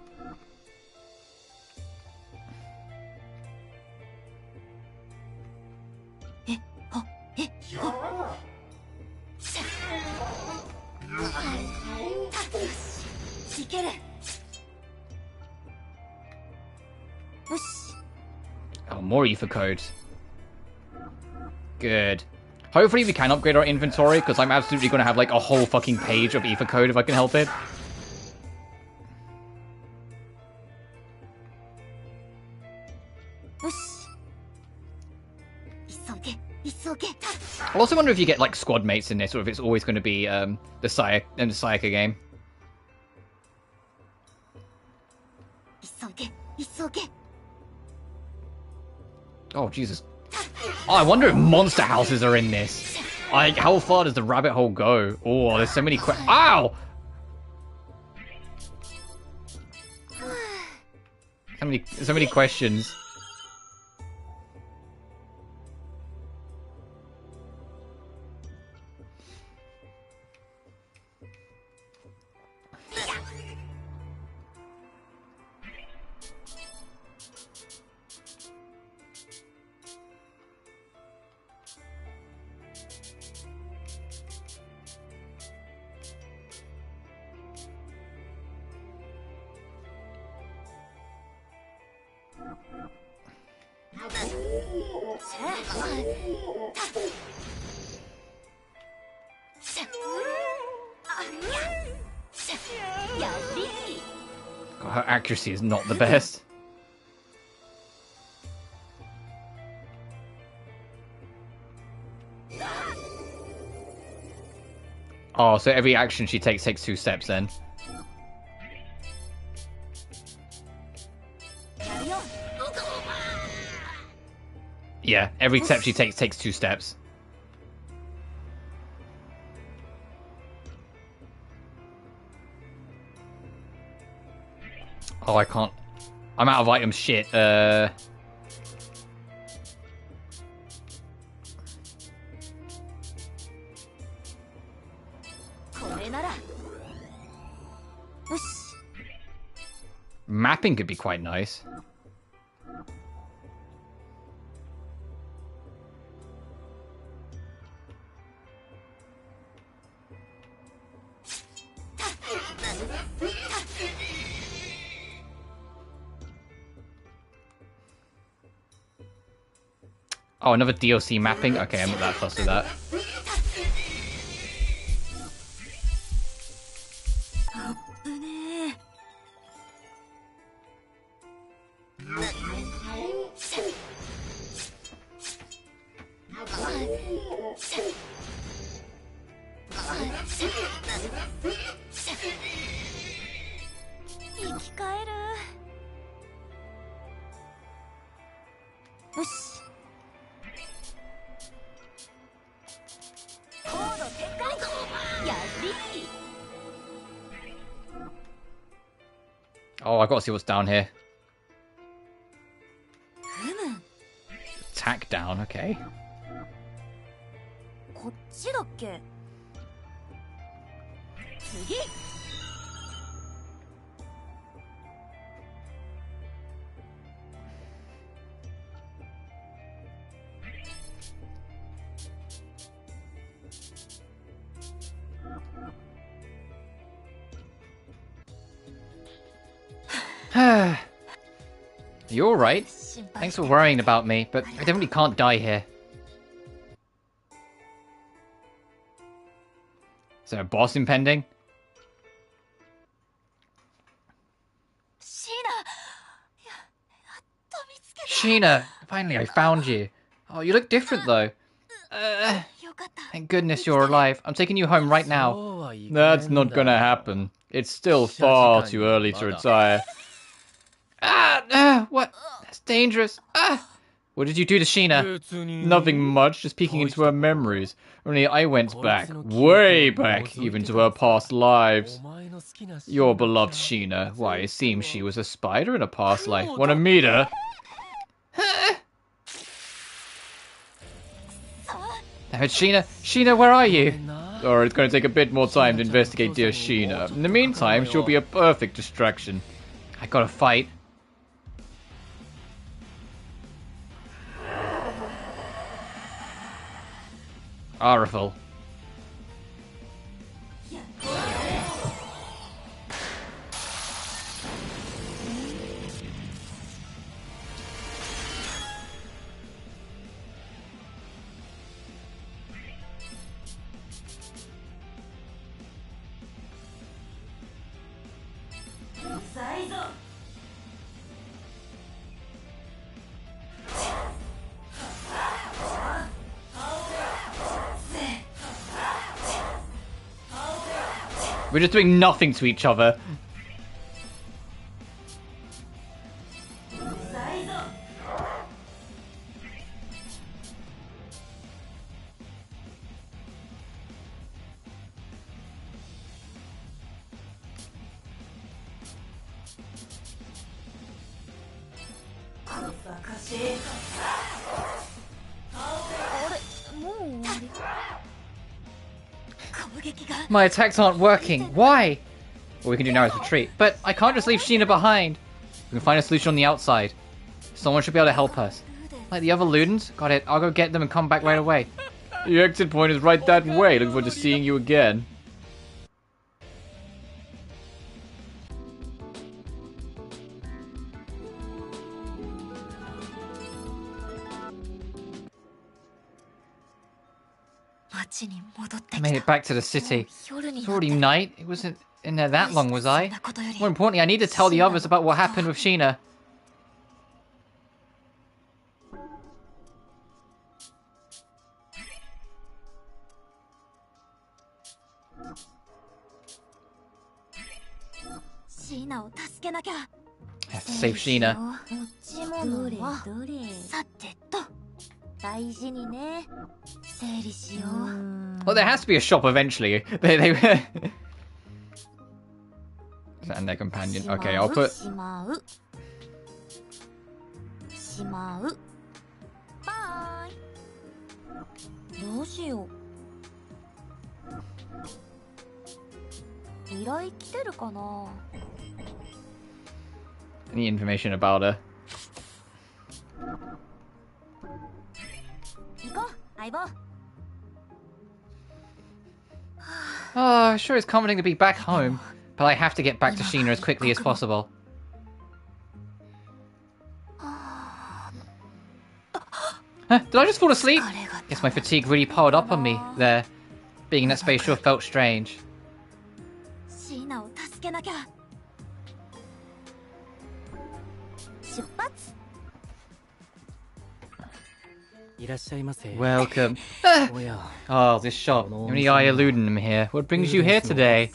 Oh, more ether codes. Good. Hopefully we can upgrade our inventory, because I'm absolutely going to have like a whole fucking page of ether code if I can help it. I also wonder if you get like squad mates in this, or if it's always going to be the Sayaka game. Oh Jesus! Oh, I wonder if monster houses are in this. Like, how far does the rabbit hole go? Oh, there's so many Ow! So many questions. God, her accuracy is not the best. Oh, so every action she takes 2 steps then. Yeah, every step she takes 2 steps. Oh, I can't. I'm out of items. Shit. Mapping could be quite nice. Oh, another DLC mapping? Okay, I'm not that fussed with that. Oh, I gotta see what's down here. Attack down, okay. You're alright. Thanks for worrying about me, but I definitely can't die here. Is there a boss impending? Sheena! Finally, I found you. Oh, you look different, though. Thank goodness you're alive. I'm taking you home right now. That's not gonna happen. It's still far too early to retire. What? That's dangerous. What did you do to Sheena? Nothing much, just peeking into her memories. Only I went back, way back, even to her past lives. Your beloved Sheena. Why, it seems she was a spider in a past life. Wanna meet her? Damn it, Sheena. Sheena, where are you? Sorry, it's going to take a bit more time to investigate dear Sheena. In the meantime, she'll be a perfect distraction. I gotta fight. Arifel. We're just doing nothing to each other. My attacks aren't working. Why? What we can do now is retreat. But I can't just leave Sheena behind. We can find a solution on the outside. Someone should be able to help us. Like the other Ludens? Got it. I'll go get them and come back right away. The exit point is right that way. Looking forward to seeing you again. I made it back to the city. It's already night. It wasn't in there that long, was I? More importantly, I need to tell the others about what happened with Sheena. I have to save Sheena. Well, there has to be a shop eventually. And their companion. Okay, I'll put... Any information about her? Oh, sure it's comforting to be back home, but I have to get back to Sheena as quickly as possible. Huh, did I just fall asleep? Guess my fatigue really piled up on me there. Being in that space sure felt strange. Welcome. Oh, this shop. Only I Eluden here. What brings you here today?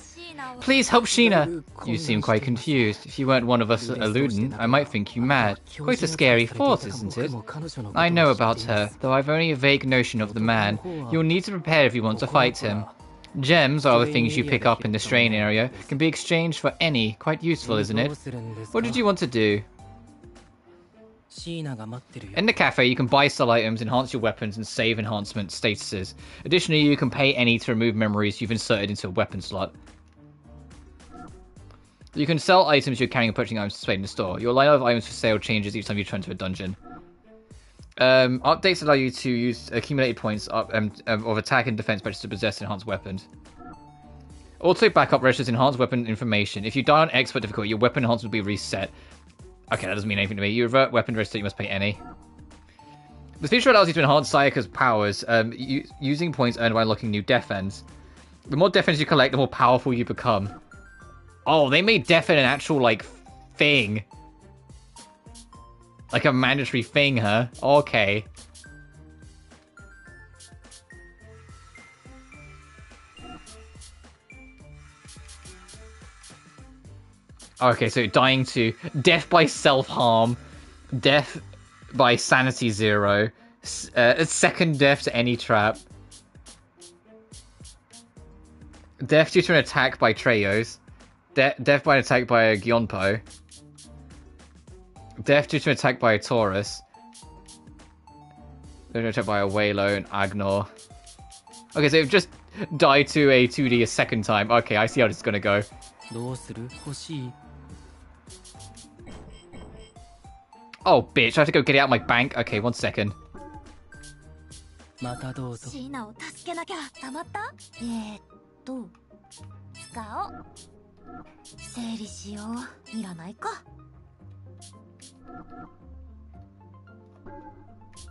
Please help Sheena. You seem quite confused. If you weren't one of us Eluden, I might think you mad. Quite a scary thought, isn't it? I know about her, though I've only a vague notion of the man. You'll need to prepare if you want to fight him. Gems, or the things you pick up in the strain area, can be exchanged for any. Quite useful, isn't it? What did you want to do? In the cafe, you can buy sell items, enhance your weapons, and save enhancement statuses. Additionally, you can pay any to remove memories you've inserted into a weapon slot. You can sell items you're carrying and purchasing items displayed in the store. Your line of items for sale changes each time you return to a dungeon. Updates allow you to use accumulated points of attack and defense purchase to possess enhanced weapons. Auto backup registers enhanced weapon information. If you die on expert difficulty, your weapon enhancement will be reset. Okay, that doesn't mean anything to me. You revert weapon register, you must pay any. This feature allows you to enhance Sayaka's powers using points earned by unlocking new defense. The more defense you collect, the more powerful you become. Oh, they made Defen an actual, like, thing. Like a mandatory thing, huh? Okay. Okay, so dying to death by self-harm, death by Sanity 0. Second death to any trap. Death due to an attack by Treyos. Death by an attack by a Gyonpo. Death due to an attack by a Taurus. Death due to an attack by a Waylo and Agnor. Okay, so it just died to a 2D a second time. Okay, I see how this is gonna go. Oh, bitch, I have to go get it out of my bank. Okay, 1 second. シーナを助けなきゃ。たまった？使おう。整理しよう。いらないか。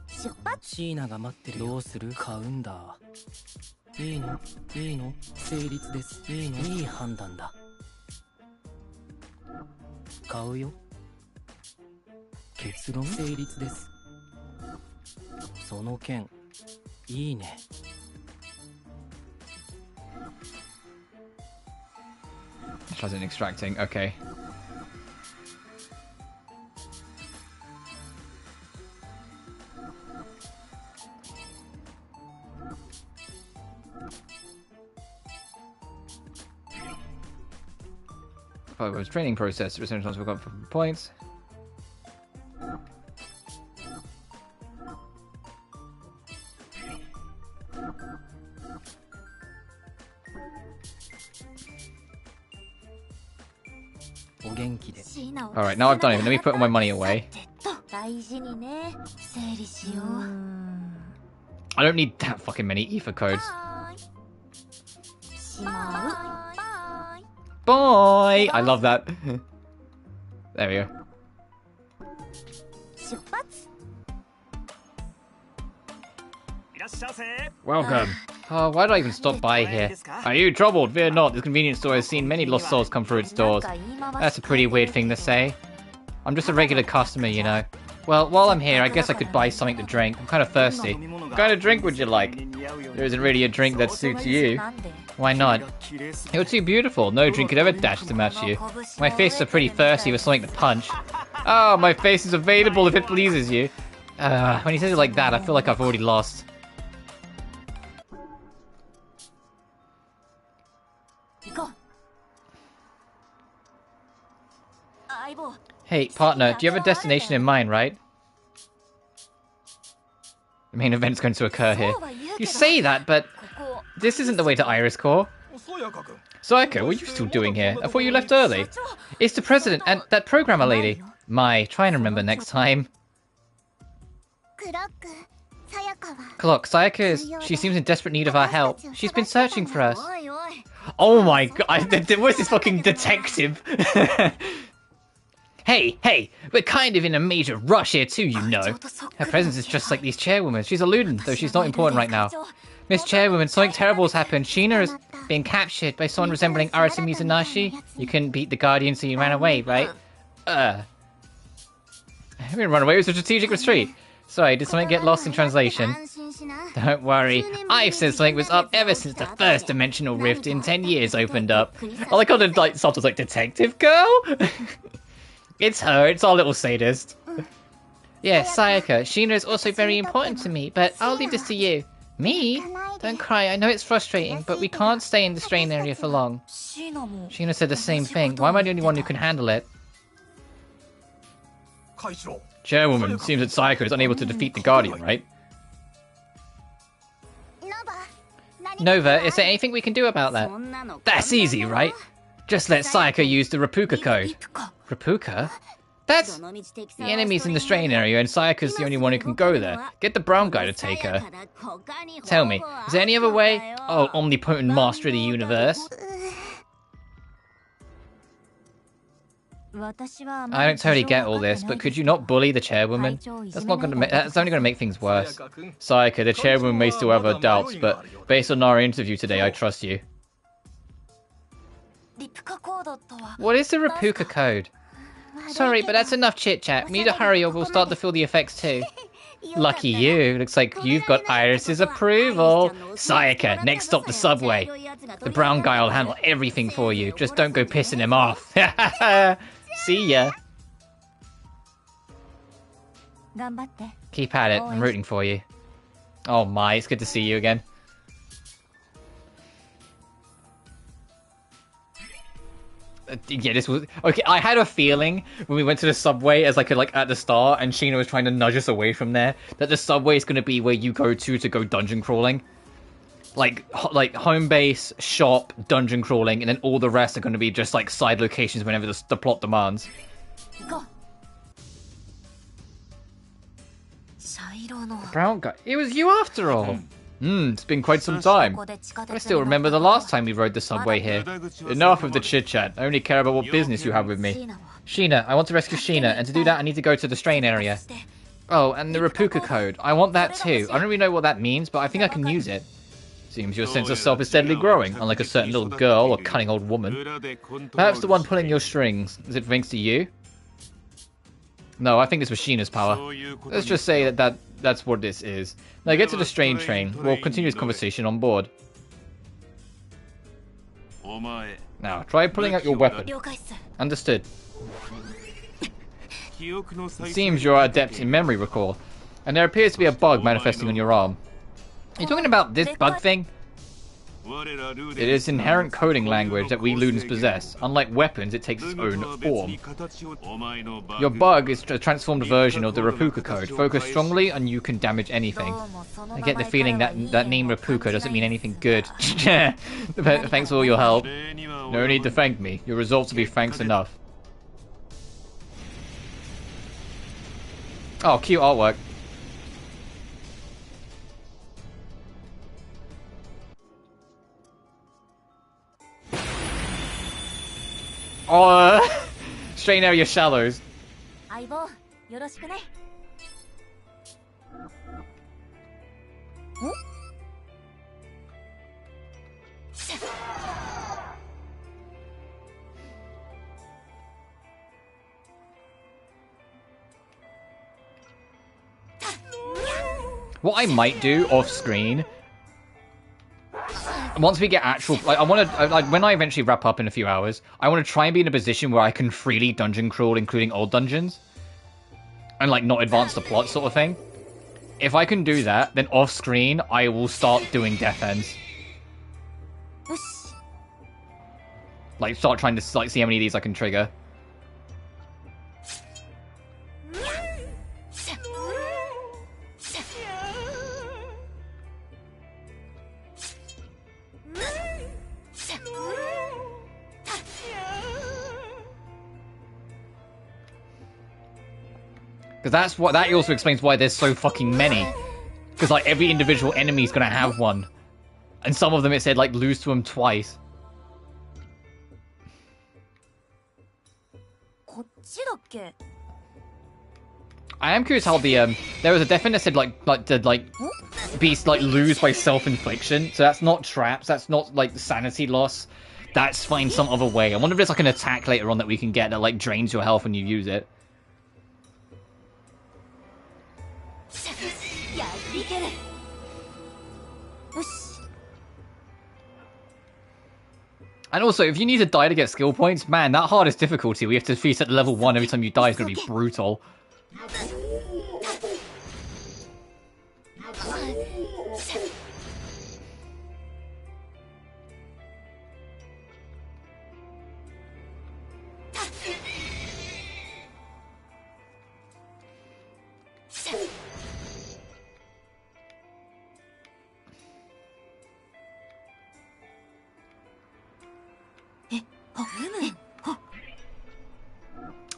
出発。シーナが待ってるよ。どうする？買うんだ。いいの？いいの？成立です。いいの？いい判断だ。買うよ。結論成立です。その件、いいね。Specializing extracting, okay. Follows training process, return chance for points. Alright, now I've done it. Let me put all my money away. I don't need that fucking many ether codes. Bye! I love that. There we go. Welcome. Oh, why did I even stop by here? Are you troubled? Fear not. This convenience store has seen many lost souls come through its doors. That's a pretty weird thing to say. I'm just a regular customer, you know. Well, while I'm here, I guess I could buy something to drink. I'm kind of thirsty. What kind of drink would you like? There isn't really a drink that suits you. Why not? You're too beautiful. No drink could ever dash to match you. My face is pretty thirsty with something to punch. Oh, my face is available if it pleases you. When he says it like that, I feel like I've already lost. Hey, partner, do you have a destination in mind, right? The main event's going to occur here. You say that, but this isn't the way to Iris Core. Sayaka, what are you still doing here? I thought you left early. It's the president and that programmer lady. Try and remember next time. Clock, Sayaka she seems in desperate need of our help. She's been searching for us. Oh my god, where's this fucking detective? Hey, we're kind of in a major rush here too, you know. Her presence is just like these chairwomen. She's eluding, though she's not important right now. Miss Chairwoman, something terrible has happened. Sheena has been captured by someone resembling Arata Mizanashi. You couldn't beat the Guardian, so you ran away, right? I didn't run away, it was a strategic retreat. Sorry, did something get lost in translation? Don't worry, I've said something was up ever since the first dimensional rift in 10 years opened up. I like how the subtitles like, Detective Girl? It's her, it's our little sadist. Yeah, Sayaka, Sheena is also very important to me, but I'll leave this to you. Me? Don't cry, I know it's frustrating, but we can't stay in the strain area for long. Sheena said the same thing. Why am I the only one who can handle it? Chairwoman, seems that Sayaka is unable to defeat the Guardian, right? Nova, is there anything we can do about that? That's easy, right? Just let Sayaka use the Rapuka code. Rapuka? That's... The enemy's in the strain area and Sayaka's the only one who can go there. Get the brown guy to take her. Tell me, is there any other way? Oh, omnipotent master of the universe. I don't totally get all this, but could you not bully the chairwoman? That's only gonna make things worse. Sayaka, the chairwoman may still have her doubts, but based on our interview today, I trust you. What is the Rapuka code? Sorry, but that's enough chit-chat. We need to hurry or we'll start to feel the effects too. Lucky you. Looks like you've got Iris's approval. Sayaka, next stop the subway. The brown guy will handle everything for you. Just don't go pissing him off. See ya. Keep at it. I'm rooting for you. Oh my, it's good to see you again. Yeah, this was okay. I had a feeling when we went to the subway, as like at the start, and Sheena was trying to nudge us away from there, that the subway is going to be where you go to go dungeon crawling, like home base, shop, dungeon crawling, and then all the rest are going to be just like side locations whenever the plot demands. Brown guy, it was you after all. It's been quite some time. I still remember the last time we rode the subway here. Enough of the chit-chat. I only care about what business you have with me. Sheena, I want to rescue Sheena, and to do that I need to go to the strain area. Oh, and the Rapuka code. I want that too. I don't really know what that means, but I think I can use it. Seems your sense of self is steadily growing, unlike a certain little girl or cunning old woman. Perhaps the one pulling your strings. Is it thanks to you? No, I think this was Sheena's power. Let's just say that's what this is. Now get to the strain train. We'll continue this conversation on board. Now, try pulling out your weapon. Understood. It seems you're adept in memory recall, and there appears to be a bug manifesting on your arm. Are you talking about this bug thing? It is inherent coding language that we Ludens possess. Unlike weapons, it takes its own form. Your bug is a transformed version of the Rapuka code. Focus strongly and you can damage anything. I get the feeling that name Rapuka doesn't mean anything good. Thanks for all your help. No need to thank me. Your resolve to be thanks enough. Oh, cute artwork. Oh, strain area shallows. What I might do off screen, once we get actual, like, I want to, like, when I eventually wrap up in a few hours, I want to try and be in a position where I can freely dungeon crawl, including old dungeons, and like not advance the plot sort of thing. If I can do that, then off screen I will start doing death ends. Like start trying to like see how many of these I can trigger. Because that also explains why there's so fucking many. Because like every individual enemy is gonna have one, and some of them it said like lose to them twice. I am curious how the there was a death end that said beast lose by self-infliction. So that's not traps. That's not like sanity loss. That's find some other way. I wonder if there's like an attack later on that we can get that like drains your health when you use it. And also, if you need to die to get skill points, man, that hardest difficulty, we have to feast at level 1 every time you die is going to be brutal.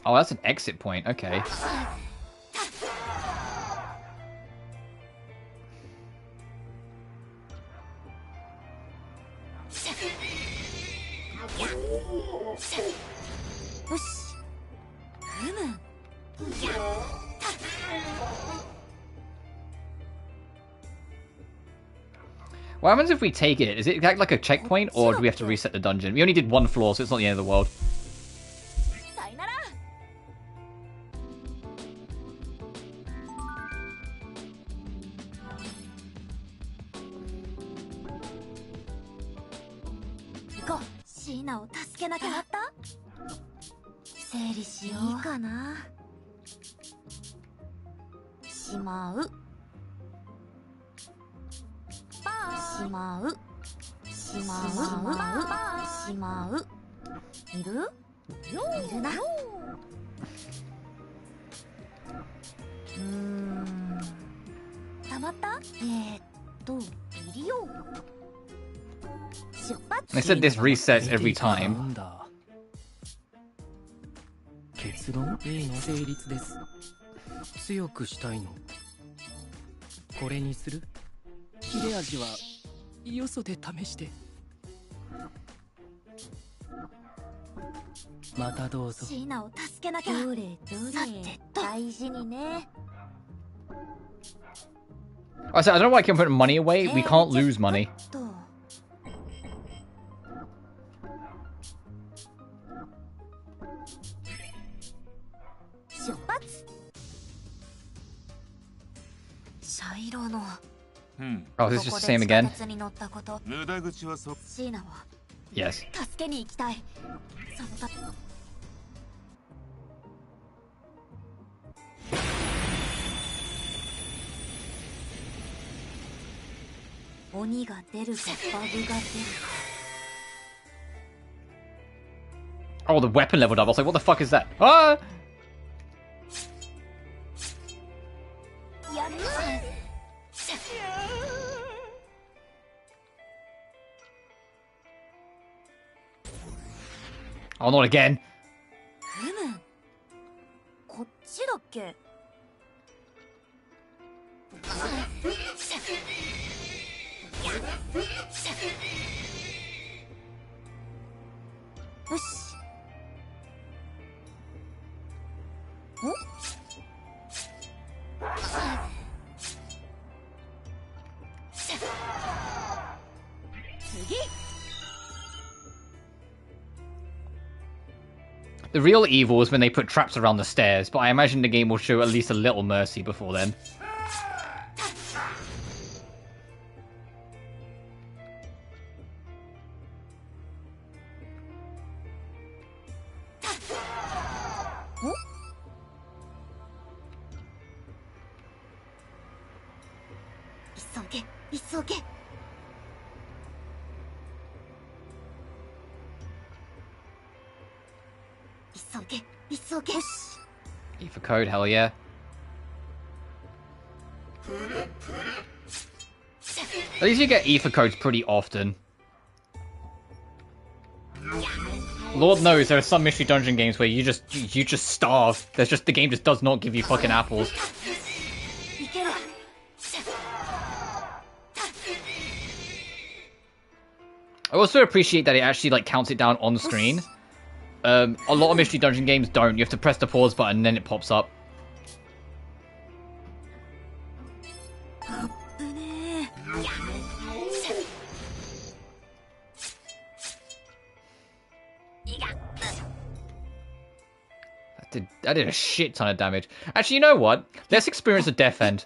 Oh, that's an exit point. Okay. What happens if we take it? Is it like a checkpoint, or do we have to reset the dungeon? We only did one floor, so it's not the end of the world. They said this resets every time. 結論 A の成立です。強くしたいの。これにする？切れ味はよそで試して。またどうぞ。シーナを助けなきゃ。どれどれ。さてと大事にね。I said I don't know why I keep putting money away. We can't lose money. Oh, is this just the same again? Yes. Oh, the weapon leveled up. I was like, what the fuck is that? Ah! Oh, not again. The real evil is when they put traps around the stairs, but I imagine the game will show at least a little mercy before then. E for code, hell yeah. At least you get E for codes pretty often. Lord knows there are some mystery dungeon games where you just starve. There's just the game just does not give you fucking apples. I also appreciate that it actually like counts it down on the screen. A lot of mystery dungeon games don't. You have to press the pause button and then it pops up. That did a shit ton of damage. Actually, you know what? Let's experience a death end.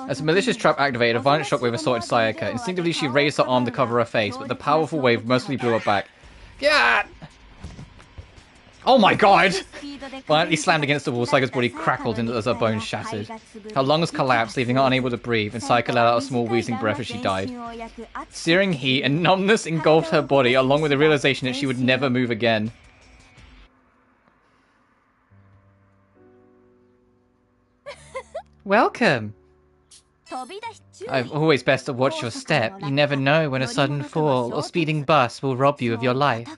As a malicious trap activated, a violent shockwave assaulted Sayaka. Instinctively, she raised her arm to cover her face, but the powerful wave mostly blew her back. Yeah! Oh my god! Violently slammed against the wall, Sayaka's body crackled as her bones shattered. Her lungs collapsed, leaving her unable to breathe, and Sayaka let out a small wheezing breath as she died. Searing heat and numbness engulfed her body, along with the realization that she would never move again. Welcome! I've always best to watch your step. You never know when a sudden fall or speeding bus will rob you of your life.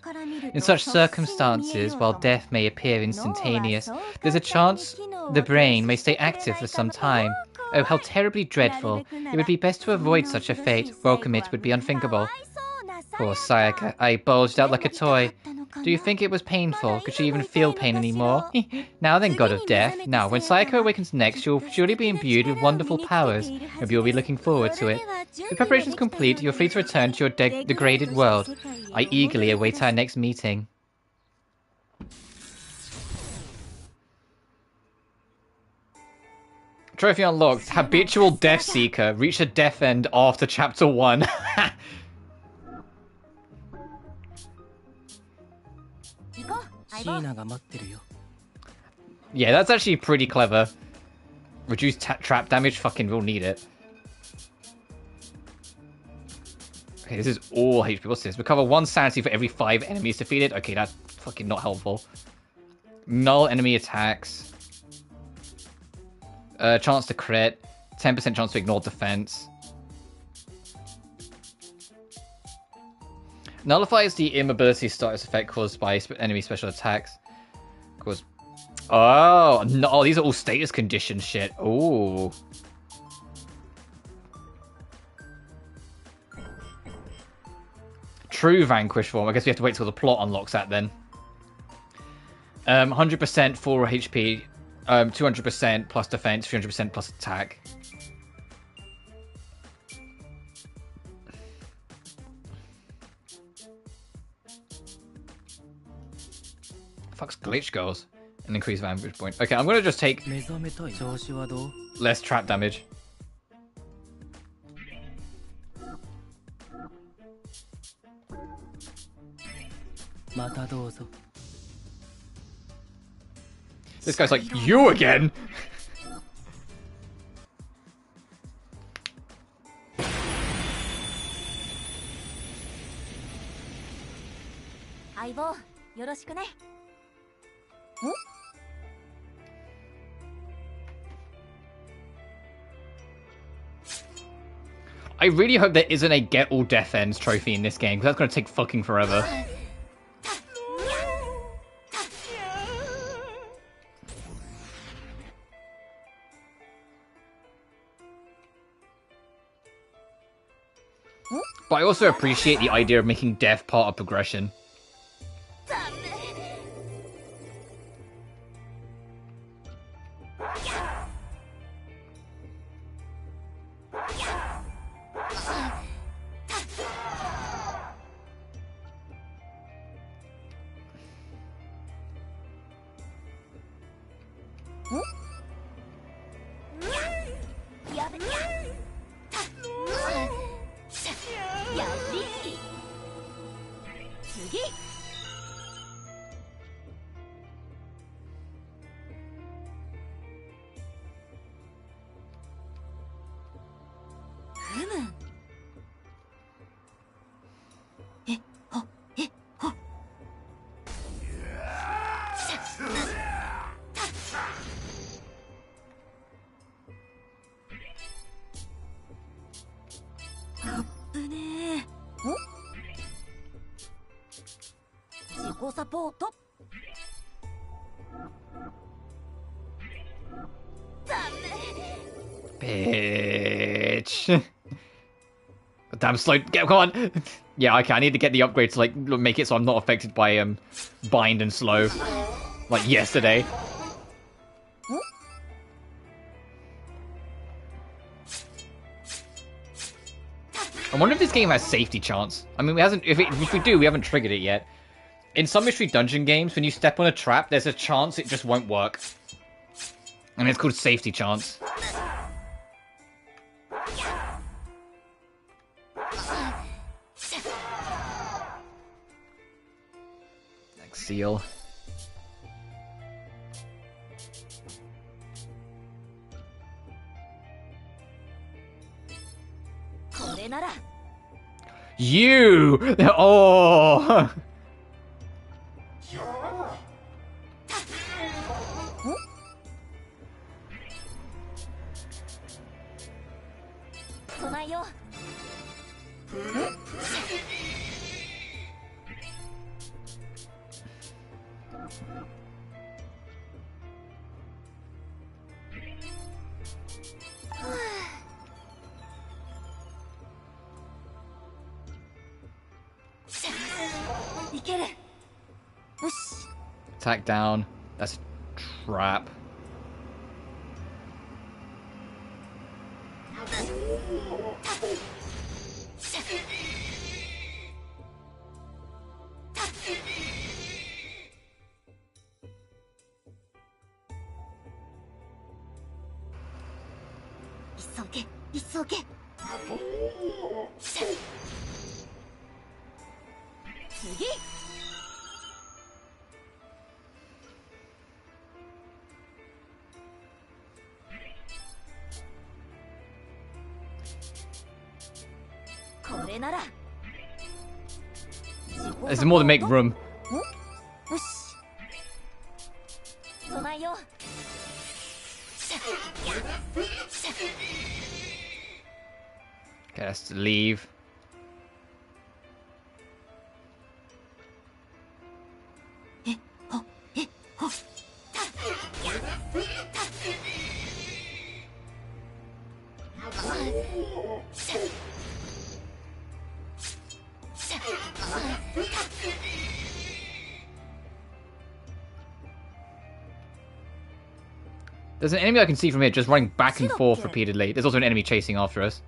In such circumstances, while death may appear instantaneous, there's a chance the brain may stay active for some time. Oh, how terribly dreadful. It would be best to avoid such a fate. Welcome it would be unthinkable. Poor Sayaka. I bulged out like a toy. Do you think it was painful? Could she even feel pain anymore? Now then, god of death. Now, when Sayaka awakens next, she'll surely be imbued with wonderful powers. Maybe you'll be looking forward to it. With preparations complete, you're free to return to your degraded world. I eagerly await our next meeting. 。 . 。 . 。 . 。 . 。。 . 。。 . 。。 . 。。 . 。。 . 。 . 。 。 . 。 。 . 。 。 . 。 。 . 。 。 . 。 。 . 。 。 . 。 。 . 。 」 . 。 。 . 。Trophy unlocked. Habitual Death Seeker. Reach a death end after chapter 1. Yeah, that's actually pretty clever. Reduce trap damage. Fucking will need it. Okay, this is all HP. What's this? Recover 1 sanity for every 5 enemies defeated. Okay, that's fucking not helpful. Null enemy attacks. Chance to crit. 10% chance to ignore defense. Nullifies the immobility status effect caused by enemy special attacks. Cause... Oh, no, oh, these are all status condition shit. Ooh. True Vanquish form. I guess we have to wait till the plot unlocks that then. 100% 4 HP. 200% plus defense. 300% plus attack. Fuck's glitch goals. An increased vanquish point. Okay, I'm gonna just take less trap damage. This guy's like, you again? I really hope there isn't a get all death ends trophy in this game, because that's going to take fucking forever. But I also appreciate the idea of making death part of progression. Bitch. Damn slow. Come on. Yeah, okay, I need to get the upgrade to, like, make it so I'm not affected by, bind and slow. Like yesterday. I wonder if this game has safety chance. I mean, we hasn't. If we do, we haven't triggered it yet. In some mystery dungeon games, when you step on a trap, there's a chance it just won't work. And it's called safety chance. Like seal. You! Oh! Attack down. That's a trap. There's more to make room. Okay, let's leave. There's an enemy I can see from here just running back and forth repeatedly. There's also an enemy chasing after us.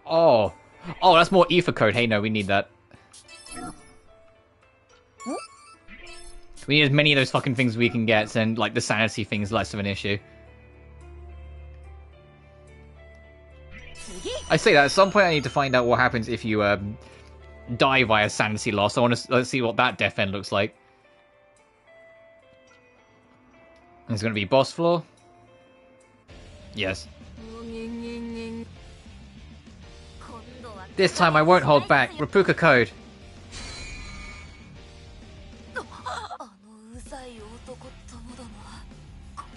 Oh. Oh, that's more ether code. Hey, no, we need that. We need as many of those fucking things we can get, and like the sanity thing is less of an issue. I say that at some point I need to find out what happens if you die via sanity loss. I want to let's see what that death end looks like. It's going to be boss floor. Yes. This time I won't hold back. Repuka code.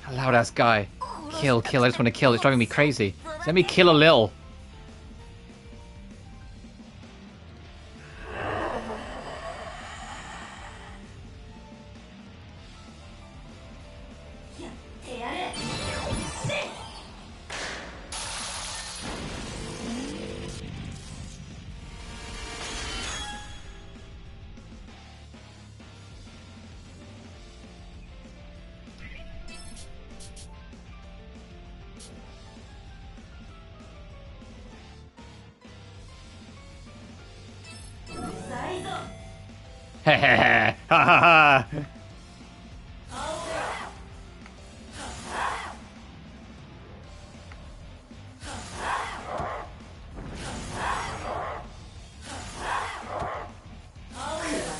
A loud ass guy. Kill, kill. I just want to kill. It's driving me crazy. Let me kill a Lil. Ha ha ha!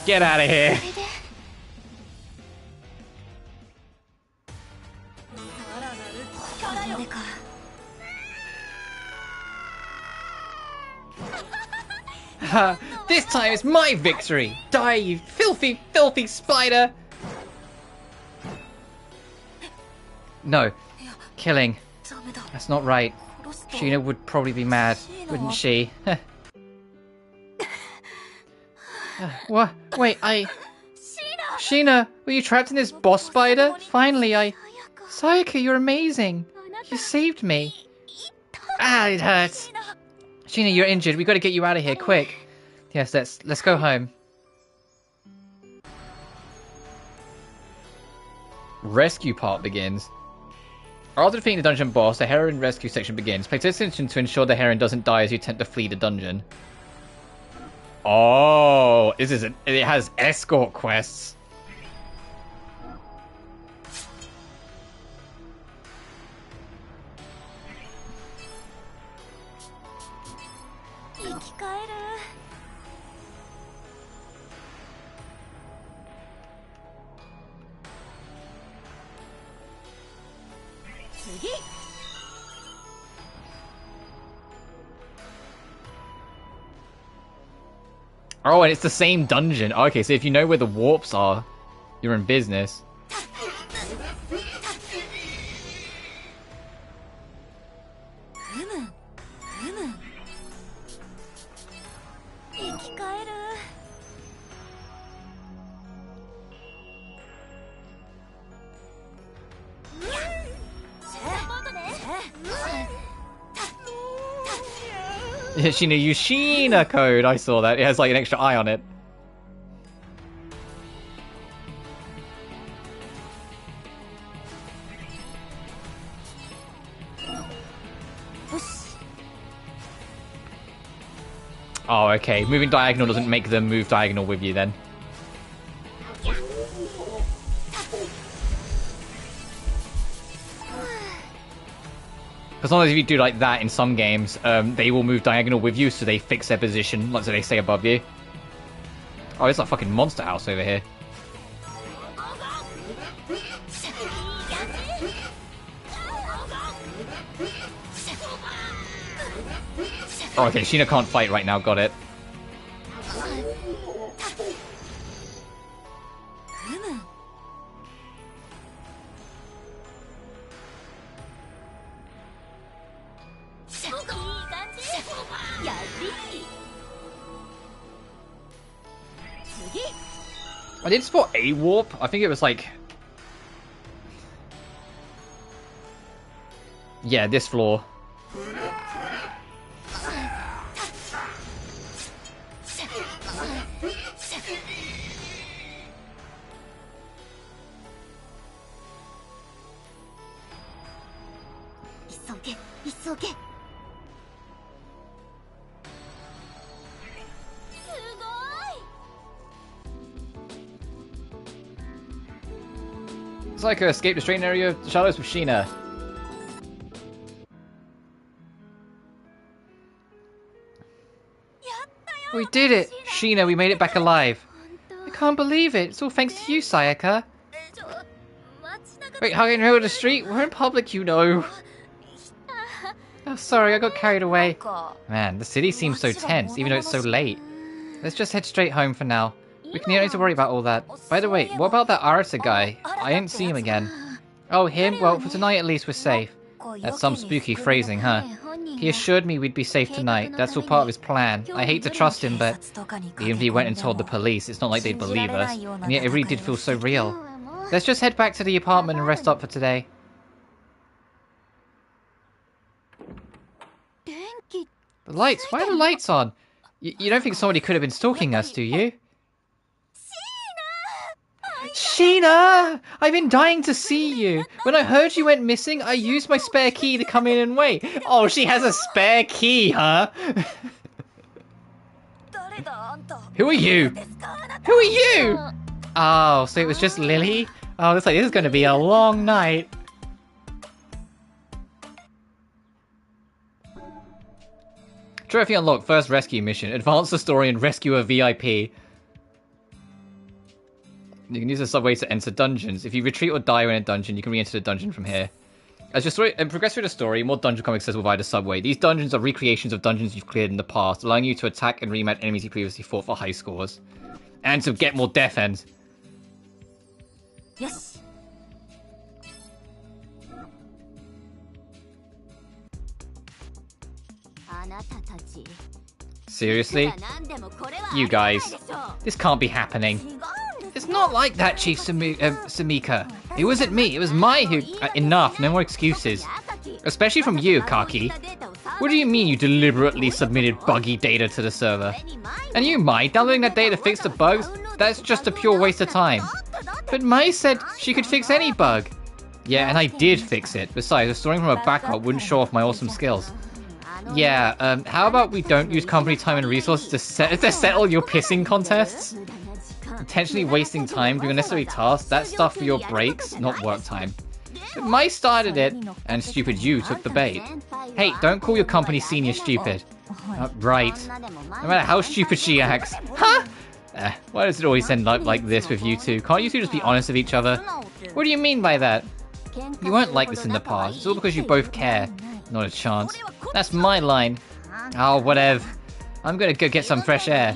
Get out of here! This time it's my victory! Die, you filthy, filthy spider! No. Killing. That's not right. Sheena would probably be mad, wouldn't she? What? Wait, Sheena, were you trapped in this boss spider? Finally, Sayaka, you're amazing! You saved me! Ah, it hurts! Sheena, you're injured. We gotta get you out of here, quick. Yes, let's go home. Rescue part begins. After defeating the dungeon boss, the heroine rescue section begins. Pay attention to ensure the heroine doesn't die as you attempt to flee the dungeon. Oh, it has escort quests. Oh, and it's the same dungeon. Okay, so if you know where the warps are, you're in business. Sheena, use Sheena code. I saw that. It has like an extra eye on it. Oh, okay. Moving diagonal doesn't make them move diagonal with you then. Because sometimes if you do like that in some games, they will move diagonal with you, so they fix their position, like so they stay above you. Oh, it's like a fucking monster house over here. Oh, okay, Sheena can't fight right now, got it. I did spot a warp. I think it was like... Yeah, this floor. Sayaka escaped the strained area of the shadows with Sheena. We did it! Sheena, we made it back alive. I can't believe it. It's all thanks to you, Sayaka. Wait, hugging her in the street? We're in public, you know. Oh, sorry, I got carried away. Man, the city seems so tense, even though it's so late. Let's just head straight home for now. We don't need to worry about all that. By the way, what about that Arata guy? I didn't see him again. Oh, him? Well, for tonight at least we're safe. That's some spooky phrasing, huh? He assured me we'd be safe tonight. That's all part of his plan. I hate to trust him, but even if he went and told the police, it's not like they'd believe us. And yet it really did feel so real. Let's just head back to the apartment and rest up for today. The lights? Why are the lights on? You don't think somebody could have been stalking us, do you? Sheena! I've been dying to see you. When I heard you went missing, I used my spare key to come in and wait. Oh, she has a spare key, huh? Who are you? Who are you? Oh, so it was just Lily? Oh, looks like this is going to be a long night. Trophy unlocked. First rescue mission. Advance the story and rescue a VIP. You can use the subway to enter dungeons. If you retreat or die in a dungeon, you can re-enter the dungeon from here. As your story and progress through the story, more dungeons become accessible via the subway. These dungeons are recreations of dungeons you've cleared in the past, allowing you to attack and rematch enemies you previously fought for high scores. And to get more death ends. Yes. Seriously? You guys. This can't be happening. It's not like that, Chief Samika. It wasn't me. It was my who... enough. No more excuses. Especially from you, Kaki. What do you mean you deliberately submitted buggy data to the server? And you, Mai, downloading that data to fix the bugs? That's just a pure waste of time. But Mai said she could fix any bug. Yeah, and I did fix it. Besides, restoring from a backup wouldn't show off my awesome skills. Yeah, how about we don't use company time and resources to settle your pissing contests? Intentionally wasting time doing unnecessary tasks, that's stuff for your breaks, not work time. But Mai started it, and stupid you took the bait. Hey, don't call your company senior stupid. Right. No matter how stupid she acts. Huh? Why does it always end up like this with you two? Can't you two just be honest with each other? What do you mean by that? You weren't like this in the past. It's all because you both care. Not a chance. That's my line. Oh, whatever. I'm gonna go get some fresh air.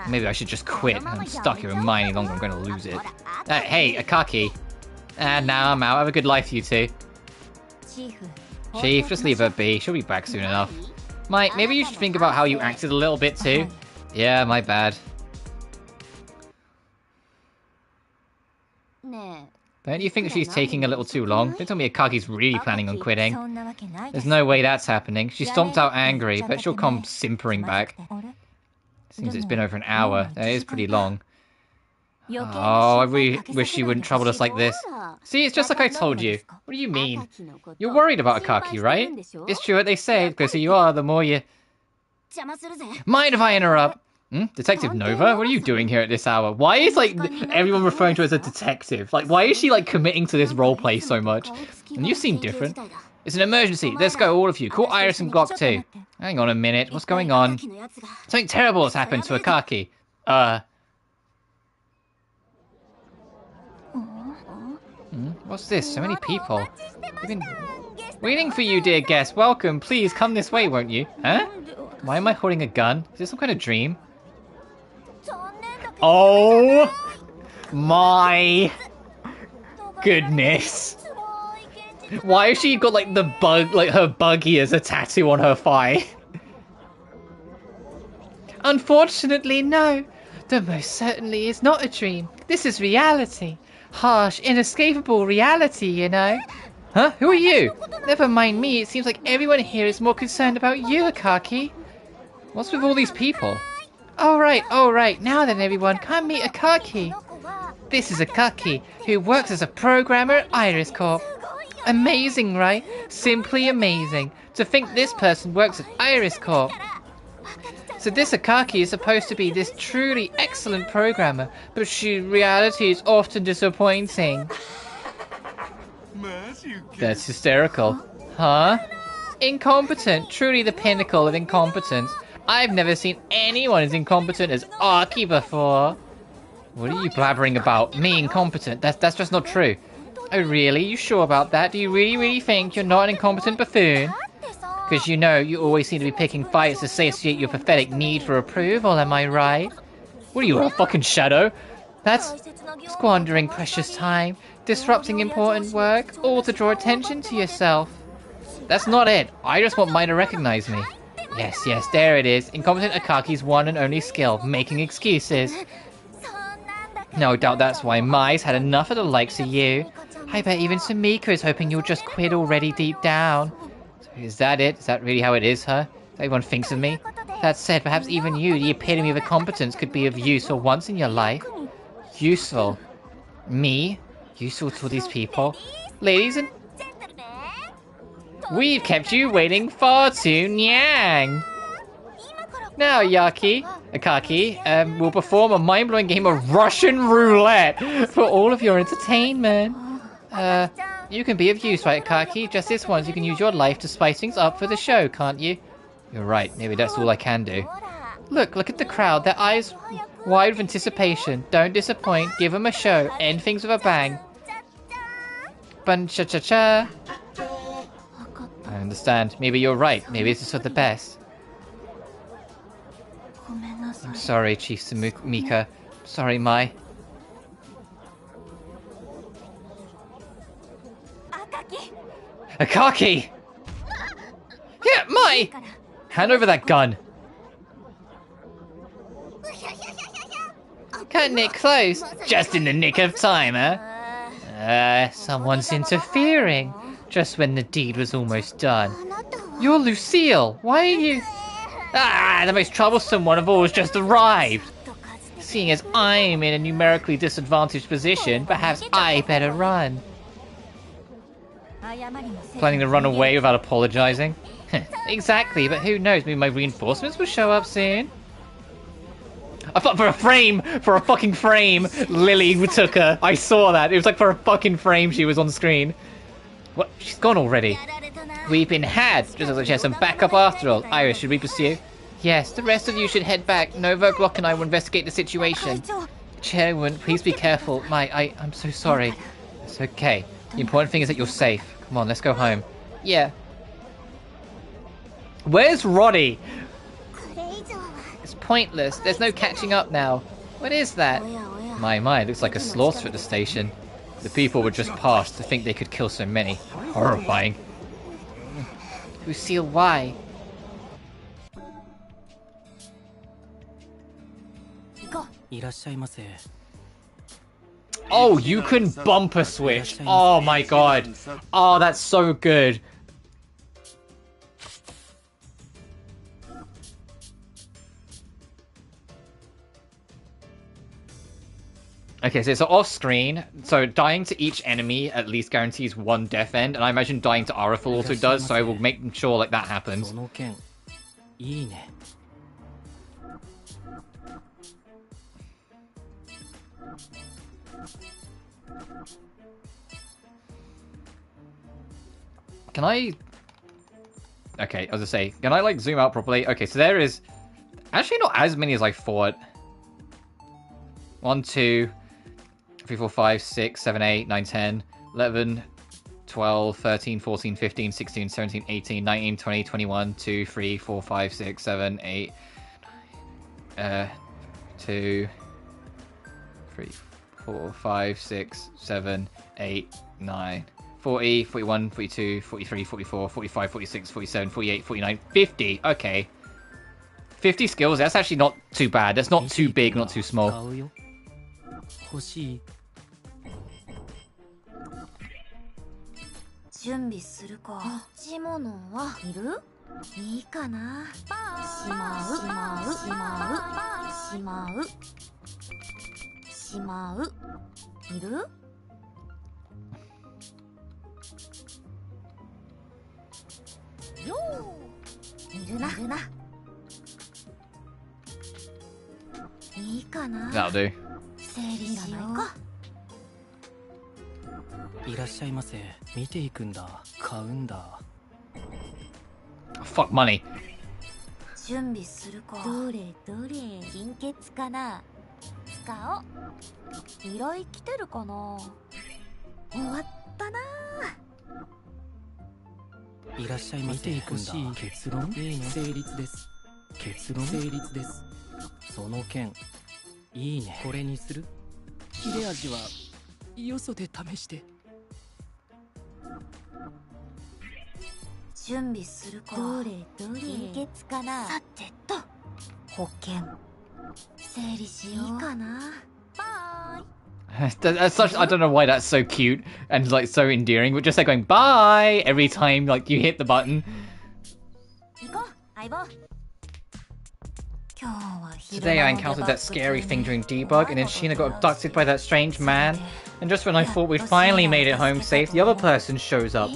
Maybe I should just quit. I'm stuck here in mine any longer. I'm gonna lose it. Hey, Akaki. Now I'm out. Have a good life, you two. Chief, just leave her be. She'll be back soon enough. Mike, maybe you should think about how you acted a little bit too. Yeah, my bad. Don't you think she's taking a little too long? Don't tell me Akaki's really planning on quitting. There's no way that's happening. She stomped out angry, but she'll come simpering back. Seems it's been over an hour. That is pretty long. Oh, I really wish she wouldn't trouble us like this. See, it's just like I told you. What do you mean? You're worried about Akaki, right? It's true what they say. The closer you are, the more you... Mind if I interrupt? Detective Nova? What are you doing here at this hour? Why is, like, everyone referring to her as a detective? Like, why is she, like, committing to this roleplay so much? And you seem different. It's an emergency. Let's go, all of you. Call Iris and Glock too. Hang on a minute. What's going on? Something terrible has happened to Akaki. What's this? So many people. I've been waiting for you, dear guest. Welcome. Please come this way, won't you? Huh? Why am I holding a gun? Is this some kind of dream? Oh my goodness. Why has she got like the bug, like her buggy as a tattoo on her thigh? Unfortunately, no. The most certainly is not a dream. This is reality. Harsh, inescapable reality, you know. Huh? Who are you? Never mind me. It seems like everyone here is more concerned about you, Akaki. What's with all these people? All right. Now then, everyone, come meet Akaki. This is Akaki, who works as a programmer at Iris Corp. Amazing, right? Simply amazing. To think this person works at Iris Corp. So this Akaki is supposed to be this truly excellent programmer, but reality is often disappointing. That's hysterical. Huh? Incompetent. Truly the pinnacle of incompetence. I've never seen anyone as incompetent as Aki before. What are you blabbering about? Me incompetent? That's just not true. Oh really? You sure about that? Do you really think you're not an incompetent buffoon? Because you know, you always seem to be picking fights to satiate your pathetic need for approval, am I right? What are you, a fucking shadow? That's squandering precious time, disrupting important work, all to draw attention to yourself. That's not it. I just want mine to recognize me. Yes, there it is. Incompetent Akaki's one and only skill, making excuses. No doubt that's why Mai's had enough of the likes of you. I bet even Sumika is hoping you'll just quit already deep down. So is that it? Is that really how it is, huh? Everyone thinks of me? That said, perhaps even you, the epitome of competence, could be of use for once in your life. Useful. Me? Useful to these people? Ladies and... We've kept you waiting far too nyang! Now, Akaki, will perform a mind-blowing game of Russian roulette for all of your entertainment. You can be of use, right, Akaki? Just this once, you can use your life to spice things up for the show, can't you? You're right, maybe that's all I can do. Look at the crowd, their eyes wide with anticipation. Don't disappoint, give them a show, end things with a bang. Bun-cha-cha-cha. I understand. Maybe you're right. Maybe this is for the best. I'm sorry, Chief Sumika. Sorry, Mai. Akaki! Yeah, Mai! Hand over that gun. Cutting it close. Just in the nick of time, huh? Someone's interfering. Just when the deed was almost done. You're Lucille! Why are you... the most troublesome one of all has just arrived! Seeing as I'm in a numerically disadvantaged position, perhaps I better run. Planning to run away without apologizing? Exactly, but who knows, maybe my reinforcements will show up soon? I thought for a fucking frame, Lily took her. I saw that. It was like for a fucking frame she was on screen. What? She's gone already. We've been had, just as she has some backup after all. Iris, should we pursue? Yes, the rest of you should head back. Nova, Glock and I will investigate the situation. Chairwoman, please be careful. I'm so sorry. It's okay. The important thing is that you're safe. Come on, let's go home. Yeah. Where's Roddy? It's pointless. There's no catching up now. What is that? My, it looks like a slaughter at the station. The people were just passed to think they could kill so many. Horrifying. Lucille, why? Oh, you can bumper switch. Oh my god. Oh, that's so good. Okay, so it's off screen. So dying to each enemy at least guarantees one death end, and I imagine dying to Arafel also does, so I will make sure like that happens. Can I... Okay, I was gonna say, can I like zoom out properly? Okay, so there is actually not as many as I thought. 1, 2, 3, 4, 5, 6, 7, 8, 9, 10, 11, 12, 13, 14, 15, 16, 17, 18, 19, 20, 21, 2, 3, 4, 5, 6, 7, 8, 2, 3, 4, 5, 6, 7, 8, 9, 40, 41, 42, 43, 44, 45, 46, 47, 48, 49, 50. Okay. 50 skills, that's actually not too bad. That's not too big, not too small. 準備するか。持ち物はいる？いいかな。しまう、しまう、しまう、しまう。いる？よー。いるな。いるな。いいかな。That'll do. 整理しようか。いらっしゃいませ。見ていくんだ。買うんだ。Fuck money. 準備するか。どれどれ。金欠かな。使おう。依頼来てるかな。終わったな。いらっしゃいませ。見ていくんだ。結論いいね。成立です。結論成立です。その件いいね。これにする？切れ味はよそで試して。準備するか。どれどれ。金欠かな。さてと。保険。整理しよう。いいかな。バイ。That's such, I don't know why that's so cute and like so endearing, but just like going bye every time like you hit the button. Today I encountered that scary thing during debug, and then Sheena got abducted by that strange man. And just when I thought we'd finally made it home safe, the other person shows up.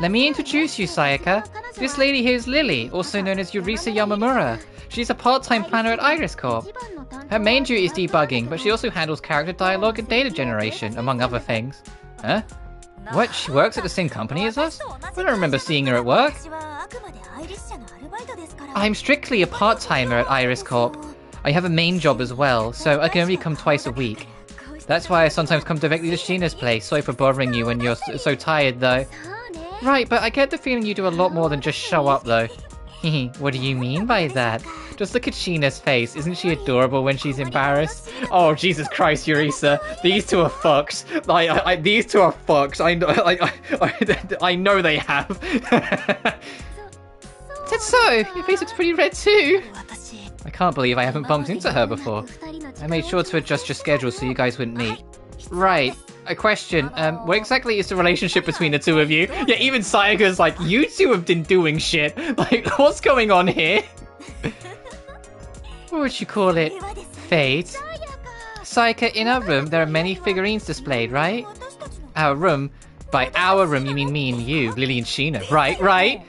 Let me introduce you, Sayaka. This lady here is Lily, also known as Yurisa Yamamura. She's a part-time planner at Iris Corp. Her main duty is debugging, but she also handles character dialogue and data generation, among other things. Huh? What? She works at the same company as us? I don't remember seeing her at work. I'm strictly a part-timer at Iris Corp. I have a main job as well, so I can only come twice a week. That's why I sometimes come directly to Sheena's place. Sorry for bothering you when you're so tired, though. Right, but I get the feeling you do a lot more than just show up, though. What do you mean by that? Just look at Sheena's face. Isn't she adorable when she's embarrassed? Oh, Jesus Christ, Yurisa. These two are fucked. These two are fucked. I know they have. That's so. Your face looks pretty red too. I can't believe I haven't bumped into her before. I made sure to adjust your schedule so you guys wouldn't meet. Right. A question. What exactly is the relationship between the two of you? Yeah, even Sayaka's like, you two have been doing shit. Like, what's going on here? What would you call it? Fate? Sayaka, in our room, there are many figurines displayed, right? Our room? By our room, you mean me and you, Lily and Sheena. Right, right?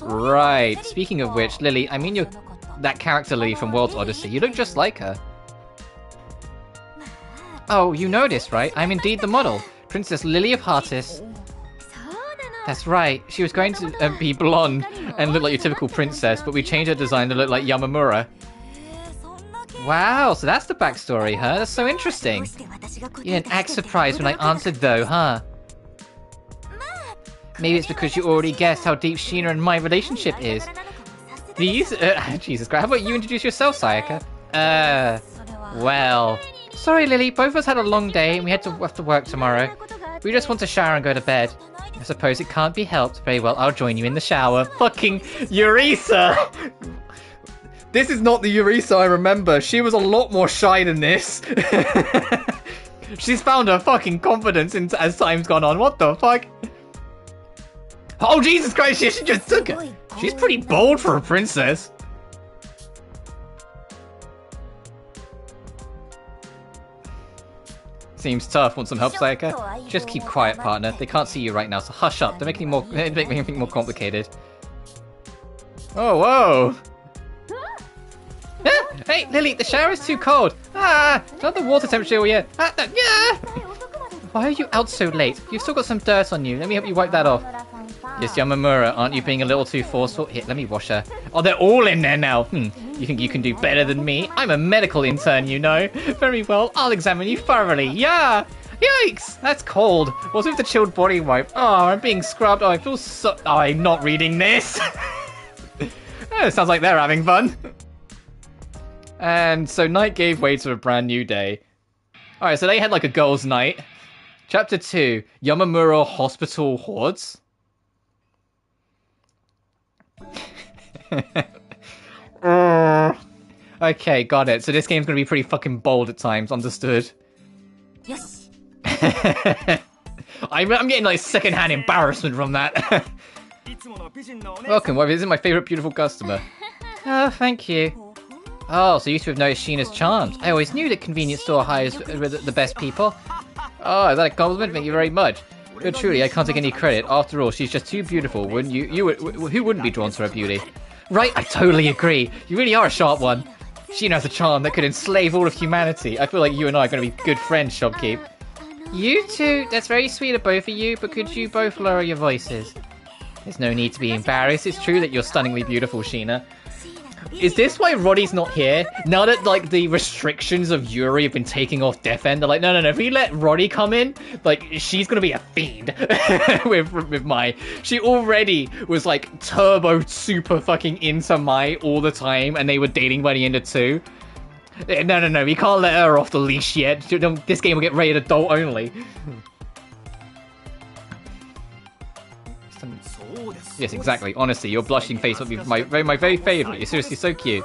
Right. Speaking of which, Lily, I mean you're that character Lily from World's Odyssey. You look just like her. Oh, you know this, right? I'm indeed the model. Princess Lily of Heartis. That's right. She was going to be blonde and look like your typical princess, but we changed her design to look like Yamamura. Wow, so that's the backstory, huh? That's so interesting. You didn't act surprised when I answered, though, huh? Maybe it's because you already guessed how deep Sheena and my relationship is. These? Jesus Christ, how about you introduce yourself, Sayaka? Well... Sorry, Lily, both of us had a long day and we have to work tomorrow. We just want to shower and go to bed. I suppose it can't be helped. Very well, I'll join you in the shower. Fucking Yurisa! This is not the Yurisa I remember. She was a lot more shy than this. She's found her fucking confidence as time's gone on. What the fuck? Oh, Jesus Christ, she just took it. She's pretty bold for a princess. Seems tough. Want some help, Sayaka? Just keep quiet, partner. They can't see you right now, so hush up. Don't make anything more complicated. Oh, whoa. Ah, hey, Lily, the shower is too cold. Ah, not the water temperature yet. Yeah. Why are you out so late? You've still got some dirt on you. Let me help you wipe that off. Yes, Yamamura, aren't you being a little too forceful? Here, let me wash her. Oh, they're all in there now. You think you can do better than me? I'm a medical intern, you know. Very well, I'll examine you thoroughly. Yeah. Yikes, that's cold. What's with the chilled body wipe? Oh, I'm being scrubbed. Oh, I feel so... Oh, I'm not reading this. It sounds like they're having fun. And so night gave way to a brand new day. Alright, so they had like a girls' night. Chapter 2, Yamamura Hospital Hordes. Okay, got it. So this game's gonna be pretty fucking bold at times, understood. Yes. I'm getting like secondhand embarrassment from that. Welcome, why isn't my favourite beautiful customer? Oh, thank you. Oh, so you two have noticed Sheena's charms. I always knew that convenience store hires the best people. Oh, is that a compliment? Thank you very much. But truly, I can't take any credit. After all, she's just too beautiful. Wouldn't you? Who wouldn't be drawn to her beauty? Right, I totally agree. You really are a sharp one. Sheena has a charm that could enslave all of humanity. I feel like you and I are going to be good friends, Shopkeep. You two? That's very sweet of both of you, but could you both lower your voices? There's no need to be embarrassed. It's true that you're stunningly beautiful, Sheena. Is this why Roddy's not here? Now that, like, the restrictions of Yuri have been taking off Death End, they're like, no, if we let Roddy come in, like, she's gonna be a fiend with Mai. She already was, like, turbo super fucking into Mai all the time, and they were dating by the end of 2. No, we can't let her off the leash yet. This game will get rated adult only. Yes, exactly. Honestly, your blushing face would be my very favourite. You're seriously so cute.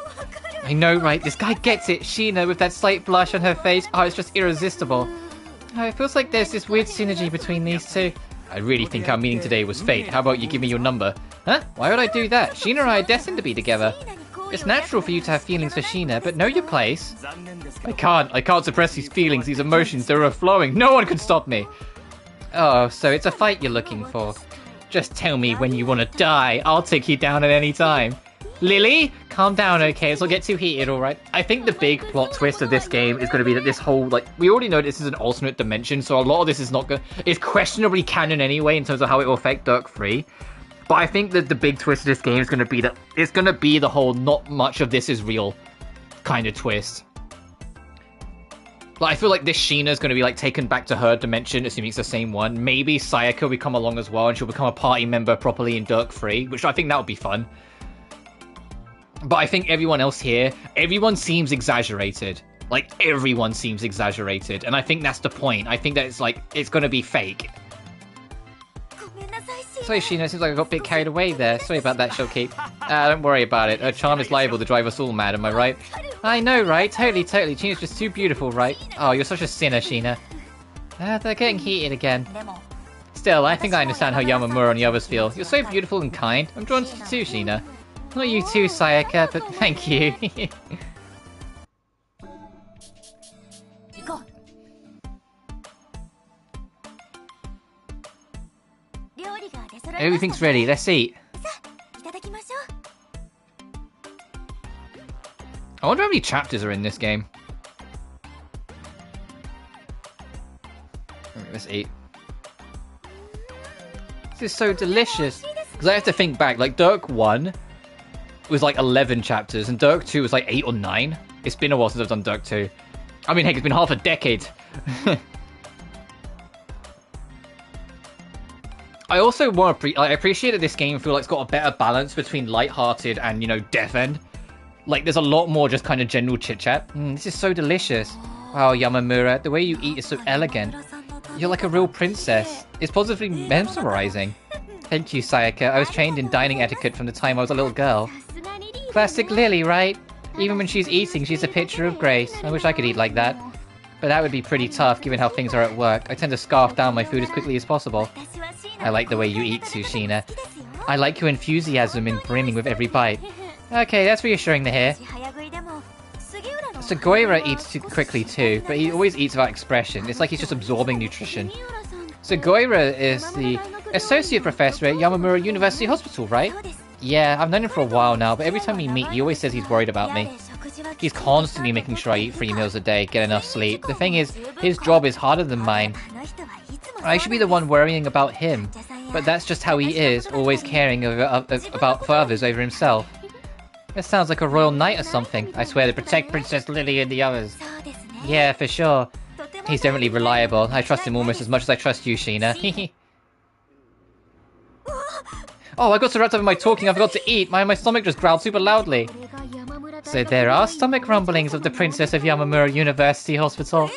I know, right? This guy gets it. Sheena with that slight blush on her face. Oh, it's just irresistible. Oh, it feels like there's this weird synergy between these two. I really think our meeting today was fate. How about you give me your number? Huh? Why would I do that? Sheena and I are destined to be together. It's natural for you to have feelings for Sheena, but know your place. I can't suppress these feelings, these emotions. They're overflowing. No one can stop me. Oh, so it's a fight you're looking for. Just tell me when you want to die. I'll take you down at any time. Lily, calm down, okay? It'll get too heated, alright? I think the big plot twist of this game is going to be that this whole, like, we already know this is an alternate dimension, so a lot of this is not good. It's questionably canon anyway in terms of how it will affect Dirk 3. But I think that the big twist of this game is going to be that it's going to be the whole not much of this is real kind of twist. Like, I feel like this Sheena's going to be, like, taken back to her dimension, assuming it's the same one. Maybe Sayaka will come along as well, and she'll become a party member properly in Dirk 3, which I think that would be fun. But I think everyone else here, everyone seems exaggerated. Like, everyone seems exaggerated, and I think that's the point. I think that it's, like, it's going to be fake. Sorry, Sheena, it seems like I got a bit carried away there. Sorry about that, Shopkeep. Don't worry about it. Her charm is liable to drive us all mad, am I right? I know, right? Totally. Sheena's just too beautiful, right? Oh, you're such a sinner, Sheena. They're getting heated again. Still, I think I understand how Yamamura and the others feel. You're so beautiful and kind. I'm drawn to you too, Sheena. Not you too, Sayaka, but thank you. Everything's ready, let's eat. I wonder how many chapters are in this game. Let's eat. This is so delicious. Because I have to think back, like Dirk 1 was like 11 chapters and Dirk 2 was like 8 or 9. It's been a while since I've done Dirk 2. I mean, heck, it's been half a decade. I also want to I appreciate that this game feels like it's got a better balance between lighthearted and, you know, Death End. Like, there's a lot more just kind of general chit-chat. This is so delicious. Wow, Yamamura, the way you eat is so elegant. You're like a real princess. It's positively mesmerizing. Thank you, Sayaka. I was trained in dining etiquette from the time I was a little girl. Classic Lily, right? Even when she's eating, she's a picture of grace. I wish I could eat like that. but that would be pretty tough given how things are at work. I tend to scarf down my food as quickly as possible. I like the way you eat too, Sheena. I like your enthusiasm in brimming with every bite. Okay, that's reassuring to hear. Sagoira eats too quickly too, but he always eats without expression. It's like he's just absorbing nutrition. Sagoira is the associate professor at Yamamura University Hospital, right? Yeah, I've known him for a while now, but every time we meet, he always says he's worried about me. He's constantly making sure I eat 3 meals a day, get enough sleep. The thing is, his job is harder than mine. I should be the one worrying about him, but that's just how he is, always caring for others over himself. That sounds like a royal knight or something. I swear to protect Princess Lily and the others. Yeah, for sure. He's definitely reliable. I trust him almost as much as I trust you, Sheena. Oh, I got so wrapped up in my talking I forgot to eat. My stomach just growled super loudly. So there are stomach rumblings of the Princess of Yamamura University Hospital.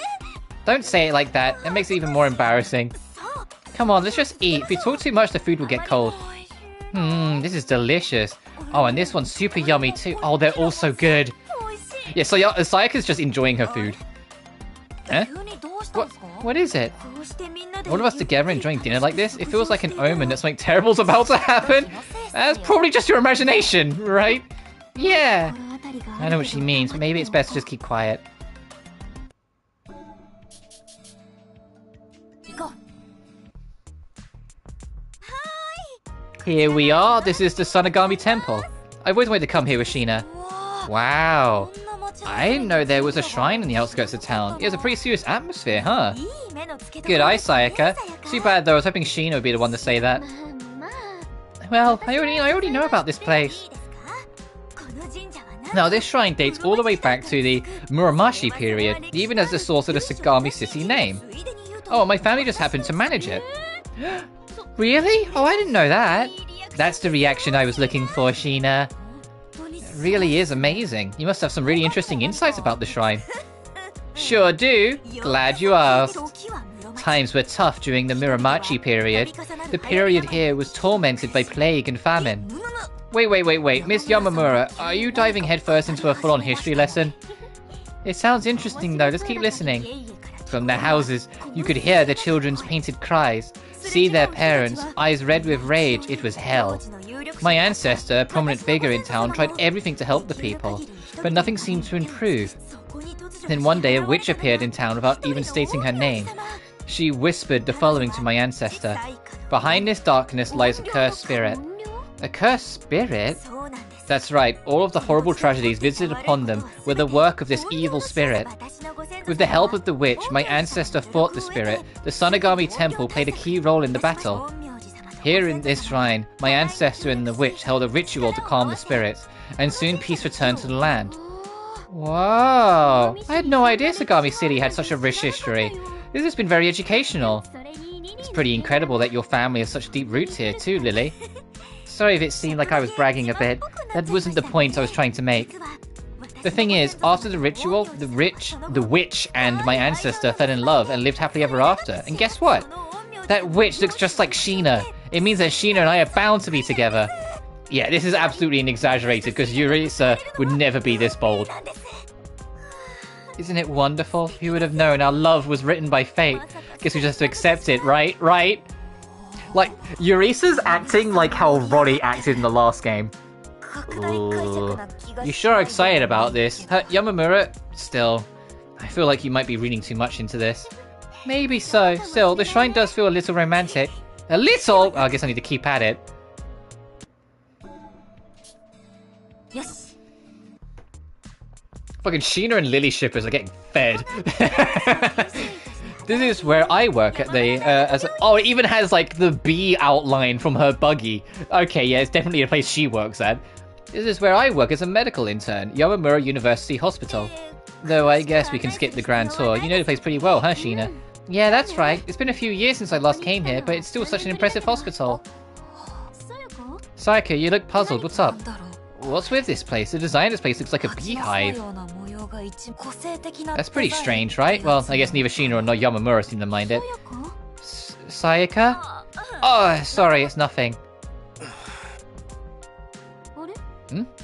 Don't say it like that. It makes it even more embarrassing. Come on, let's just eat. If we talk too much, the food will get cold. This is delicious. Oh, and this one's super yummy too. Oh, they're all so good. Yeah, so Sayaka's just enjoying her food. Huh? What is it? All of us together enjoying dinner like this? It feels like an omen that something terrible's about to happen. That's probably just your imagination, right? Yeah. I know what she means, but maybe it's best to just keep quiet. Here we are. This is the Sagami Temple. I've always wanted to come here with Sheena. Wow. I didn't know there was a shrine in the outskirts of town. It has a pretty serious atmosphere, huh? Good eye, Sayaka. Too bad though, I was hoping Sheena would be the one to say that. Well, I already know about this place. Now, this shrine dates all the way back to the Muromachi period, even as the source of the Sagami city name. Oh, my family just happened to manage it. Really? Oh, I didn't know that. That's the reaction I was looking for, Sheena. It really is amazing. You must have some really interesting insights about the shrine. Sure do. Glad you asked. Times were tough during the Muromachi period. The period here was tormented by plague and famine. Wait, Miss Yamamura, are you diving headfirst into a full-on history lesson? It sounds interesting though, let's keep listening. From the houses, you could hear the children's painted cries, see their parents, eyes red with rage. It was hell. My ancestor, a prominent figure in town, tried everything to help the people, but nothing seemed to improve. Then one day a witch appeared in town without even stating her name. She whispered the following to my ancestor. Behind this darkness lies a cursed spirit. A cursed spirit? That's right, all of the horrible tragedies visited upon them were the work of this evil spirit. With the help of the witch, my ancestor fought the spirit. The Sagami Temple played a key role in the battle. Here in this shrine, my ancestor and the witch held a ritual to calm the spirits, and soon peace returned to the land. Whoa! I had no idea Sagami City had such a rich history. This has been very educational. It's pretty incredible that your family has such deep roots here too, Lily. Sorry if it seemed like I was bragging a bit. That wasn't the point I was trying to make. The thing is, after the ritual, the witch and my ancestor fell in love and lived happily ever after. And guess what? That witch looks just like Sheena. It means that Sheena and I are bound to be together. Yeah, this is absolutely exaggerated because Yurisa would never be this bold. Isn't it wonderful? Who would have known our love was written by fate? Guess we just have to accept it, right? Right? Like, Yurisa's acting like how Roddy acted in the last game. Ooh. You sure are excited about this. Yamamura, still, I feel like you might be reading too much into this. Maybe so. Still, the shrine does feel a little romantic. A little? Oh, I guess I need to keep at it. Yes. Fucking Sheena and Lily shippers are getting fed. This is where I work at the, oh, it even has, like, the B outline from her buggy. Okay, yeah, it's definitely a place she works at. This is where I work as a medical intern, Yamamura University Hospital. Though I guess we can skip the grand tour. You know the place pretty well, huh, Sheena? Yeah, that's right. It's been a few years since I last came here, but it's still such an impressive hospital. Sayaka, you look puzzled. What's up? What's with this place? The design of this place looks like a beehive. That's pretty strange, right? Well, I guess neither Sheena nor Yamamura seem to mind it. Sayaka? Oh, sorry, it's nothing.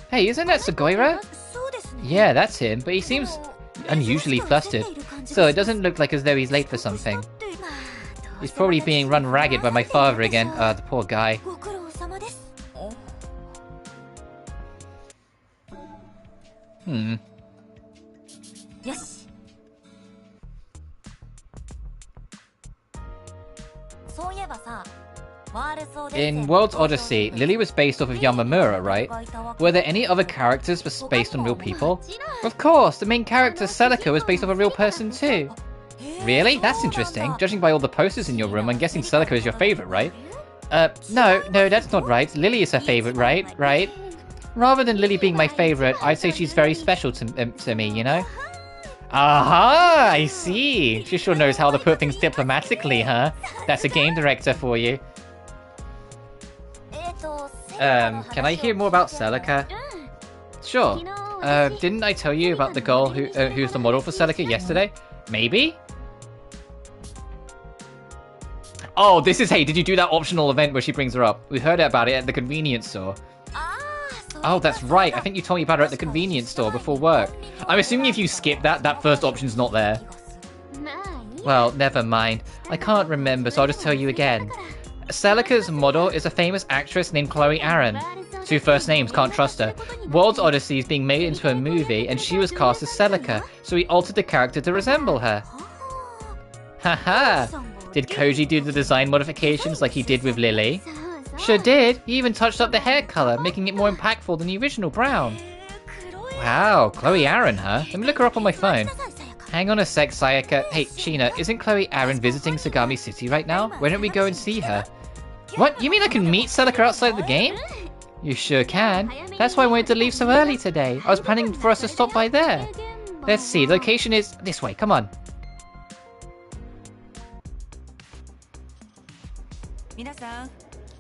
Hey, isn't that Sagoira? Yeah, that's him, but he seems unusually flustered. Still, it doesn't look like as though he's late for something. He's probably being run ragged by my father again. The poor guy. In World's Odyssey, Lily was based off of Yamamura, right? Were there any other characters based on real people? Of course, the main character, Sayaka, was based off a real person too. Really? That's interesting. Judging by all the posters in your room, I'm guessing Sayaka is your favorite, right? No, that's not right. Lily is her favorite, right? Rather than Lily being my favorite, I'd say she's very special to me, you know? Aha! I see! She sure knows how to put things diplomatically, huh? That's a game director for you. Can I hear more about Sayaka? Sure. Didn't I tell you about the girl who's the model for Sayaka yesterday? Maybe? Oh, hey, did you do that optional event where she brings her up? We heard about it at the convenience store. Oh, that's right. I think you told me about her at the convenience store before work. I'm assuming if you skip that first option's not there. Well, never mind. I can't remember, so I'll just tell you again. Sayaka's model is a famous actress named Chloe Aaron. 2 first names, can't trust her. World's Odyssey is being made into a movie, and she was cast as Sayaka, so he altered the character to resemble her. Haha! Did Koji do the design modifications like he did with Lily? Sure did. He even touched up the hair color, making it more impactful than the original brown. Wow, Chloe Aaron, huh? Let me look her up on my phone. Hang on a sec, Sayaka. Hey, Sheena, isn't Chloe Aaron visiting Sagami City right now? Why don't we go and see her? What? You mean I can meet Sayaka outside the game? You sure can. That's why I wanted to leave so early today. I was planning for us to stop by there. Let's see, the location is this way, come on.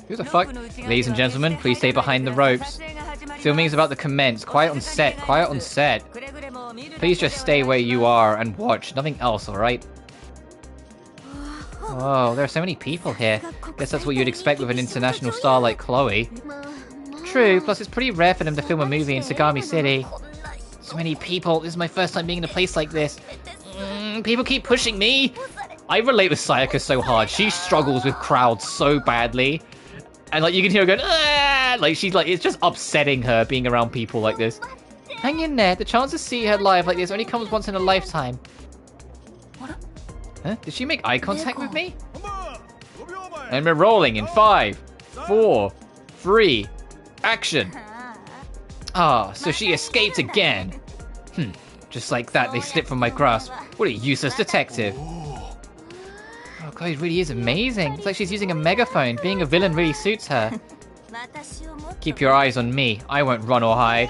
Who the fuck? Ladies and gentlemen, please stay behind the ropes. Filming is about to commence. Quiet on set, quiet on set. Please just stay where you are and watch, nothing else, alright? Oh, there are so many people here. Guess that's what you'd expect with an international star like Chloe. True, plus it's pretty rare for them to film a movie in Sagami City. So many people, this is my first time being in a place like this. People keep pushing me! I relate with Sayaka so hard. She struggles with crowds so badly. And like you can hear her going, ah! Like she's like, it's just upsetting her being around people like this. Hang in there, the chance to see her live like this only comes once in a lifetime. Huh? Did she make eye contact with me? And we're rolling in 5, 4, 3, action. Ah, so she escaped again. Just like that, they slipped from my grasp. What a useless detective. Oh god, it really is amazing. It's like she's using a megaphone. Being a villain really suits her. Keep your eyes on me. I won't run or hide.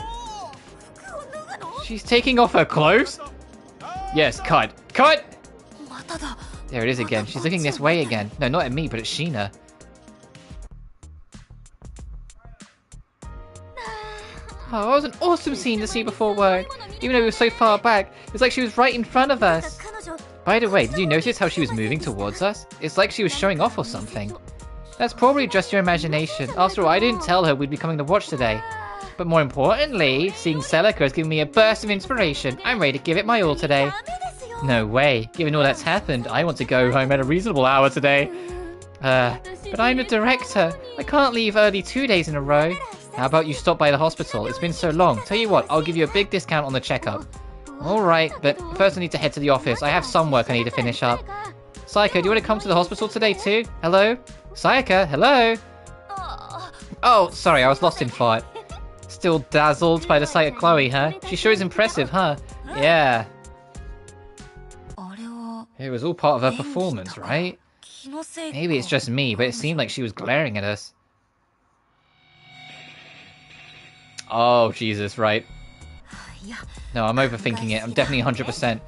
She's taking off her clothes? Yes, cut. Cut! There it is again. She's looking this way again. No, not at me, but at Sheena. Oh, it was an awesome scene to see before work. Even though we were so far back, it's like she was right in front of us. By the way, did you notice how she was moving towards us? It's like she was showing off or something. That's probably just your imagination. After all, I didn't tell her we'd be coming to watch today. But more importantly, seeing Sayaka has given me a burst of inspiration. I'm ready to give it my all today. No way. Given all that's happened, I want to go home at a reasonable hour today. But I'm the director. I can't leave early 2 days in a row. How about you stop by the hospital? It's been so long. Tell you what, I'll give you a big discount on the checkup. Alright, but first I need to head to the office. I have some work I need to finish up. Sayaka, do you want to come to the hospital today too? Hello? Sayaka, hello? Oh, sorry, I was lost in thought. Still dazzled by the sight of Chloe, huh? She sure is impressive, huh? Yeah. It was all part of her performance, right? Maybe it's just me, but it seemed like she was glaring at us. Oh, Jesus, right. No, I'm overthinking it. I'm definitely 100%.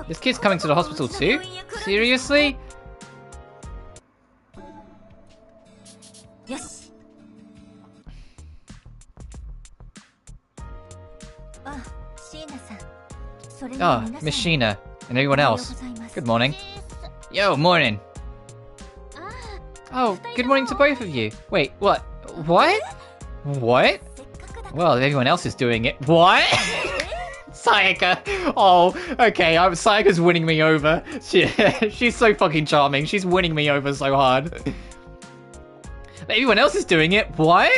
This kid's coming to the hospital too? Seriously? Ah, Miss Sheena. And everyone else. Good morning. Yo, morning. Oh, good morning to both of you. Wait, what? What? What? Well, everyone else is doing it. What? Sayaka. Oh, okay. Sayaka's winning me over. She's so fucking charming. She's winning me over so hard. Everyone else is doing it. What?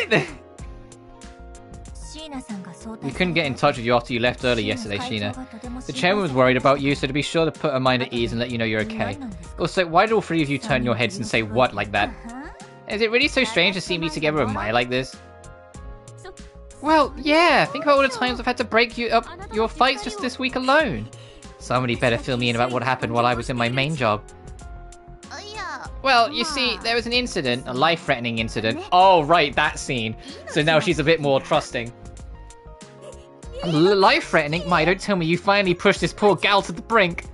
We couldn't get in touch with you after you left early yesterday, Sheena. The chairman was worried about you, so to be sure to put her mind at ease and let you know you're okay. Also, why did all three of you turn your heads and say what like that? Is it really so strange to see me together with Mai like this? Well, yeah, think about all the times I've had to break you up your fights just this week alone. Somebody better fill me in about what happened while I was in my main job. Well, you see, there was an incident, a life-threatening incident. Oh, right, that scene. So now she's a bit more trusting. Life-threatening? Mai, don't tell me you finally pushed this poor gal to the brink.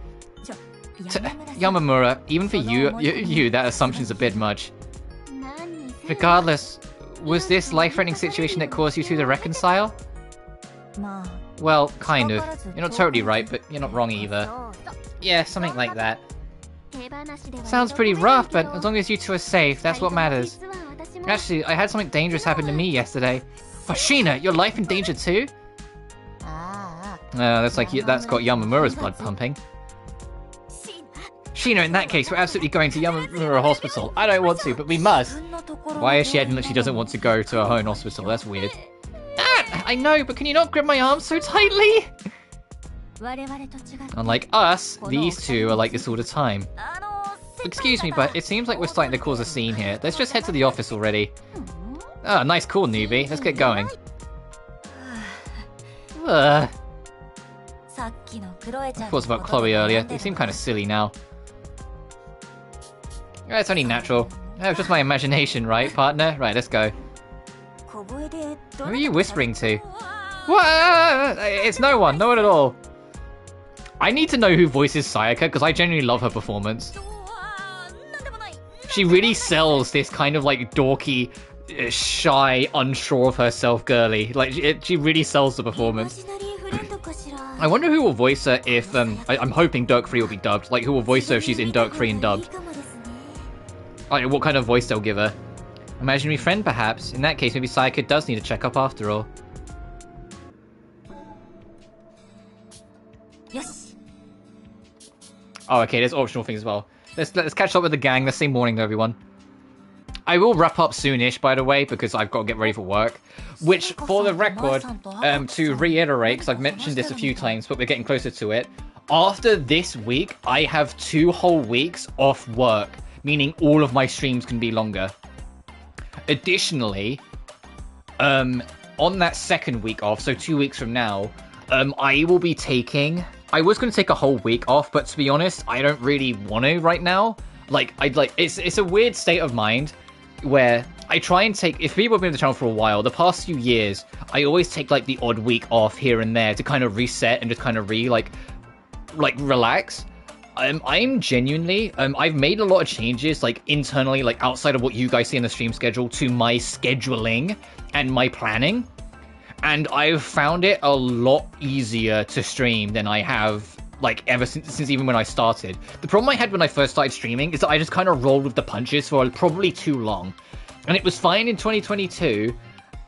Yamamura, even for you, that assumption's a bit much. Regardless, was this life-threatening situation that caused you two to reconcile? Well, kind of. You're not totally right, but you're not wrong either. Yeah, something like that. Sounds pretty rough, but as long as you two are safe, that's what matters. Actually, I had something dangerous happen to me yesterday. Oh, Sheena, your life in danger too? That's got Yamamura's blood pumping. Sheena, in that case, we're absolutely going to Yamamura Hospital. I don't want to, but we must. Why is she acting like she doesn't want to go to her own hospital? That's weird. Ah, I know, but can you not grip my arm so tightly? Unlike us, these two are like this all the time. Excuse me, but it seems like we're starting to cause a scene here. Let's just head to the office already. Ah, nice call, newbie. Let's get going. I thought about Chloe earlier. They seem kind of silly now. It's only natural. That was just my imagination, right, partner? Right, let's go. Who are you whispering to? What? It's no one. No one at all. I need to know who voices Sayaka, because I genuinely love her performance. She really sells this kind of, like, dorky, shy, unsure of herself girly. Like, she really sells the performance. I wonder who will voice her if, I'm hoping Dirk Free will be dubbed. Like, who will voice her if she's in Dirk Free and dubbed. Like, what kind of voice they'll give her. Imaginary friend, perhaps. In that case, maybe Sayaka does need a checkup after all. Oh, okay, there's optional things as well. Let's catch up with the gang. Let's say morning to everyone. I will wrap up soonish, by the way, because I've got to get ready for work. Which, for the record, to reiterate, because I've mentioned this a few times, but we're getting closer to it. After this week, I have 2 whole weeks off work, meaning all of my streams can be longer. Additionally, on that second week off, so 2 weeks from now, I will be taking... I was going to take a whole week off, but to be honest, I don't really want to right now. It's a weird state of mind where I try and take, if people have been on the channel for a while, the past few years, I always take like the odd week off here and there to kind of reset and just kind of relax. I'm genuinely, I've made a lot of changes, like internally, like outside of what you guys see in the stream schedule, to my scheduling and my planning. And I've found it a lot easier to stream than I have, like, ever since even when I started. The problem I had when I first started streaming is that I just kind of rolled with the punches for probably too long. And it was fine in 2022.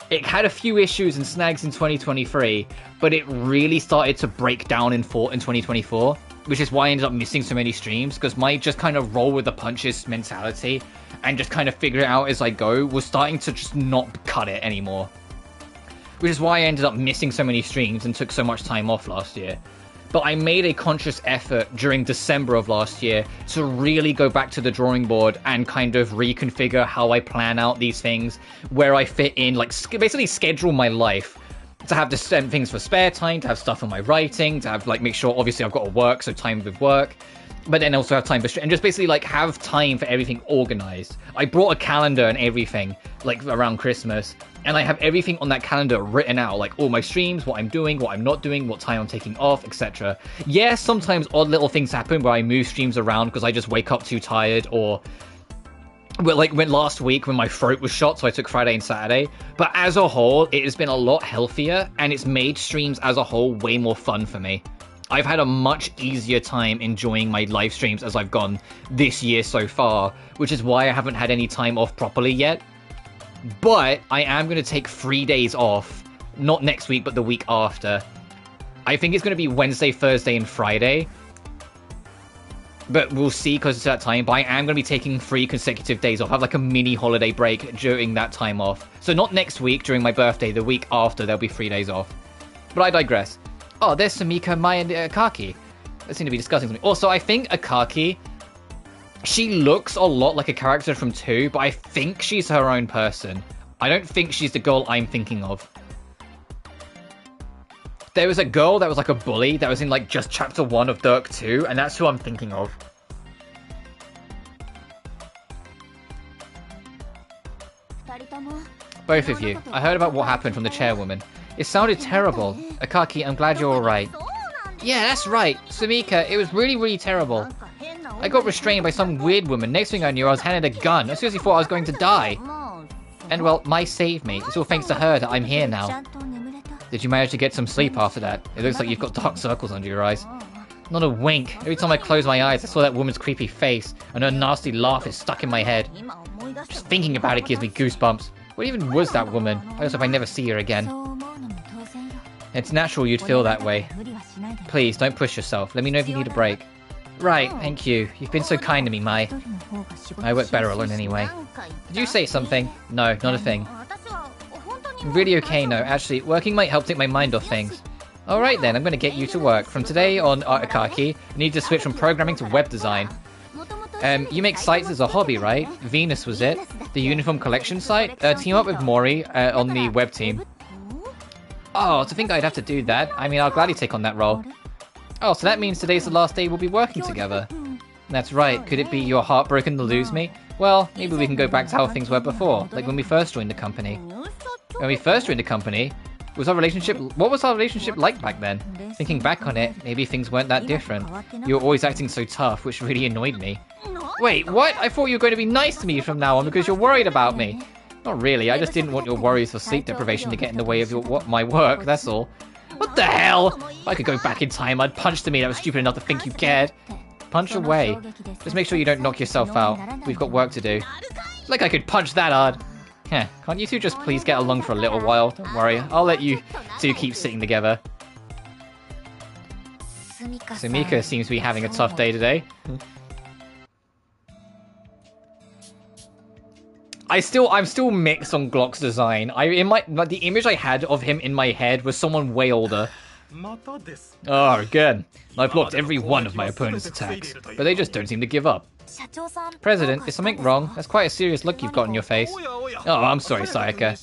It had a few issues and snags in 2023, but it really started to break down in 2024, which is why I ended up missing so many streams, because my just kind of roll with the punches mentality and just kind of figure it out as I go was starting to just not cut it anymore. Which is why I ended up missing so many streams and took so much time off last year. But I made a conscious effort during December of last year to really go back to the drawing board and kind of reconfigure how I plan out these things, where I fit in, like, basically schedule my life to have things for spare time, to have stuff on my writing, to have, like, make sure, obviously, I've got to work, so time with work, but then also have time for and just basically, like, have time for everything organized. I brought a calendar and everything, like, around Christmas, and I have everything on that calendar written out, like all my streams, what I'm doing, what I'm not doing, what time I'm taking off, etc. Yeah, sometimes odd little things happen where I move streams around because I just wake up too tired, or like when last week when my throat was shot, so I took Friday and Saturday. But as a whole, it has been a lot healthier, and it's made streams as a whole way more fun for me. I've had a much easier time enjoying my live streams as I've gone this year so far, which is why I haven't had any time off properly yet. But I am going to take 3 days off, not next week, but the week after. I think it's going to be Wednesday, Thursday, and Friday. But we'll see closer to that time. But I am going to be taking 3 consecutive days off. I have like a mini holiday break during that time off. So not next week during my birthday. The week after, there'll be 3 days off. But I digress. Oh, there's Samika, Maya, and Akaki. They seem to be discussing something. Also, I think Akaki, she looks a lot like a character from 2, but I think she's her own person. I don't think she's the girl I'm thinking of. There was a girl that was like a bully that was in like just chapter 1 of Dirk 2, and that's who I'm thinking of. Both of you. I heard about what happened from the chairwoman. It sounded terrible. Akaki, I'm glad you're alright. Yeah, that's right. Samika, it was really, really terrible. I got restrained by some weird woman. Next thing I knew, I was handed a gun. I seriously thought I was going to die. And well, Mai saved me. It's all thanks to her that I'm here now. Did you manage to get some sleep after that? It looks like you've got dark circles under your eyes. Not a wink. Every time I close my eyes, I saw that woman's creepy face, and her nasty laugh is stuck in my head. Just thinking about it gives me goosebumps. What even was that woman? I just hope I never see her again. It's natural you'd feel that way. Please, don't push yourself. Let me know if you need a break. Right, thank you. You've been so kind to me, Mai. I work better alone anyway. Did you say something? No, not a thing. I'm really okay, no. Actually, working might help take my mind off things. Alright then, I'm gonna get you to work. From today on, Akaki, you need to switch from programming to web design. You make sites as a hobby, right? Venus was it? The Uniform Collection site? Team up with Mori on the web team. Oh, to think I'd have to do that. I mean, I'll gladly take on that role. Oh, so that means today's the last day we'll be working together. That's right. Could it be you're heartbroken to lose me? Well, maybe we can go back to how things were before, like when we first joined the company. When we first joined the company, what was our relationship like back then? Thinking back on it, maybe things weren't that different. You were always acting so tough, which really annoyed me. Wait, what? I thought you were going to be nice to me from now on because you're worried about me. Not really, I just didn't want your worries or sleep deprivation to get in the way of my work, that's all. What the hell? If I could go back in time, I'd punch the me that was stupid enough to think you cared. Punch away. Just make sure you don't knock yourself out. We've got work to do. Like I could punch that hard. Heh, can't you two just please get along for a little while? Don't worry, I'll let you two keep sitting together. Sumika seems to be having a tough day today. I'm still mixed on Glock's design. The image I had of him in my head was someone way older. Oh, good. I've blocked every one of my opponent's attacks, but they just don't seem to give up. President, is something wrong? That's quite a serious look you've got on your face. Oh, I'm sorry, Sayaka.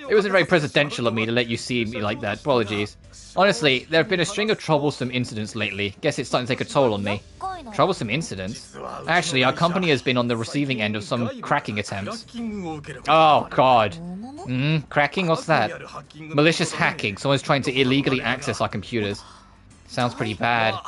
It wasn't very presidential of me to let you see me like that. Apologies. Honestly, there have been a string of troublesome incidents lately. Guess it's starting to take a toll on me. Troublesome incidents? Actually, our company has been on the receiving end of some cracking attempts. Oh, God. Cracking? What's that? Malicious hacking. Someone's trying to illegally access our computers. Sounds pretty bad.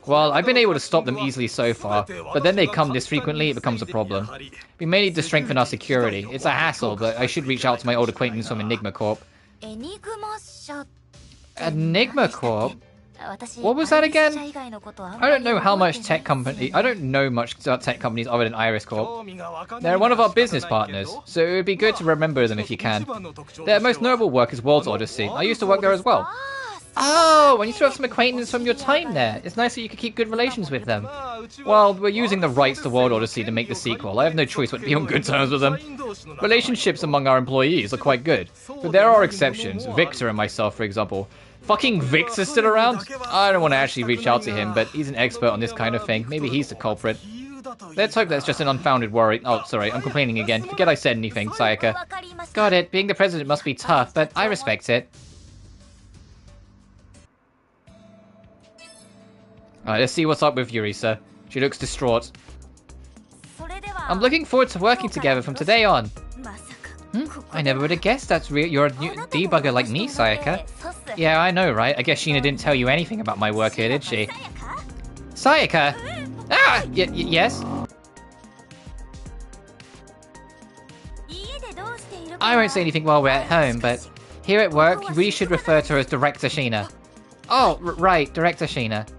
Well, I've been able to stop them easily so far, but then they come this frequently, it becomes a problem. We may need to strengthen our security. It's a hassle, but I should reach out to my old acquaintance from Enigma Corp. Enigma Corp? What was that again? I don't know how much tech company. I don't know much about tech companies other than Iris Corp. They're one of our business partners, so it would be good to remember them if you can. Their most notable work is World's Odyssey. I used to work there as well. Oh, and you still have some acquaintance from your time there. It's nice that you could keep good relations with them. Well, we're using the rights to World Odyssey to make the sequel. I have no choice but to be on good terms with them. Relationships among our employees are quite good, but there are exceptions. Victor and myself, for example. Fucking Victor's still around? I don't want to actually reach out to him, but he's an expert on this kind of thing. Maybe he's the culprit. Let's hope that's just an unfounded worry. Oh, sorry, I'm complaining again. Forget I said anything, Sayaka. Got it. Being the president must be tough, but I respect it. Alright, let's see what's up with Yurisa. She looks distraught. I'm looking forward to working together from today on. I never would have guessed you're a new debugger like me, Sayaka. Yeah, I know, right? I guess Sheena didn't tell you anything about my work here, did she? Sayaka! Ah! Yes? I won't say anything while we're at home, but here at work, we should refer to her as Director Sheena. Oh, right, Director Sheena.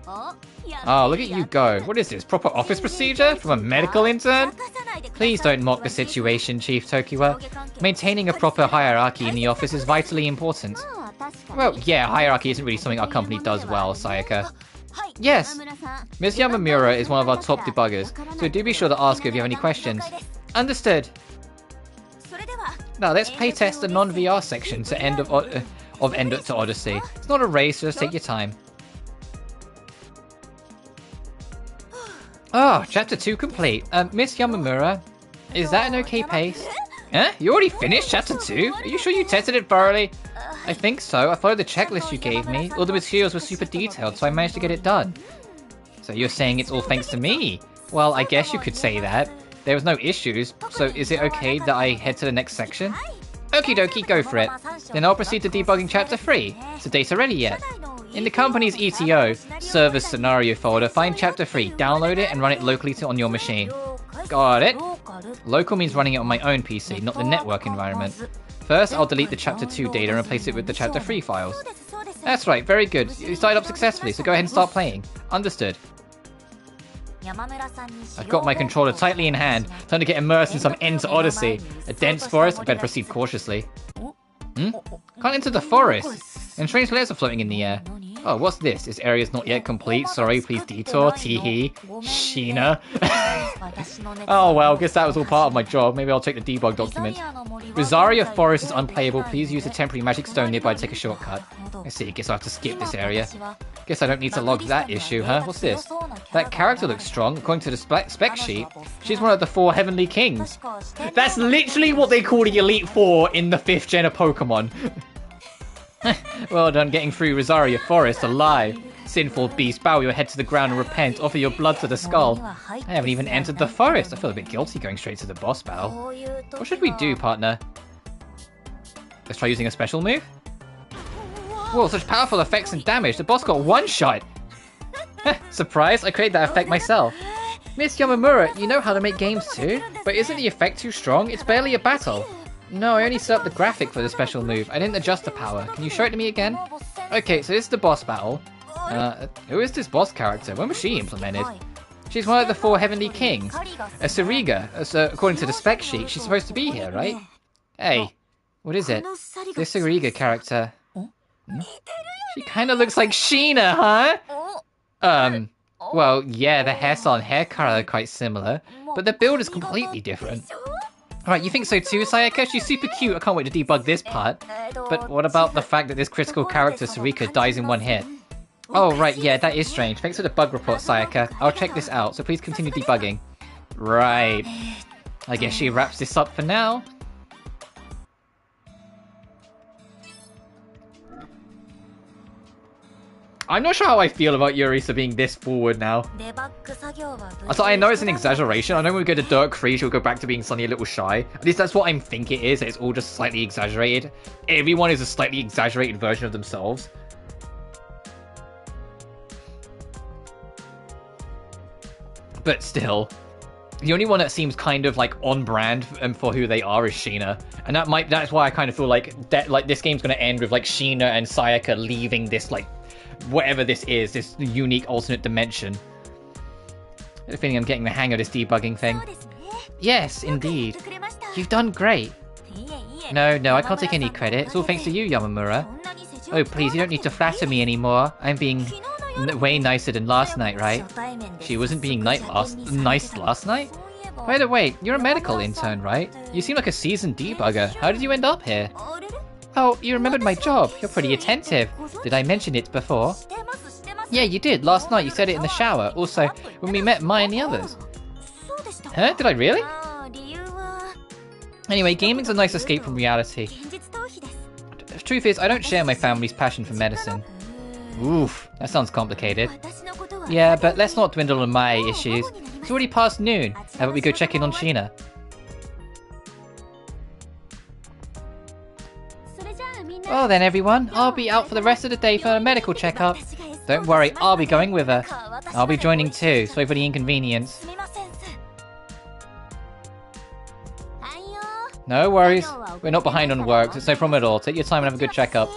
Oh, look at you go. What is this, proper office procedure from a medical intern? Please don't mock the situation, Chief Tokiwa. Maintaining a proper hierarchy in the office is vitally important. Well, yeah, hierarchy isn't really something our company does well, Sayaka. Yes, Miss Yamamura is one of our top debuggers, so do be sure to ask her if you have any questions. Understood. Now let's playtest the non-VR section to End to Odyssey. It's not a race, so just take your time. Oh, chapter 2 complete. Miss Yamamura, is that an okay pace? Huh? You already finished chapter 2? Are you sure you tested it thoroughly? I think so. I followed the checklist you gave me. All the materials were super detailed, so I managed to get it done. So you're saying it's all thanks to me? Well, I guess you could say that. There was no issues, so is it okay that I head to the next section? Okie dokie, go for it. Then I'll proceed to debugging chapter 3. Is the data ready yet? In the company's ETO, Service Scenario folder, find chapter 3, download it and run it locally on your machine. Got it. Local means running it on my own PC, not the network environment. First, I'll delete the chapter 2 data and replace it with the chapter 3 files. That's right, very good. You started up successfully, so go ahead and start playing. Understood. I've got my controller tightly in hand. Time to get immersed in some End to Odyssey. A dense forest? I better proceed cautiously. Can't enter the forest. And strange letters are floating in the air. Oh, what's this? This area's not yet complete. Sorry, please detour. Teehee. Sheena. Oh well, guess that was all part of my job. Maybe I'll take the debug document. Rosaria Forest is unplayable. Please use the temporary magic stone nearby to take a shortcut. I see, guess I'll have to skip this area. Guess I don't need to log that issue, huh? What's this? That character looks strong. According to the spec sheet, she's one of the 4 Heavenly Kings. That's literally what they call the Elite Four in the 5th gen of Pokemon. Well done getting through Rosaria Forest alive. Sinful beast, bow your head to the ground and repent. Offer your blood to the skull. I haven't even entered the forest. I feel a bit guilty going straight to the boss battle. What should we do, partner? Let's try using a special move? Whoa, such powerful effects and damage. The boss got one shot. Surprise, I created that effect myself. Miss Yamamura, you know how to make games too? But isn't the effect too strong? It's barely a battle. No, I only set up the graphic for the special move. I didn't adjust the power. Can you show it to me again? Okay, so this is the boss battle. Who is this boss character? When was she implemented? She's one of the 4 Heavenly Kings. A Sariga. According to the spec sheet, she's supposed to be here, right? Hey, what is it? This Sariga character. She kind of looks like Sheena, huh? Well, yeah, the hairstyle and hair color are quite similar, but the build is completely different. Right, you think so too, Sayaka? She's super cute. I can't wait to debug this part. But what about the fact that this critical character, Sarika, dies in one hit? Oh, right, yeah, that is strange. Thanks for the bug report, Sayaka. I'll check this out, so please continue debugging. Right. I guess she wraps this up for now. I'm not sure how I feel about Yurisa being this forward now. I know it's an exaggeration. I know when we go to Dirk 3, she'll go back to being suddenly a little shy. At least that's what I think it is. It's all just slightly exaggerated. Everyone is a slightly exaggerated version of themselves. But still, the only one that seems kind of like on brand for who they are is Sheena. And that's why I kind of feel like this game's going to end with like Sheena and Sayaka leaving this like whatever this is, this unique alternate dimension. I have a feeling I'm getting the hang of this debugging thing. Yes, indeed. You've done great. No, I can't take any credit. It's all thanks to you, Yamamura. Oh, please, you don't need to flatter me anymore. I'm being way nicer than last night, right? She wasn't being nice last night? By the way, you're a medical intern, right? You seem like a seasoned debugger. How did you end up here? Oh, you remembered my job. You're pretty attentive. Did I mention it before? Yeah, you did. Last night you said it in the shower. Also, when we met Mai and the others. Huh? Did I really? Anyway, gaming's a nice escape from reality. The truth is, I don't share my family's passion for medicine. Oof, that sounds complicated. Yeah, but let's not dwindle on my issues. It's already past noon. How about we go check in on Sheena? Well then everyone, I'll be out for the rest of the day for a medical checkup. Don't worry, I'll be going with her. I'll be joining too, sorry for the inconvenience. No worries, we're not behind on work, so it's no problem at all. Take your time and have a good checkup.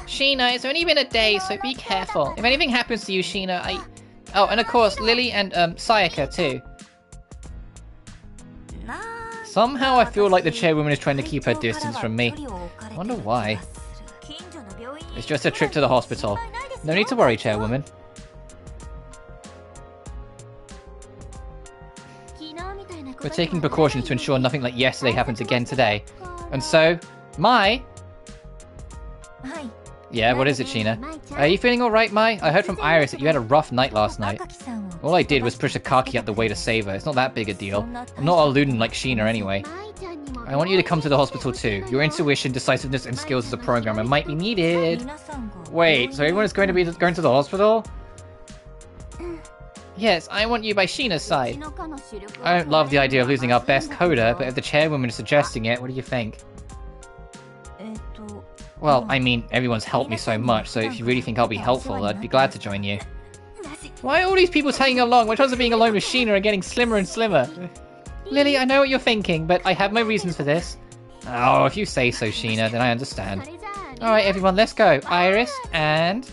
Sheena, it's only been a day, so be careful. If anything happens to you, Sheena, Oh, and of course, Lily and Sayaka too. Somehow I feel like the chairwoman is trying to keep her distance from me. I wonder why. It's just a trip to the hospital. No need to worry, chairwoman. We're taking precautions to ensure nothing like yesterday happens again today. And so, Mai... Yeah, what is it, Sheena? Are you feeling alright, Mai? I heard from Iris that you had a rough night last night. All I did was push Akaki out the way to save her. It's not that big a deal. I'm not a ludin like Sheena anyway. I want you to come to the hospital too. Your intuition, decisiveness, and skills as a programmer might be needed. Wait, so everyone is going to be going to the hospital? Yes, I want you by Sheena's side. I don't love the idea of losing our best coder, but if the chairwoman is suggesting it, what do you think? Well, I mean, everyone's helped me so much, so if you really think I'll be helpful, I'd be glad to join you. Why are all these people tagging along? My chances of being alone with Sheena are getting slimmer and slimmer. Lily, I know what you're thinking, but I have my reasons for this. Oh, if you say so, Sheena, then I understand. Alright, everyone, let's go. Iris, and...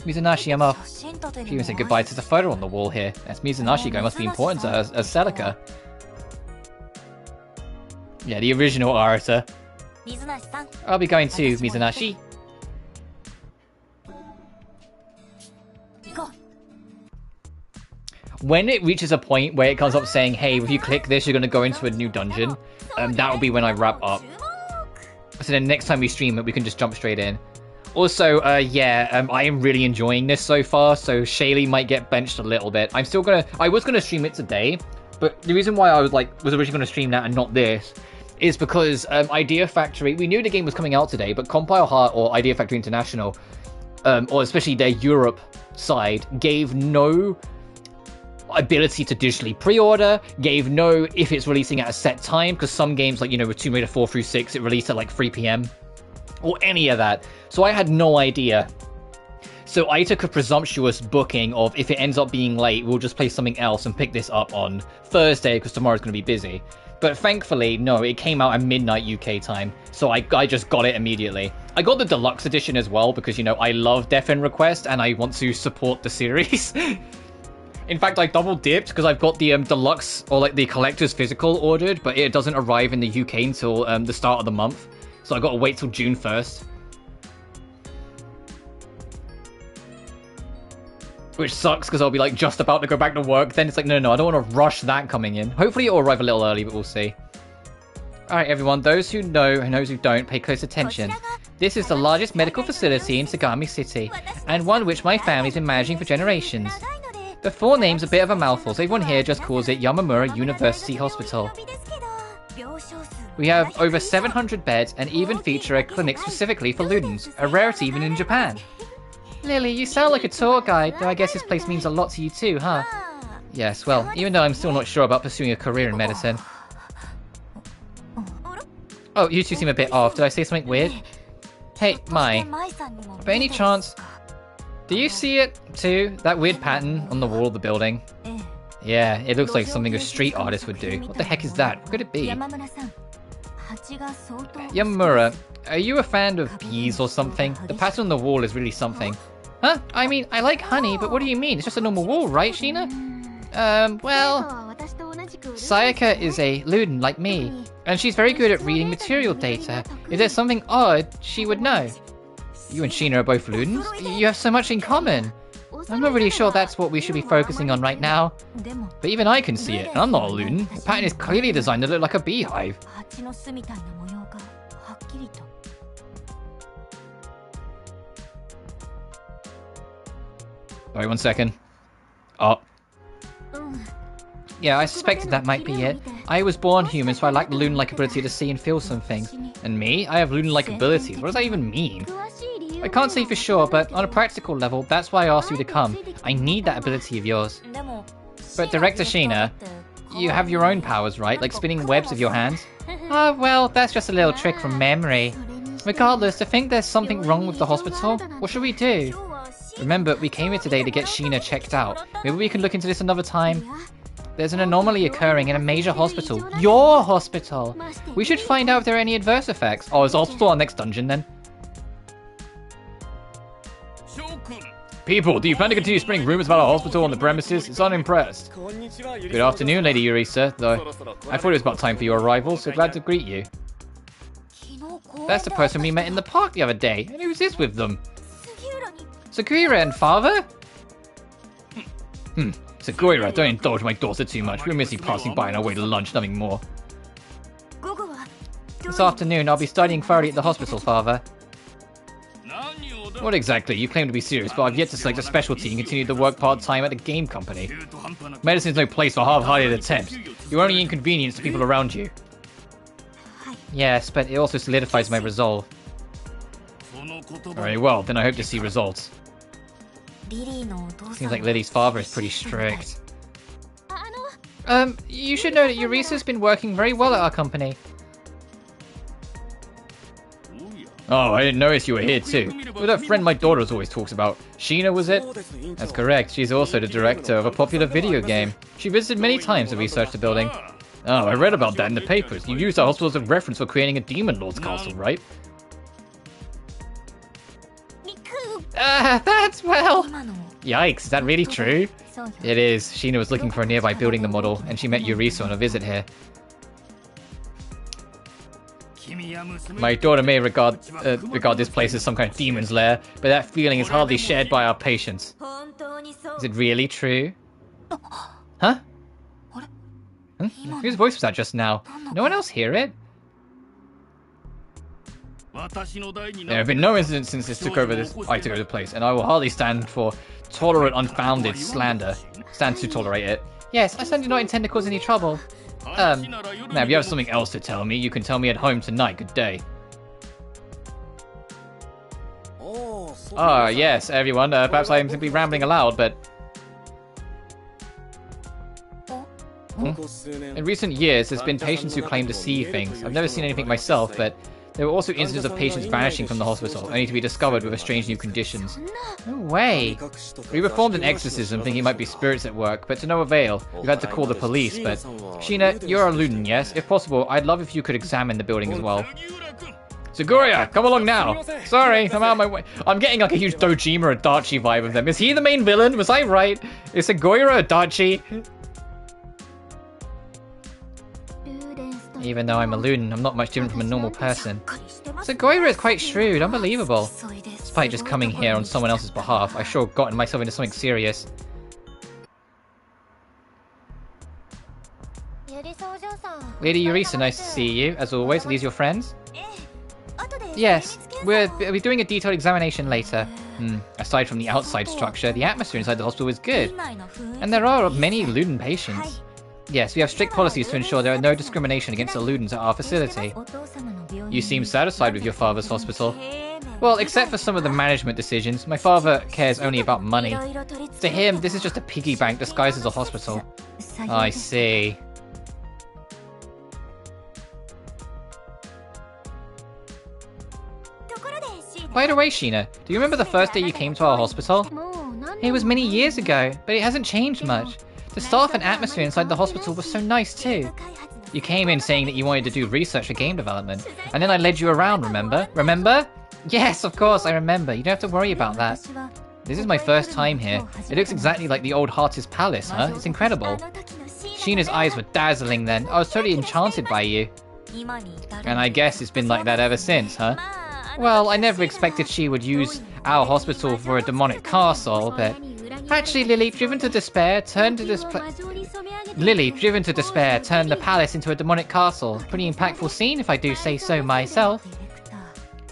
Mizunashi, I'm off. She even said goodbye to the photo on the wall here. That's Mizunashi going must be important to her as Sayaka. Yeah, the original orator. I'll be going too, Mizunashi. When it reaches a point where it comes up saying, hey, if you click this, you're going to go into a new dungeon, that will be when I wrap up. So then next time we stream it, we can just jump straight in. Also, I am really enjoying this so far, so Shaylee might get benched a little bit. I was gonna stream it today, but the reason why I was originally gonna stream that and not this is because Idea Factory, we knew the game was coming out today, but Compile Heart or Idea Factory International, or especially their Europe side, gave no ability to digitally pre-order, gave no if it's releasing at a set time, because some games, like, you know, with Tomb Raider 4 through 6, it released at like 3 PM, or any of that. So I had no idea. So I took a presumptuous booking of, if it ends up being late, we'll just play something else and pick this up on Thursday, because tomorrow's going to be busy. But thankfully, no, it came out at midnight UK time, so I just got it immediately. I got the deluxe edition as well, because, you know, I love Death End Request, and I want to support the series. In fact, I double dipped, because I've got the deluxe, or like the collector's physical ordered, but it doesn't arrive in the UK until the start of the month. So I got to wait till June 1st. Which sucks, because I'll be like just about to go back to work. Then it's like, no, I don't want to rush that coming in. Hopefully it'll arrive a little early, but we'll see. Alright everyone, those who know and those who don't, pay close attention. This is the largest medical facility in Sagami City, and one which my family's been managing for generations. The full name's a bit of a mouthful, so everyone here just calls it Yamamura University Hospital. We have over 700 beds and even feature a clinic specifically for ludens, a rarity even in Japan. Lily, you sound like a tour guide, though I guess this place means a lot to you too, huh? Yes, well, even though I'm still not sure about pursuing a career in medicine. Oh, you two seem a bit off. Did I say something weird? Hey, Mai. By any chance, do you see it too? That weird pattern on the wall of the building? Yeah, it looks like something a street artist would do. What the heck is that? What could it be? Yamamura, are you a fan of bees or something? The pattern on the wall is really something. Huh? I mean, I like honey, but what do you mean? It's just a normal wall, right, Sheena? Well... Sayaka is a ludin like me, and she's very good at reading material data. If there's something odd, she would know. You and Sheena are both ludins? You have so much in common. I'm not really sure that's what we should be focusing on right now. But even I can see it, and I'm not a ludin. The pattern is clearly designed to look like a beehive. Wait 1 second. Oh. Yeah, I suspected that might be it. I was born human, so I lack the ludin-like ability to see and feel some things. And me? I have ludin-like abilities. What does that even mean? I can't say for sure, but on a practical level, that's why I asked you to come. I need that ability of yours. But Director Sheena, you have your own powers, right? Like spinning webs with your hands? Ah, well, that's just a little trick from memory. Regardless, to think there's something wrong with the hospital, what should we do? Remember, we came here today to get Sheena checked out. Maybe we can look into this another time. There's an anomaly occurring in a major hospital. Your hospital! We should find out if there are any adverse effects. Oh, is the hospital our next dungeon then? People, do you plan to continue spreading rumors about our hospital on the premises? It's unimpressed. Good afternoon, Lady Eureka, though I thought it was about time for your arrival, so glad to greet you. That's the person we met in the park the other day. And who's this with them? Sakura and father? Sakura, don't indulge my daughter too much. We're mostly passing by on our way to lunch, nothing more. This afternoon, I'll be studying thoroughly at the hospital, father. What exactly? You claim to be serious, but I've yet to select a specialty and continue to work part-time at a game company. Medicine's no place for half-hearted attempts. You're only inconvenience to people around you. Yes, but it also solidifies my resolve. Very well, then I hope to see results. Seems like Lily's father is pretty strict. You should know that Yurisa's been working very well at our company. Oh, I didn't notice you were here too. With that friend my daughter always talks about. Sheena, was it? That's correct. She's also the director of a popular video game. She visited many times to research the building. Oh, I read about that in the papers. You used our hospital as a reference for creating a Demon Lord's castle, right? That's well... Yikes, is that really true? It is. Sheena was looking for a nearby building the model, and she met Yurisa on a visit here. My daughter may regard this place as some kind of demon's lair, but that feeling is hardly shared by our patients. Is it really true? Huh? Whose voice was that just now? No one else hear it? There have been no incidents since I took over the place, and I will hardly stand to tolerate unfounded slander. Stand to tolerate it. Yes, I certainly do not intend to cause any trouble. Now, if you have something else to tell me, you can tell me at home tonight. Good day. Ah, yes, everyone. Perhaps I am simply rambling aloud, but... In recent years, there's been patients who claim to see things. I've never seen anything myself, but there were also incidents of patients vanishing from the hospital, only to be discovered with strange new conditions. No way! We performed an exorcism thinking it might be spirits at work, but to no avail. We've had to call the police, but... Sheena, you're a Luden, yes? If possible, I'd love if you could examine the building as well. Saguria, come along now! Sorry, I'm out of my way. I'm getting like a huge Dojima or Adachi vibe of them. Is he the main villain? Was I right? Is Saguria Adachi? Even though I'm a Luden, I'm not much different from a normal person. Saguira is quite shrewd, unbelievable. Despite just coming here on someone else's behalf, I've sure gotten myself into something serious. Lady Yurisa, nice to see you. As always, are these your friends? Yes, we'll be doing a detailed examination later. Aside from the outside structure, the atmosphere inside the hospital is good. And there are many Luden patients. Yes, we have strict policies to ensure there are no discrimination against the Ludens at our facility. You seem satisfied with your father's hospital. Well, except for some of the management decisions, my father cares only about money. To him, this is just a piggy bank disguised as a hospital. I see. By the way, Sheena, do you remember the first day you came to our hospital? It was many years ago, but it hasn't changed much. The staff and atmosphere inside the hospital was so nice too. You came in saying that you wanted to do research for game development, and then I led you around, remember? Remember? Yes, of course, I remember. You don't have to worry about that. This is my first time here. It looks exactly like the old Heart's Palace, huh? It's incredible. Sheena's eyes were dazzling then. I was totally enchanted by you. And I guess it's been like that ever since, huh? Well, I never expected she would use our hospital for a demonic castle, but... Actually, Lily, driven to despair, turned the palace into a demonic castle. Pretty impactful scene, if I do say so myself.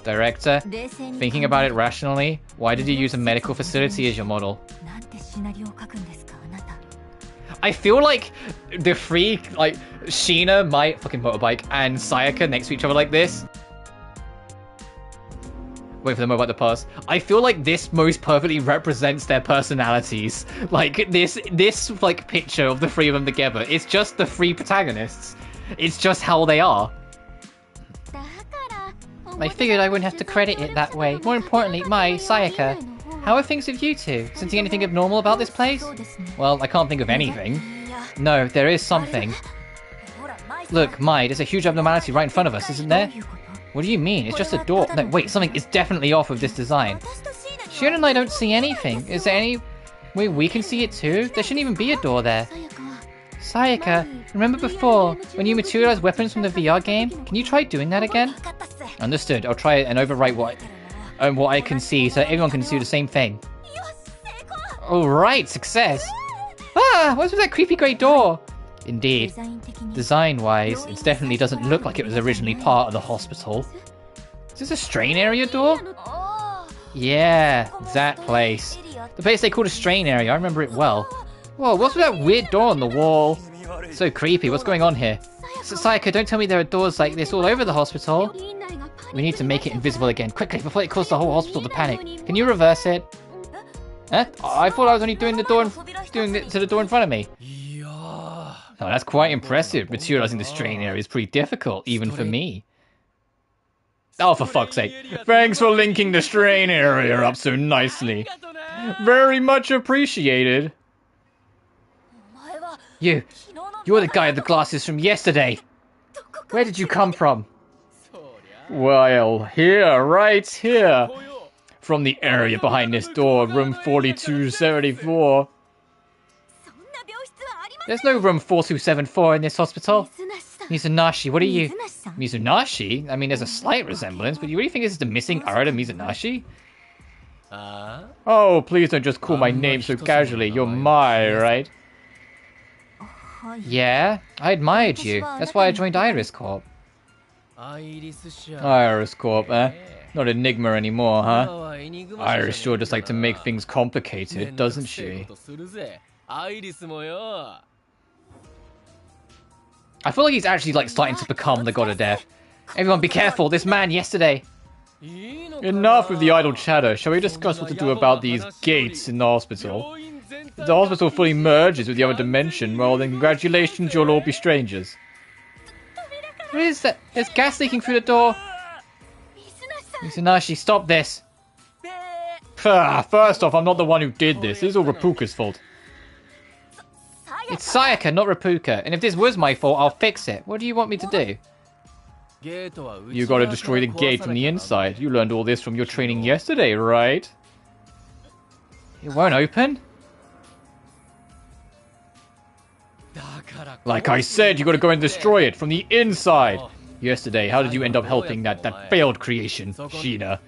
Director, thinking about it rationally, why did you use a medical facility as your model? I feel like the three, like, Sheena, my fucking motorbike, and Sayaka next to each other like this. Wait for the motorbike to pass. I feel like this most perfectly represents their personalities. Like, this like, picture of the three of them together. It's just the three protagonists. It's just how they are. I figured I wouldn't have to credit it that way. More importantly, Sayaka. How are things with you two? Sensing anything abnormal about this place? Well, I can't think of anything. No, there is something. Look, there's a huge abnormality right in front of us, isn't there? What do you mean? It's just a door. No, wait, something is definitely off with this design. Shion and I don't see anything. Is there any way we can see it too? There shouldn't even be a door there. Sayaka, remember before, when you materialized weapons from the VR game? Can you try doing that again? Understood. I'll try it and overwrite what I can see so everyone can do the same thing. Alright, success! Ah, what's with that creepy grey door? Indeed. Design-wise, it definitely doesn't look like it was originally part of the hospital. Is this a strain area door? Yeah, that place. The place they called a strain area, I remember it well. Whoa, what's with that weird door on the wall? So creepy, what's going on here? Sayaka, don't tell me there are doors like this all over the hospital. We need to make it invisible again, quickly, before it causes the whole hospital to panic. Can you reverse it? Huh? I thought I was only doing it to the door in front of me. Oh, that's quite impressive. Materializing the strain area is pretty difficult, even for me. Oh, for fuck's sake. Thanks for linking the strain area up so nicely. Very much appreciated. You're the guy with the glasses from yesterday. Where did you come from? Well, right here. From the area behind this door, room 4274. There's no room 4274 in this hospital. Mizunashi, what are you? Mizunashi? I mean, there's a slight resemblance, but you really think this is the missing Arata Mizunashi? Oh, please don't just call my name so casually. You're Mai, right? Yeah, I admired you. That's why I joined Iris Corp. Iris Corp, eh? Not Enigma anymore, huh? Iris sure does like to make things complicated, doesn't she? I feel like he's actually like starting to become the god of death. Everyone be careful, this man yesterday. Enough with the idle chatter. Shall we discuss what to do about these gates in the hospital? If the hospital fully merges with the other dimension, well then congratulations, you'll all be strangers. What is that? There's gas leaking through the door. Mizunashi, stop this. First off, I'm not the one who did this. This is all Rapuka's fault. It's Sayaka, not Rapuka. And if this was my fault, I'll fix it. What do you want me to do? You gotta destroy the gate from the inside. You learned all this from your training yesterday, right? It won't open? Like I said, you gotta go and destroy it from the inside. Yesterday, how did you end up helping that failed creation, Sheena?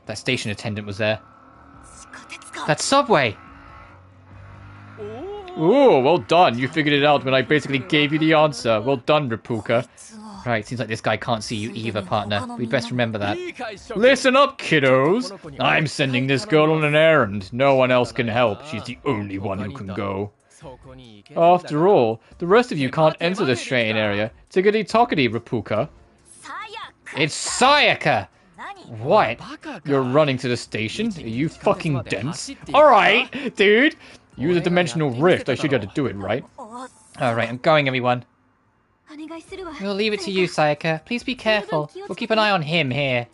That station attendant was there. That subway! Ooh, well done. You figured it out when I basically gave you the answer. Well done, Rapuka. Right, seems like this guy can't see you either, partner. We'd best remember that. Listen up, kiddos. I'm sending this girl on an errand. No one else can help. She's the only one who can go. After all, the rest of you can't enter the strain area. Tickety-tockety, Rapuka. It's Sayaka! What? You're running to the station? Are you fucking dense? Alright, dude! Use a dimensional rift. I showed you how to do it, right? Alright, I'm going, everyone. We'll leave it to you, Sayaka. Please be careful. We'll keep an eye on him here.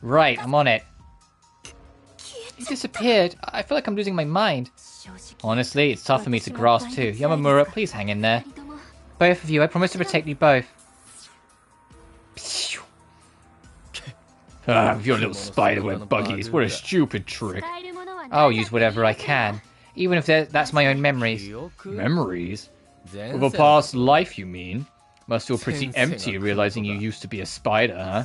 Right, I'm on it. He disappeared. I feel like I'm losing my mind. Honestly, it's tough for me to grasp too. Yamamura, please hang in there. Both of you, I promise to protect you both. Ah, your little spiderweb buggies. What a stupid trick. I'll use whatever I can. Even if that's my own memories. Memories? Of a past life, you mean? Must feel pretty empty realizing you used to be a spider, huh?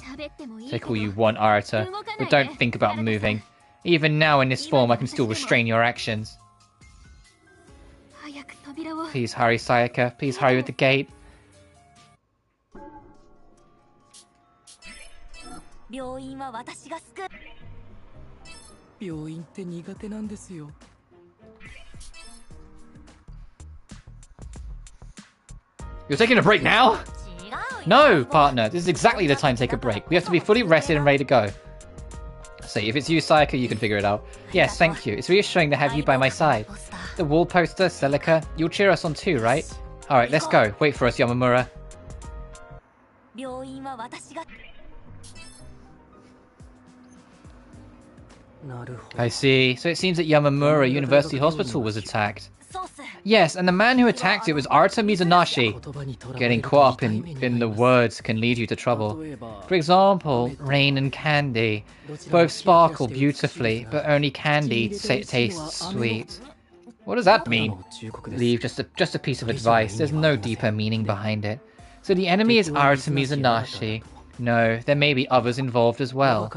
Take all you want, Arata, but don't think about moving. Even now in this form, I can still restrain your actions. Please hurry, Sayaka. Please hurry with the gate. You're taking a break now? No, partner. This is exactly the time to take a break. We have to be fully rested and ready to go. See, if it's you, Sayaka, you can figure it out. Yes, thank you. It's reassuring to have you by my side. The wall poster, Celica, you'll cheer us on too, right? Alright, let's go. Wait for us, Yamamura. I see. So it seems that Yamamura University Hospital was attacked. Yes, and the man who attacked it was Arata Mizanashi. Getting caught up in the words can lead you to trouble. For example, rain and candy. Both sparkle beautifully, but only candy tastes sweet. What does that mean? Leave just a piece of advice. There's no deeper meaning behind it. So the enemy is Arata Mizanashi. No, there may be others involved as well.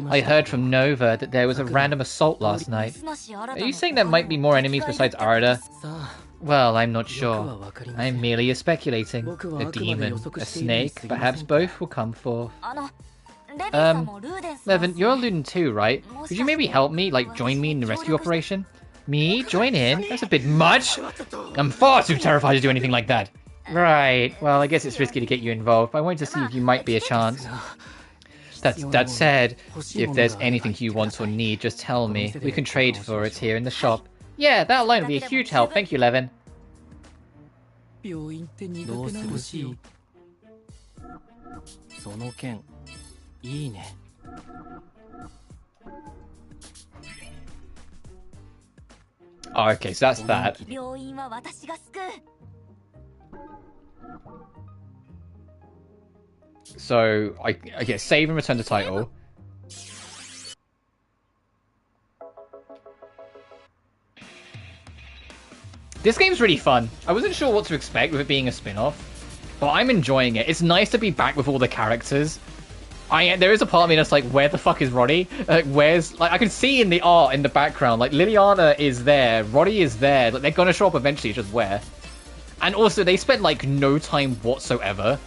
I heard from Nova that there was a random assault last night. Are you saying there might be more enemies besides Arata? Well, I'm not sure. I'm merely speculating. A demon, a snake, perhaps both will come forth. Levin, you're a Luden too, right? Could you maybe help me, like join me in the rescue operation? Me? Join in? That's a bit much! I'm far too terrified to do anything like that. Right, well, I guess it's risky to get you involved, but I wanted to see if you might be a chance. That said, if there's anything you want or need, just tell me. We can trade for it here in the shop. Yeah, that alone will be a huge help. Thank you, Levin. Oh, okay, so that's that. So, I get save and return the title. This game's really fun. I wasn't sure what to expect with it being a spin-off, but I'm enjoying it. It's nice to be back with all the characters. There is a part of me that's like, where the fuck is Roddy? Where's... Like, I can see in the art in the background, like, Liliana is there, Roddy is there, like, they're gonna show up eventually, just where? And also, they spent, like, no time whatsoever.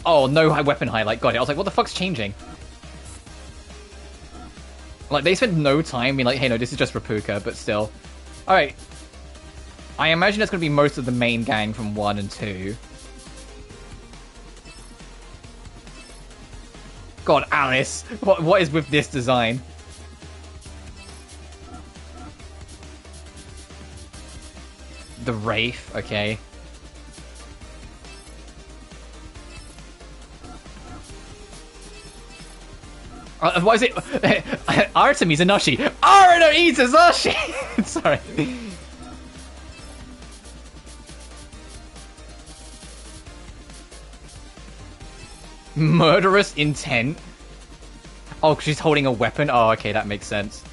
Oh, no weapon highlight. Got it. I was like, what the fuck's changing? Like, they spent no time being like, hey, no, this is just Rapuka, but still. Alright. I imagine it's going to be most of the main gang from 1 and 2. God, Alice. What is with this design? The Wraith, okay. What is it? Arata Mizanashi. Arata Mizanashi! Sorry. Murderous intent? Oh, she's holding a weapon? Oh, okay, that makes sense.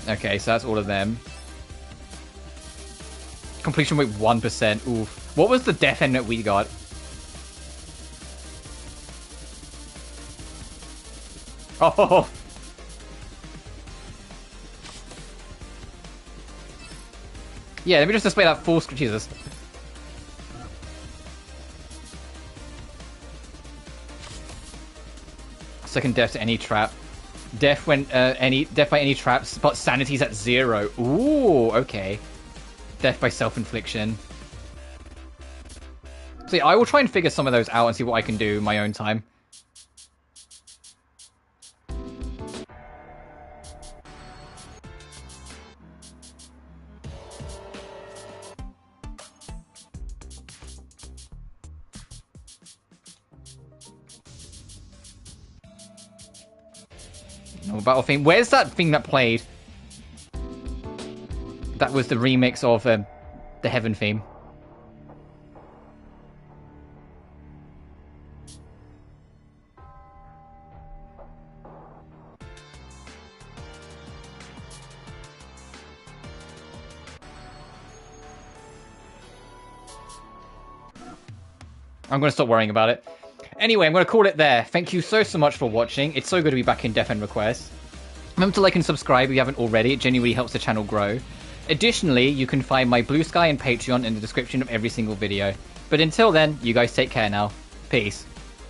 Okay, so that's all of them. Completion rate 1%. Oof. What was the death end that we got? Oh! Yeah, let me just display that full screen. Jesus. Second death to any trap. Death when death by any traps, but sanity's at 0. Ooh, okay. Death by self-infliction. See, I will try and figure some of those out and see what I can do in my own time. No battle theme. Where's that thing that played? That was the remix of the Heaven theme. I'm going to stop worrying about it. Anyway, I'm going to call it there. Thank you so much for watching. It's so good to be back in Death End Request. Remember to like and subscribe if you haven't already. It genuinely helps the channel grow. Additionally, you can find my BlueSky and Patreon in the description of every single video. But until then, you guys take care now. Peace.